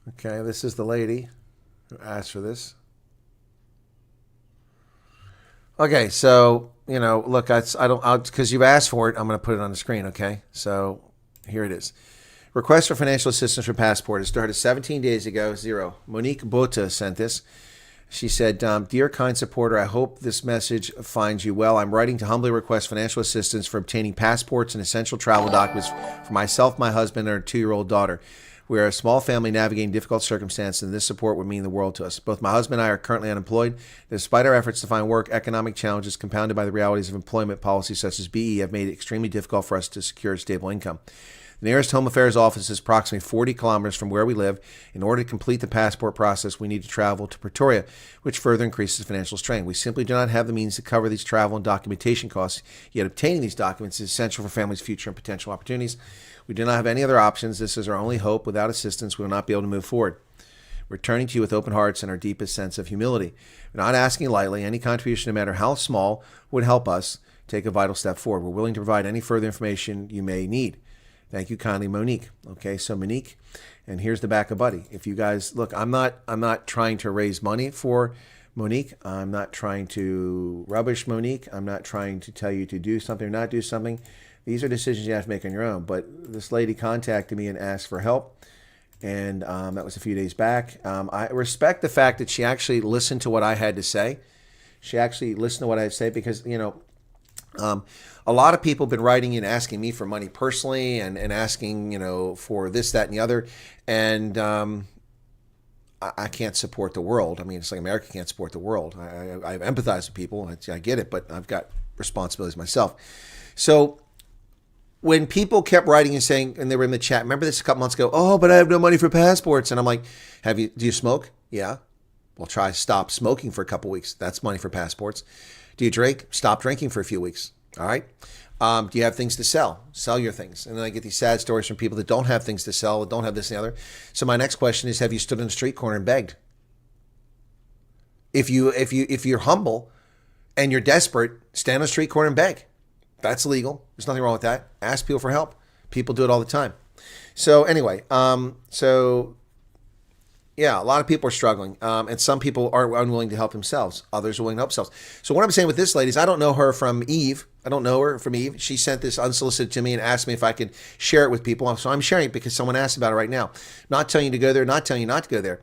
Okay, this is the lady who asked for this. Okay, so, look, because you've asked for it, I'm going to put it on the screen, okay? So, here it is. Request for financial assistance for passport. It started 17 days ago, 0. Monique Bota sent this. She said, Dear kind supporter, I hope this message finds you well. I'm writing to humbly request financial assistance for obtaining passports and essential travel documents for myself, my husband, and our 2-year-old daughter. We are a small family navigating difficult circumstances, and this support would mean the world to us. Both my husband and I are currently unemployed. Despite our efforts to find work, economic challenges compounded by the realities of employment policies such as BE have made it extremely difficult for us to secure a stable income. The nearest Home Affairs office is approximately 40 kilometers from where we live. In order to complete the passport process, we need to travel to Pretoria, which further increases financial strain. We simply do not have the means to cover these travel and documentation costs, yet obtaining these documents is essential for families' future and potential opportunities. We do not have any other options. This is our only hope. Without assistance, we will not be able to move forward. We're turning to you with open hearts and our deepest sense of humility. We're not asking lightly. Any contribution, no matter how small, would help us take a vital step forward. We're willing to provide any further information you may need. Thank you kindly, Monique. Okay, so Monique, and here's the backup buddy. If you guys look, I'm not trying to raise money for Monique. I'm not trying to rubbish Monique. I'm not trying to tell you to do something or not do something. These are decisions you have to make on your own. But this lady contacted me and asked for help. And that was a few days back. I respect the fact that she actually listened to what I had to say. She actually listened to what I had to say because, a lot of people have been writing in asking me for money personally and asking, for this, that, and the other. And I can't support the world. I mean, it's like America can't support the world. I empathize with people. I get it, but I've got responsibilities myself. So when people kept writing and saying, and they were in the chat, remember this a couple months ago, oh, but I have no money for passports. And I'm like, do you smoke? Yeah. Well, try stop smoking for a couple weeks. That's money for passports. Do you drink? Stop drinking for a few weeks. All right. Do you have things to sell? Sell your things. And then I get these sad stories from people that don't have things to sell, that don't have this and the other. So my next question is, have you stood in a street corner and begged? If you're humble and you're desperate, stand on a street corner and beg. That's legal. There's nothing wrong with that. Ask people for help. People do it all the time. So anyway, yeah, a lot of people are struggling, and some people are unwilling to help themselves. Others are willing to help themselves. So what I'm saying with this lady is I don't know her from Eve. I don't know her from Eve. She sent this unsolicited to me and asked me if I could share it with people. So I'm sharing it because someone asked about it right now. Not telling you to go there, not telling you not to go there.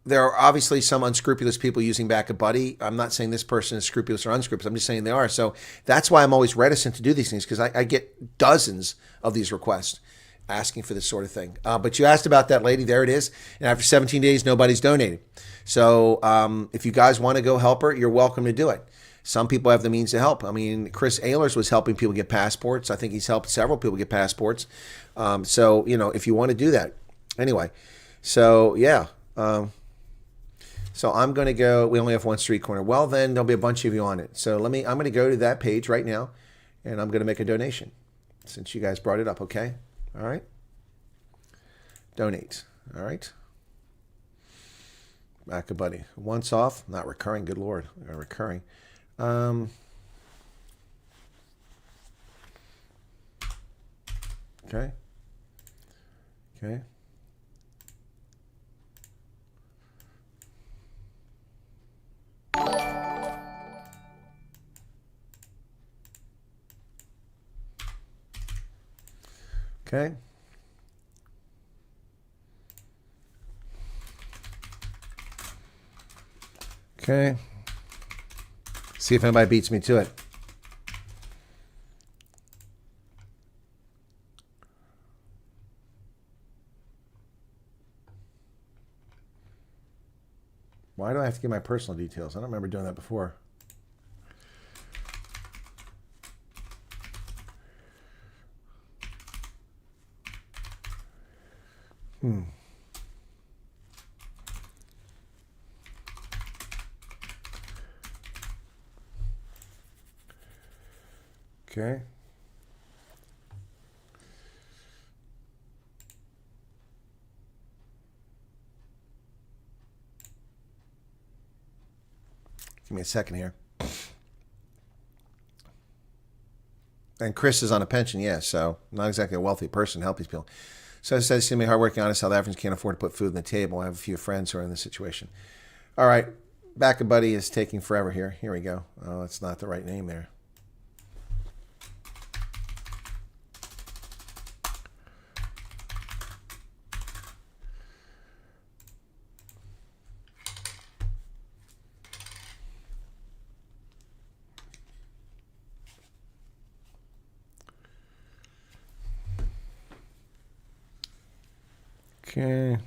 There are obviously some unscrupulous people using back a buddy. I'm not saying this person is scrupulous or unscrupulous. I'm just saying they are. So that's why I'm always reticent to do these things because I get dozens of these requests asking for this sort of thing. But you asked about that lady. There it is. And after 17 days, nobody's donated. So if you guys want to go help her, you're welcome to do it. Some people have the means to help. I mean, Chris Ehlers was helping people get passports. I think he's helped several people get passports. So, if you want to do that. Anyway, so yeah. So I'm going to go, we only have one street corner. Well, then there'll be a bunch of you on it. So I'm going to go to that page right now and I'm going to make a donation since you guys brought it up. Okay. All right. Donate. All right. Back a buddy. Once off, not recurring. Good Lord. Recurring. Okay. Okay. Okay. Okay. See if anybody beats me to it. Why do I have to give my personal details? I don't remember doing that before. Okay. Give me a second here. And Chris is on a pension, yeah, so not exactly a wealthy person to help these people. So it says to me, hardworking, honest South Africans can't afford to put food on the table. I have a few friends who are in this situation. All right, back a buddy is taking forever here. Here we go. Oh, it's not the right name there. Okay.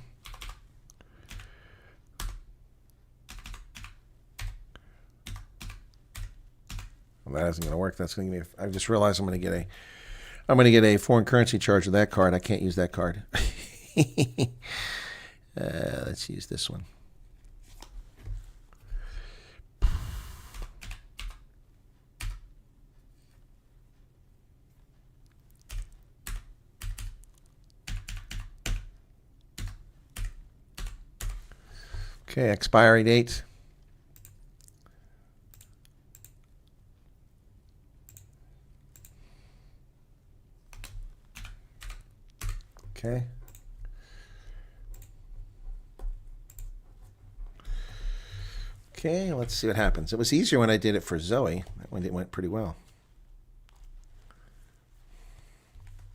Well, that isn't going to work. That's going to give me. I just realized I'm going to get a foreign currency charge with that card. I can't use that card. Let's use this one. Okay, expiry date. Okay. Okay, let's see what happens. It was easier when I did it for Zoe. That one went pretty well.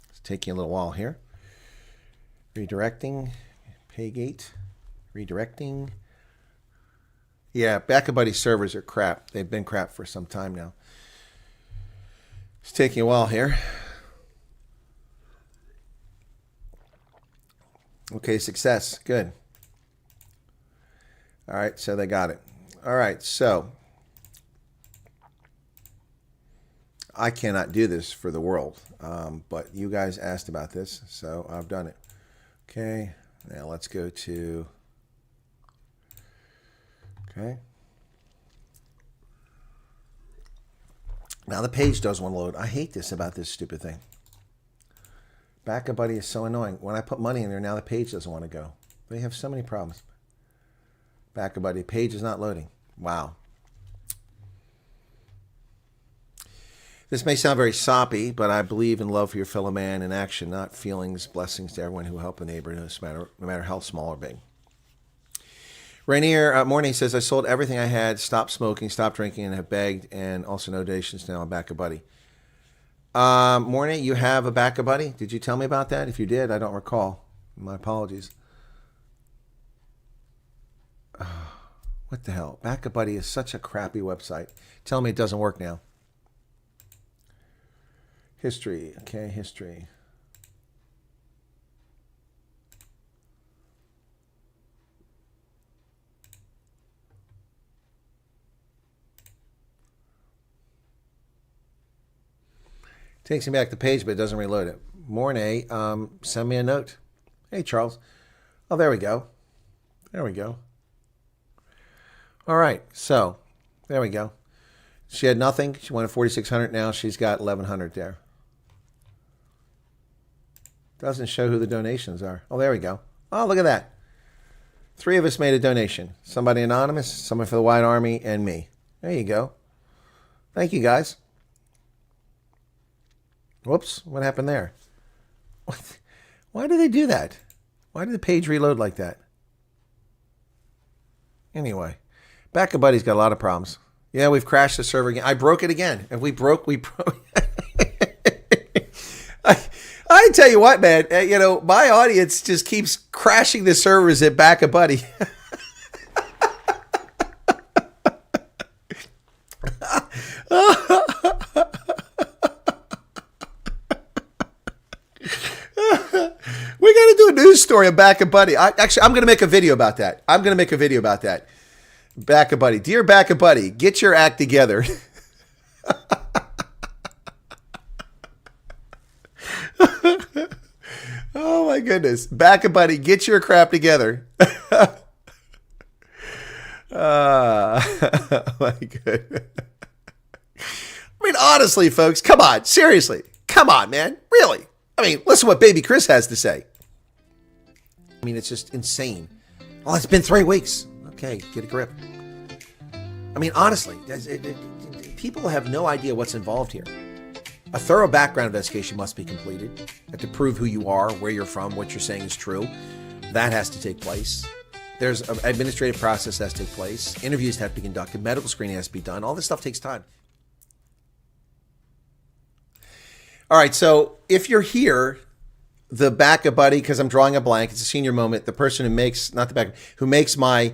It's taking a little while here. Redirecting. Paygate. Redirecting. Yeah, BackaBuddy servers are crap. They've been crap for some time now. It's taking a while here. Okay, success. Good. All right, so they got it. All right, so I cannot do this for the world, but you guys asked about this, so I've done it. Okay, now let's go to, okay. Now the page doesn't want to load. I hate this about this stupid thing. BackaBuddy is so annoying. When I put money in there, now the page doesn't want to go. They have so many problems. BackaBuddy, page is not loading. Wow. This may sound very soppy, but I believe in love for your fellow man in action, not feelings. Blessings to everyone who help a neighbor, no matter how small or big. Rainier Morning says, I sold everything I had, stopped smoking, stopped drinking, and have begged, and also no donations now on BackaBuddy. Morning, you have a BackaBuddy? Did you tell me about that? If you did, I don't recall. My apologies. What the hell? BackaBuddy is such a crappy website. Tell me it doesn't work now. History. Okay, history. Takes me back to the page, but it doesn't reload it. Mornay, send me a note. Hey, Charles. Oh, there we go. There we go. All right, so there we go. She had nothing. She wanted 4,600. Now she's got 1,100 there. Doesn't show who the donations are. Oh, there we go. Oh, look at that. 3 of us made a donation. Somebody anonymous, someone for the White Army, and me. There you go. Thank you, guys. Whoops, what happened there? What? Why do they do that? Why did the page reload like that? Anyway, BackaBuddy's got a lot of problems. Yeah, we've crashed the server again. I broke it again. If we broke. I tell you what, man, you know, my audience just keeps crashing the servers at BackaBuddy. We got to do a news story of BackaBuddy. I'm going to make a video about that. BackaBuddy. Dear BackaBuddy, get your act together. Oh my goodness. BackaBuddy, get your crap together. Oh my goodness. I mean, honestly, folks, come on. Seriously. Come on, man. Really. I mean, listen to what baby Chris has to say. I mean, it's just insane. Oh, it's been 3 weeks. Okay, get a grip. I mean, honestly, people have no idea what's involved here. A thorough background investigation must be completed. You have to prove who you are, where you're from, what you're saying is true. That has to take place. There's an administrative process that has to take place. Interviews have to be conducted. Medical screening has to be done. All this stuff takes time. All right, so if you're here, the BackaBuddy, because I'm drawing a blank, it's a senior moment. The person who makes, not the back, who makes my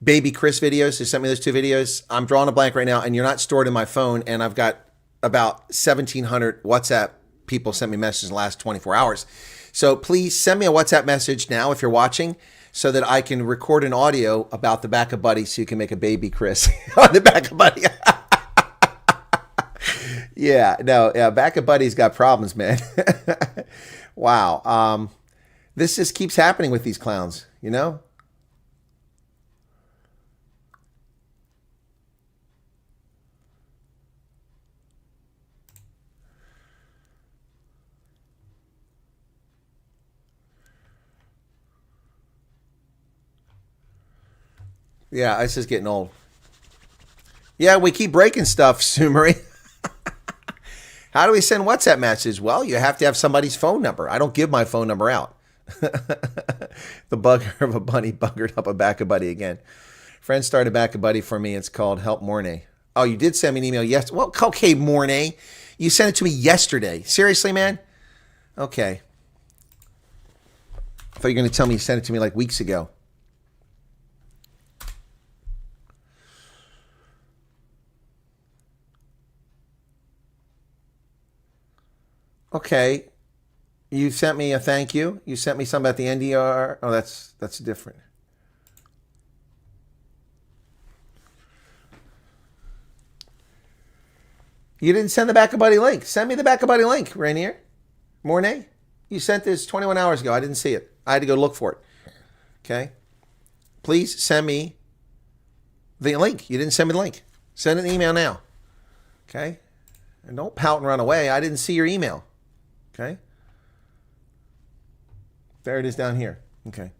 baby Chris videos, who sent me those 2 videos, I'm drawing a blank right now, and you're not stored in my phone, and I've got about 1,700 WhatsApp people sent me messages in the last 24 hours. So please send me a WhatsApp message now if you're watching so that I can record an audio about the BackaBuddy so you can make a baby Chris on the BackaBuddy. Yeah, BackaBuddy's got problems, man. Wow. This just keeps happening with these clowns, you know? Yeah, this is getting old. Yeah, we keep breaking stuff, Sumeri. How do we send WhatsApp messages? Well, you have to have somebody's phone number. I don't give my phone number out. The bugger of a bunny buggered up a BackaBuddy again. Friend started BackaBuddy for me. It's called Help Mornay. Oh, you did send me an email yesterday. Well, okay, Mornay. You sent it to me yesterday. Seriously, man? Okay. thought you were going to tell me you sent it to me like weeks ago. Okay. You sent me a thank you. You sent me something about the NDR. Oh, that's different. You didn't send the Back of Buddy link. Send me the Back of Buddy link, Rainier. Mornay. You sent this 21 hours ago. I didn't see it. I had to go look for it. Okay. Please send me the link. You didn't send me the link. Send an email now. Okay. And don't pout and run away. I didn't see your email. Okay. There it is down here. Okay.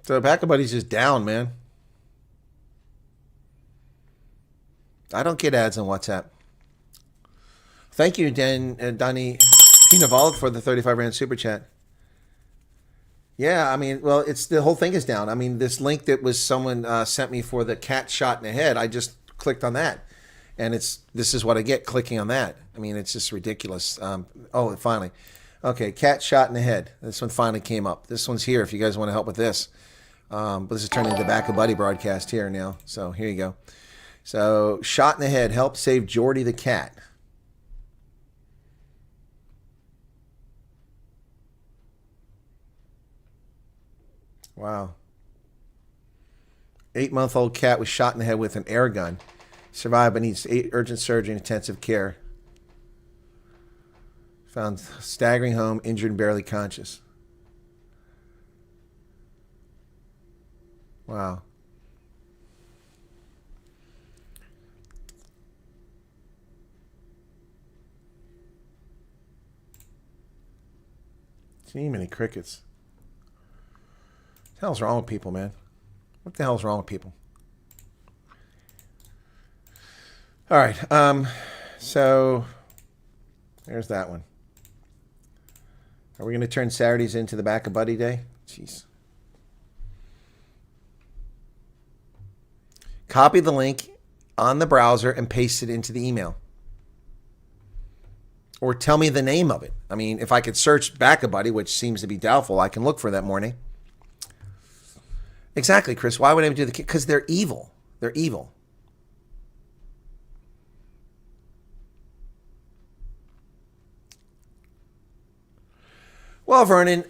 So Back of Buddy's just down, man. I don't get ads on WhatsApp. Thank you, Donnie Pinaval, for the 35 Rand super chat. Yeah, I mean, well, it's the whole thing is down. I mean, this link that was someone sent me for the cat shot in the head, I just clicked on that. And this is what I get clicking on that. I mean, it's just ridiculous. Oh, finally. Okay, cat shot in the head. This one finally came up. This one's here if you guys want to help with this. But this is turning into the Back of Buddy broadcast here now. So here you go. So, shot in the head, help save Jordy the cat. Wow. 8-month-old cat was shot in the head with an air gun. Survived but needs urgent surgery and intensive care. Found staggering home, injured and barely conscious. Wow. Too many crickets. What the hell's wrong with people, man? What the hell's wrong with people? All right. So there's that one. Are we going to turn Saturdays into the Back of Buddy Day? Jeez. Copy the link on the browser and paste it into the email. Or tell me the name of it. I mean, if I could search Back of Buddy, which seems to be doubtful, I can look for that morning. Exactly, Chris. Why would I do the... Because they're evil. They're evil. Well, Vernon,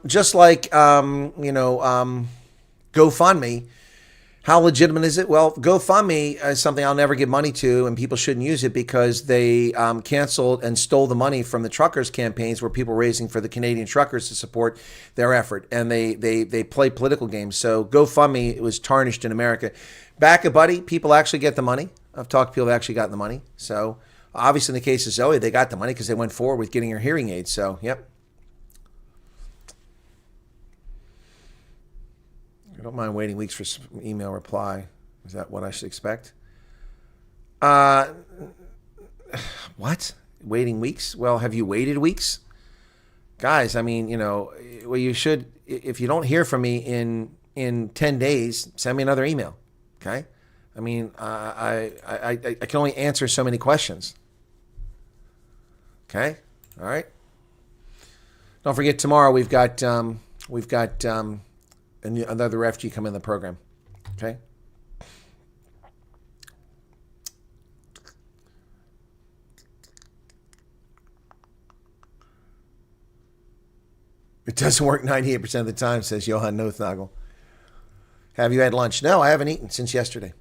just like, GoFundMe, how legitimate is it? Well, GoFundMe is something I'll never give money to, and people shouldn't use it because they canceled and stole the money from the truckers' campaigns where people were raising for the Canadian truckers to support their effort, and they play political games. So GoFundMe was tarnished in America. Back of Buddy, people actually get the money. I've talked to people who have actually gotten the money. So obviously in the case of Zoe, they got the money because they went forward with getting her hearing aids. So, yep. I don't mind waiting weeks for some email reply. Is that what I should expect? What? Waiting weeks? Well, have you waited weeks? Guys, I mean, well, you should, if you don't hear from me in 10 days, send me another email. Okay? I mean, I can only answer so many questions. Okay? All right? Don't forget, tomorrow we've got another refugee come in the program. Okay? It doesn't work 98% of the time, says Johan Nothnagel. Have you had lunch? No, I haven't eaten since yesterday.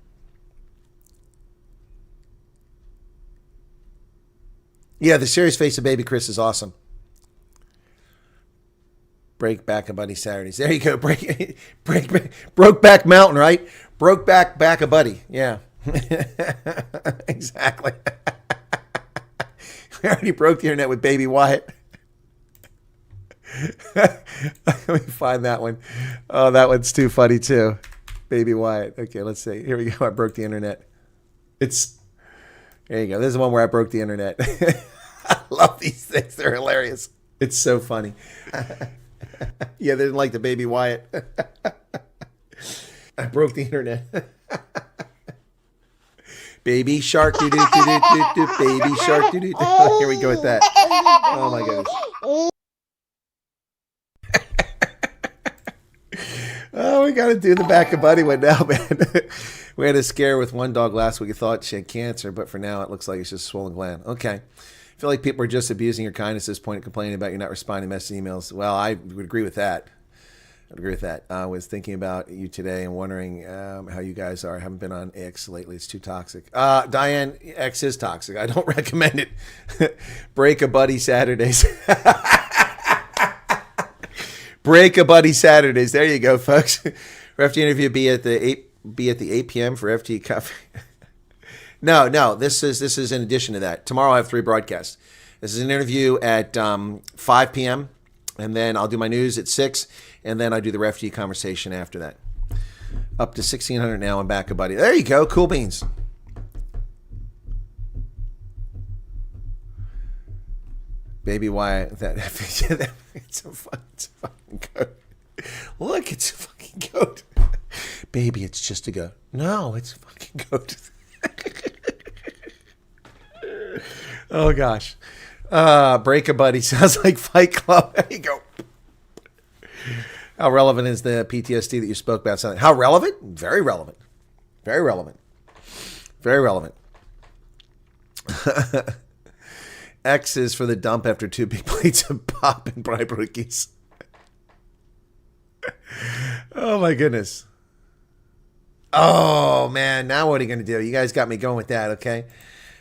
Yeah, the serious face of Baby Chris is awesome. Break Back of Buddy Saturdays. There you go. Brokeback Mountain, right? Back of Buddy. Yeah. Exactly. We already broke the internet with Baby Wyatt. Let me find that one. Oh, that one's too funny too. Baby Wyatt. Okay, let's see. Here we go. I broke the internet. There you go. This is the one where I broke the internet. I love these things. They're hilarious. It's so funny. Yeah, they didn't like the Baby Wyatt. I broke the internet. Baby shark, doo doo doo doo doo doo. Baby shark, doo doo doo. Here we go with that. Oh my goodness. Oh, we got to do the back of Buddy one now, man. We had a scare with one dog last week. We thought she had cancer, but for now it looks like it's just a swollen gland. Okay. I feel like people are just abusing your kindness at this point and complaining about you not responding to message emails. Well, I would agree with that. I was thinking about you today and wondering how you guys are. I haven't been on X lately. It's too toxic. Diane, X is toxic. I don't recommend it. Break a Buddy Saturdays. Break a Buddy Saturdays. There you go, folks. Refugee interview be at the 8 p.m. for FG coffee. No. This is in addition to that. Tomorrow I have 3 broadcasts. This is an interview at 5 p.m. and then I'll do my news at 6, and then I do the refugee conversation after that. Up to 1,600 now and back a Buddy. There you go. Cool beans. Baby, why that? It's a fucking goat. Look, it's a fucking goat. Baby, it's just a goat. No, it's a fucking goat. Oh gosh. Break a Buddy sounds like Fight Club. There you go. How relevant is the PTSD that you spoke about? How relevant? Very relevant. Very relevant. Very relevant. X is for the dump after 2 big plates of pop and bribe rookies. Oh my goodness. Oh man, now what are you going to do? You guys got me going with that, okay?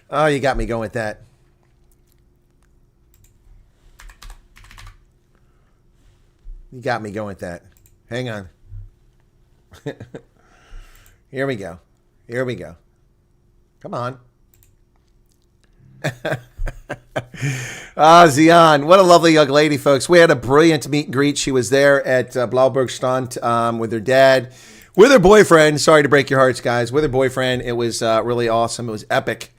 Oh, you got me going with that. You got me going with that. Hang on. Here we go. Here we go. Come on. Zian, what a lovely young lady, folks. We had a brilliant meet and greet. She was there at Blaubergstrand with her dad, with her boyfriend. Sorry to break your hearts, guys. With her boyfriend. It was really awesome. It was epic.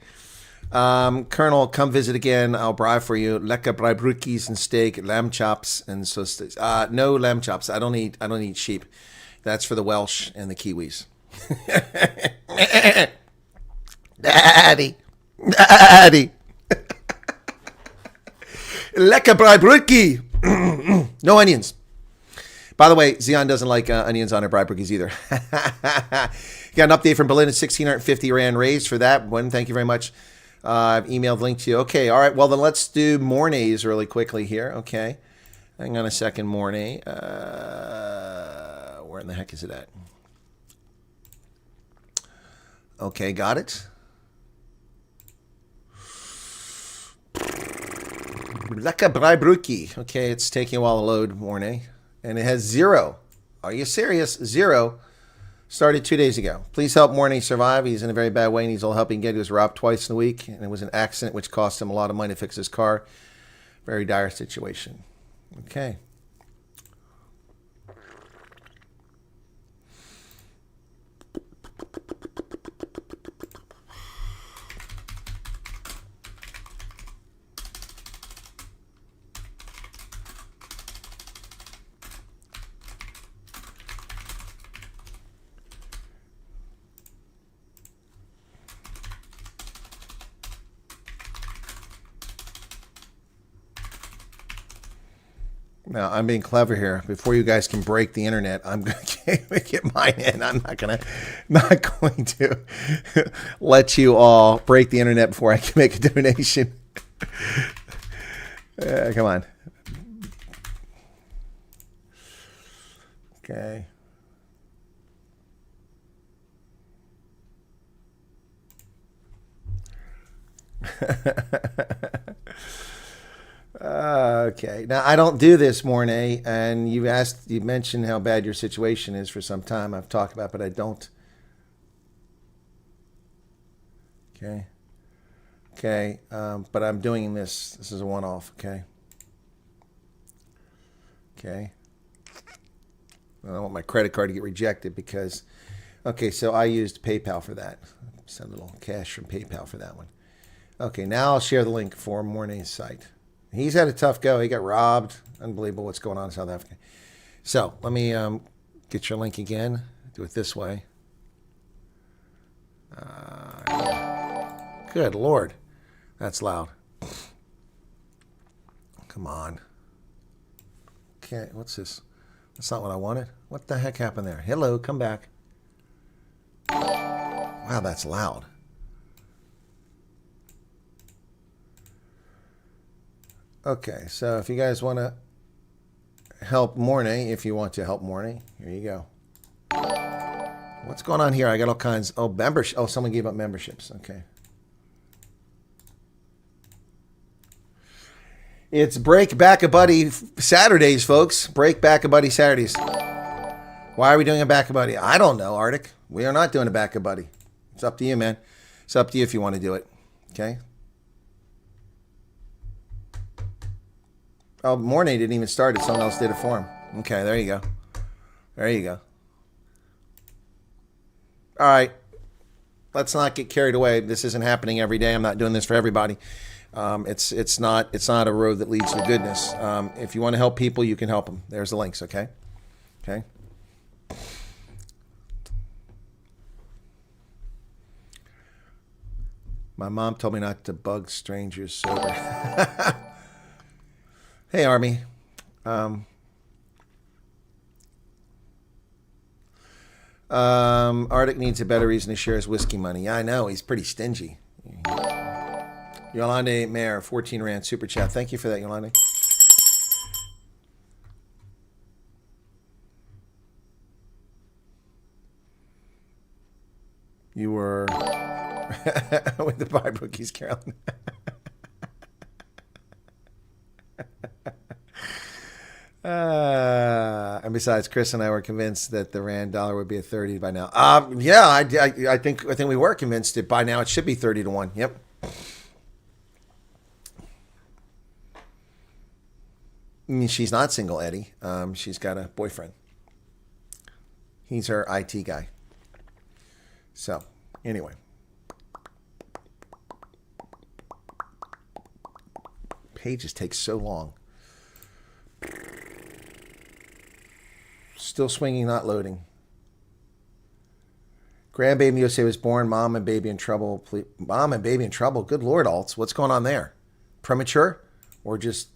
Colonel, come visit again. I'll bribe for you. Lekker breibrukkies and steak, lamb chops and so. No lamb chops. I don't eat sheep. That's for the Welsh and the Kiwis. Daddy. Lekker breibrukkie. No onions. By the way, Zion doesn't like onions on her breibrukkies either. Got an update from Berlin at 1,650 Rand raised for that one. Thank you very much. I've emailed the link to you. Okay, all right. Well, then let's do Mornay's really quickly here. Okay. Hang on a second, Mornay. Where in the heck is it at? Okay, got it. Lekker breibrukkie. Okay, it's taking a while to load, Mornay. And it has 0. Are you serious? 0. Started 2 days ago. Please help Mornay survive. He's in a very bad way and needs all help he can get. He was robbed twice in a week, and it was an accident which cost him a lot of money to fix his car. Very dire situation. Okay. Now, I'm being clever here. Before you guys can break the internet, I'm going to get mine in. I'm not going to let you all break the internet before I can make a donation. Come on. Okay. Okay. Now, I don't do this, Mornay, and you mentioned how bad your situation is for some time. I've talked about it, but I don't. Okay. Okay. But I'm doing this. This is a one-off, okay? Okay. I don't want my credit card to get rejected because, okay, so I used PayPal for that. Send a little cash from PayPal for that one. Okay, now I'll share the link for Mornay's site. He's had a tough go. He got robbed. Unbelievable what's going on in South Africa. So let me get your link again Do it this way. Good Lord. That's loud. Come on. Okay, what's this? That's not what I wanted. What the heck happened there? Hello, come back. Wow, that's loud. Okay, so if you guys want to help Mornay, if you want to help Mornay, here you go. What's going on here? I got all kinds. Oh, membership. Oh, someone gave up memberships. Okay. It's Break Back a Buddy Saturdays, folks. Break Back a Buddy Saturdays. Why are we doing a Back a Buddy? I don't know, Arctic. We are not doing a Back a Buddy. It's up to you, man. It's up to you if you want to do it. Okay? Oh, Mornay didn't even start it. Someone else did it for him. Okay, there you go. There you go. All right. Let's not get carried away. This isn't happening every day. I'm not doing this for everybody. It's not a road that leads to goodness. If you want to help people, you can help them. There's the links, okay? Okay. My mom told me not to bug strangers sober. Hey, Army. Arctic needs a better reason to share his whiskey money. Yeah, I know. He's pretty stingy. Yolande Mayer, 14 Rand Super Chat. Thank you for that, Yolande. You were with the Buy Bookies, Carolyn. And besides, Chris and I were convinced that the Rand dollar would be at 30 by now. Yeah, I think we were convinced that by now it should be 30 to 1. Yep. I mean, she's not single, Eddie. She's got a boyfriend. He's her IT guy. So, anyway. Pages take so long. Still swinging, not loading. Grandbaby USA was born. Mom and baby in trouble. Mom and baby in trouble. Good Lord, Alts. What's going on there? Premature? Or just,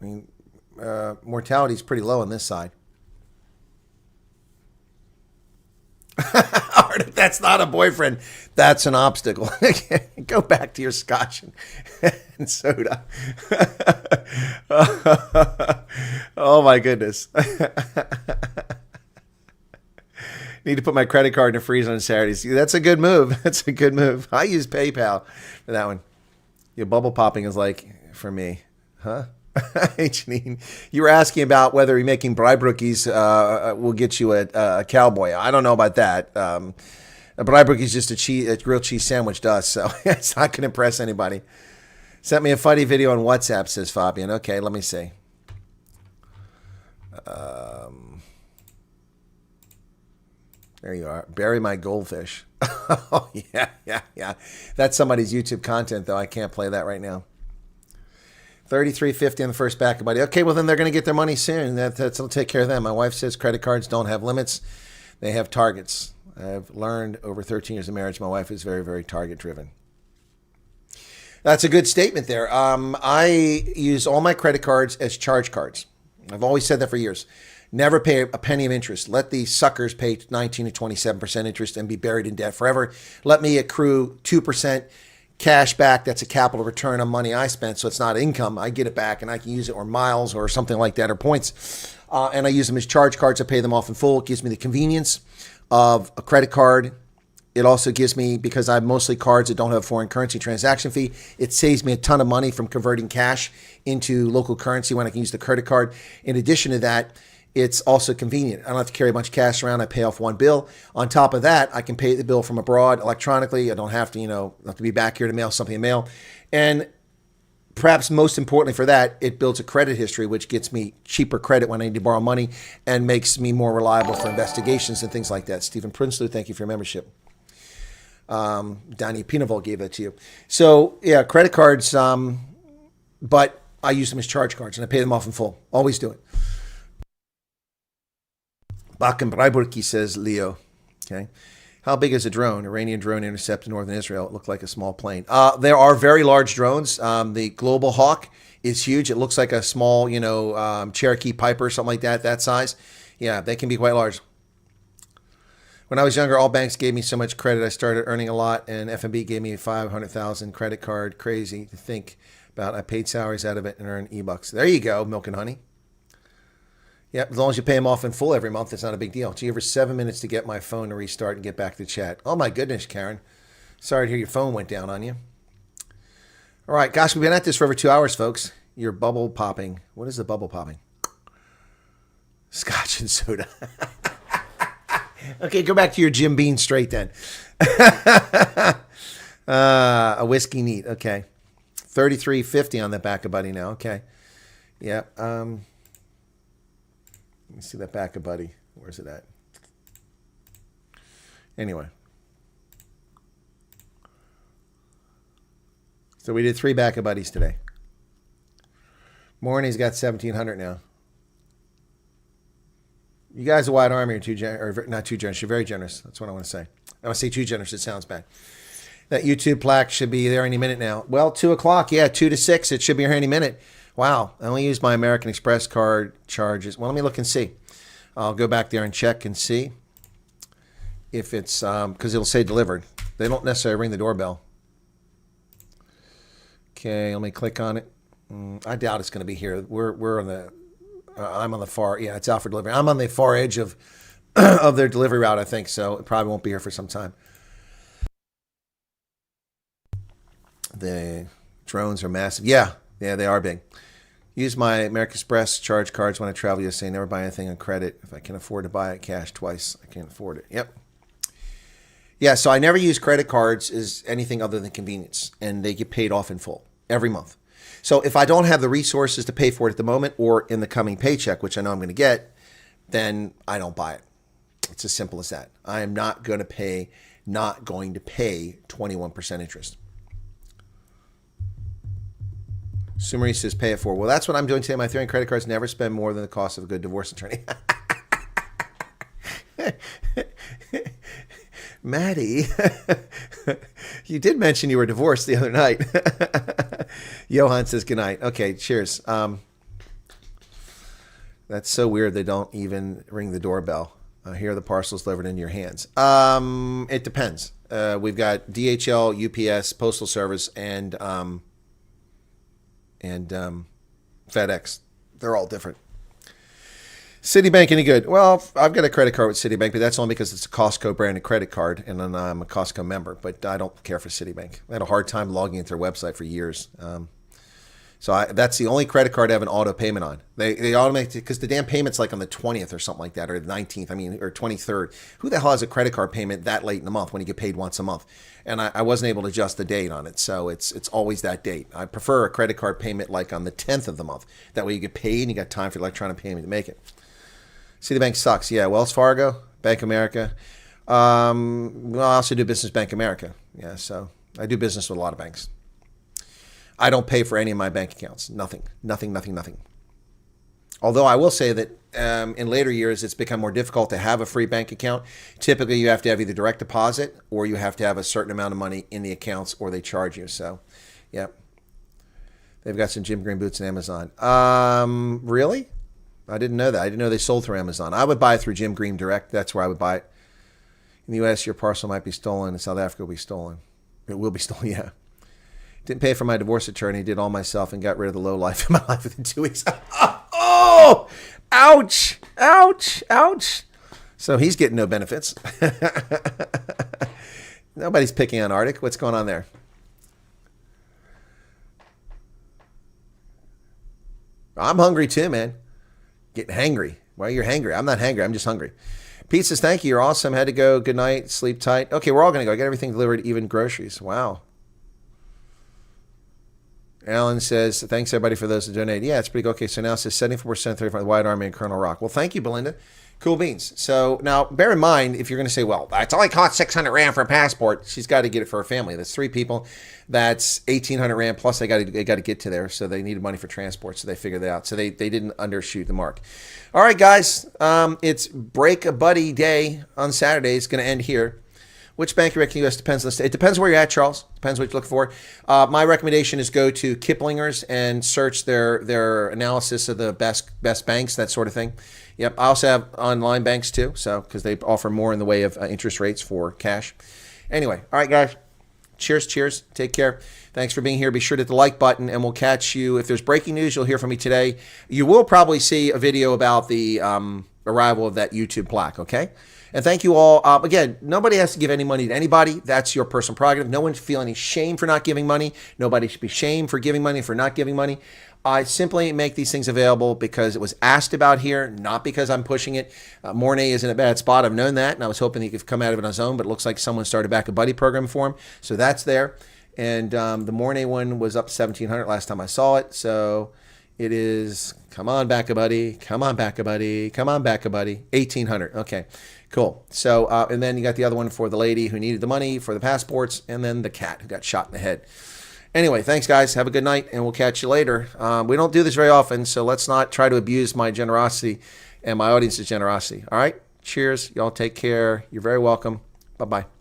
I mean, mortality is pretty low on this side. That's not a boyfriend. That's an obstacle. Go back to your scotch and soda. Oh, my goodness. Need to put my credit card in the freezer on Saturdays. That's a good move. That's a good move. I use PayPal for that one. Your bubble popping is like, for me. Huh? Hey, Janine, you were asking about whether making bribe rookies will get you a cowboy. I don't know about that. A bribe rookie is just a grilled cheese sandwich to us, so it's not going to impress anybody. Sent me a funny video on WhatsApp, says Fabian. Okay, let me see. There you are. Bury my goldfish. Oh, yeah. That's somebody's YouTube content, though. I can't play that right now. $33.50 on the first back buddy. Okay, well then they're going to get their money soon. That'll take care of them. My wife says credit cards don't have limits; they have targets. I've learned over 13 years of marriage. My wife is very, very target driven. That's a good statement there. I use all my credit cards as charge cards. I've always said that for years. Never pay a penny of interest. Let these suckers pay 19 to 27% interest and be buried in debt forever. Let me accrue 2%. Cash back, that's a capital return on money I spent, so it's not income. I get it back and I can use it, or miles or something like that, or points. And I use them as charge cards. I pay them off in full. It gives me the convenience of a credit card. It also gives me, because I have mostly cards that don't have a foreign currency transaction fee, it saves me a ton of money from converting cash into local currency when I can use the credit card. In addition to that, it's also convenient. I don't have to carry a bunch of cash around. I pay off one bill. On top of that, I can pay the bill from abroad electronically. I don't have to, have to be back here to mail something in mail. And perhaps most importantly for that, it builds a credit history, which gets me cheaper credit when I need to borrow money and makes me more reliable for investigations and things like that. Stephen Prinsloo, thank you for your membership. Danny Pinavol gave that to you. So, yeah, credit cards, but I use them as charge cards and I pay them off in full. Always do it. Bakken Breiburki, says Leo. Okay. How big is a drone? Iranian drone intercepted northern Israel. It looked like a small plane. There are very large drones. The Global Hawk is huge. It looks like a small, Cherokee Piper, something like that, that size. Yeah, they can be quite large. When I was younger, all banks gave me so much credit. I started earning a lot, and FNB gave me 500,000 credit card. Crazy to think about. I paid salaries out of it and earned e-bucks. There you go, milk and honey. Yep, as long as you pay them off in full every month, it's not a big deal. Gee, over 7 minutes to get my phone to restart and get back to chat. Oh my goodness, Karen. Sorry to hear your phone went down on you. All right, gosh, we've been at this for over 2 hours, folks. You're bubble popping. What is the bubble popping? Scotch and soda. Okay, go back to your Jim Beam straight then. A whiskey neat. Okay. $33.50 on the back of Buddy now. Okay. Yep. Let me see that back of Buddy. Where's it at? Anyway. So we did 3 back of Buddies today. Morning's got 1,700 now. You guys, a wide army, are not too generous. You're very generous. That's what I want to say. I want to say too generous. It sounds bad. That YouTube plaque should be there any minute now. Well, 2 o'clock. Yeah, 2 to 6. It should be here any minute. Wow. I only use my American Express card charges. Well, let me look and see. I'll go back there and check and see if it's because it'll say delivered. They don't necessarily ring the doorbell. Okay, let me click on it. I doubt it's going to be here. We're on the. I'm on the far. Yeah, it's out for delivery. I'm on the far edge of of their delivery route, I think. So it probably won't be here for some time. The drones are massive. Yeah, they are big. Use my American Express charge cards when I travel USA. Never buy anything on credit. If I can afford to buy it cash twice, I can't afford it. Yep. Yeah, so I never use credit cards as anything other than convenience, and they get paid off in full every month. So if I don't have the resources to pay for it at the moment or in the coming paycheck, which I know I'm going to get, then I don't buy it. It's as simple as that. I am not going to pay 21% interest. Sumari says, pay it for. Well, that's what I'm doing today. My theory on credit cards: never spend more than the cost of a good divorce attorney. Maddie, you did mention you were divorced the other night. Johan says, good night. Okay, cheers. That's so weird they don't even ring the doorbell. Here are the parcels delivered into your hands. It depends. We've got DHL, UPS, Postal Service, and FedEx. They're all different. Citibank, any good? Well, I've got a credit card with Citibank, but that's only because it's a Costco branded credit card, and then I'm a Costco member, but I don't care for Citibank. I had a hard time logging into their website for years. That's the only credit card I have an auto payment on. They automatically, because the damn payment's like on the 20th or something like that, or the 19th, or 23rd. Who the hell has a credit card payment that late in the month when you get paid once a month? And I wasn't able to adjust the date on it, so it's always that date. I prefer a credit card payment like on the 10th of the month. That way you get paid and you got time for electronic payment to make it. Citibank sucks. Yeah, Wells Fargo, Bank of America. Well, I also do business Bank of America. Yeah, so I do business with a lot of banks. I don't pay for any of my bank accounts. Nothing. Although I will say that in later years, it's become more difficult to have a free bank account. Typically, you have to have either direct deposit or you have to have a certain amount of money in the accounts or they charge you. So, yep. They've got some Jim Green boots on Amazon. Really? I didn't know that. I didn't know they sold through Amazon. I would buy it through Jim Green Direct. That's where I would buy it. In the U.S., your parcel might be stolen. In South Africa, it will be stolen. It will be stolen, yeah. Didn't pay for my divorce attorney. Did all myself and got rid of the low life in my life within 2 weeks. Oh! Ouch! Ouch! Ouch! So he's getting no benefits. Nobody's picking on Arctic. What's going on there? I'm hungry too, man. Getting hangry. Well, you're hangry. I'm not hangry. I'm just hungry. Pete says, thank you. You're awesome. Had to go. Good night. Sleep tight. Okay, we're all going to go. I got everything delivered, even groceries. Wow. Alan says, thanks everybody for those who donate. Yeah, it's pretty good. Okay, so now it says 74% 35 Wyatt Army and Colonel Rock. Well, thank you, Belinda. Cool beans. So now bear in mind, if you're going to say, well, it's only cost 600 Rand for a passport, she's got to get it for her family. That's 3 people. That's 1,800 Rand plus they got to get to there. So they needed money for transport. So they figured that out. So they didn't undershoot the mark. All right, guys. It's Break a Buddy Day on Saturday. It's going to end here. Which bank you reckon US depends on the state? It depends where you're at, Charles. Depends what you're looking for. My recommendation is go to Kiplinger's and search their analysis of the best banks, that sort of thing. Yep. I also have online banks too, so because they offer more in the way of interest rates for cash. Anyway, all right, guys. Cheers. Take care. Thanks for being here. Be sure to hit the like button, and we'll catch you. If there's breaking news, you'll hear from me today. You will probably see a video about the arrival of that YouTube plaque, okay? And thank you all. Again, nobody has to give any money to anybody. That's your personal prerogative. No one should feel any shame for not giving money. Nobody should be shamed for giving money, for not giving money. I simply make these things available because it was asked about here, not because I'm pushing it. Mornay is in a bad spot. I've known that, and I was hoping he could come out of it on his own, but it looks like someone started back a buddy program for him. So that's there. And the Mornay one was up 1,700 last time I saw it. So it is, come on back a buddy, come on back a buddy, come on back a buddy, 1,800. Okay, cool. So, and then you got the other one for the lady who needed the money for the passports, and then the cat who got shot in the head. Anyway, thanks, guys. Have a good night, and we'll catch you later. We don't do this very often, so let's not try to abuse my generosity and my audience's generosity. All right? Cheers. Y'all take care. You're very welcome. Bye-bye.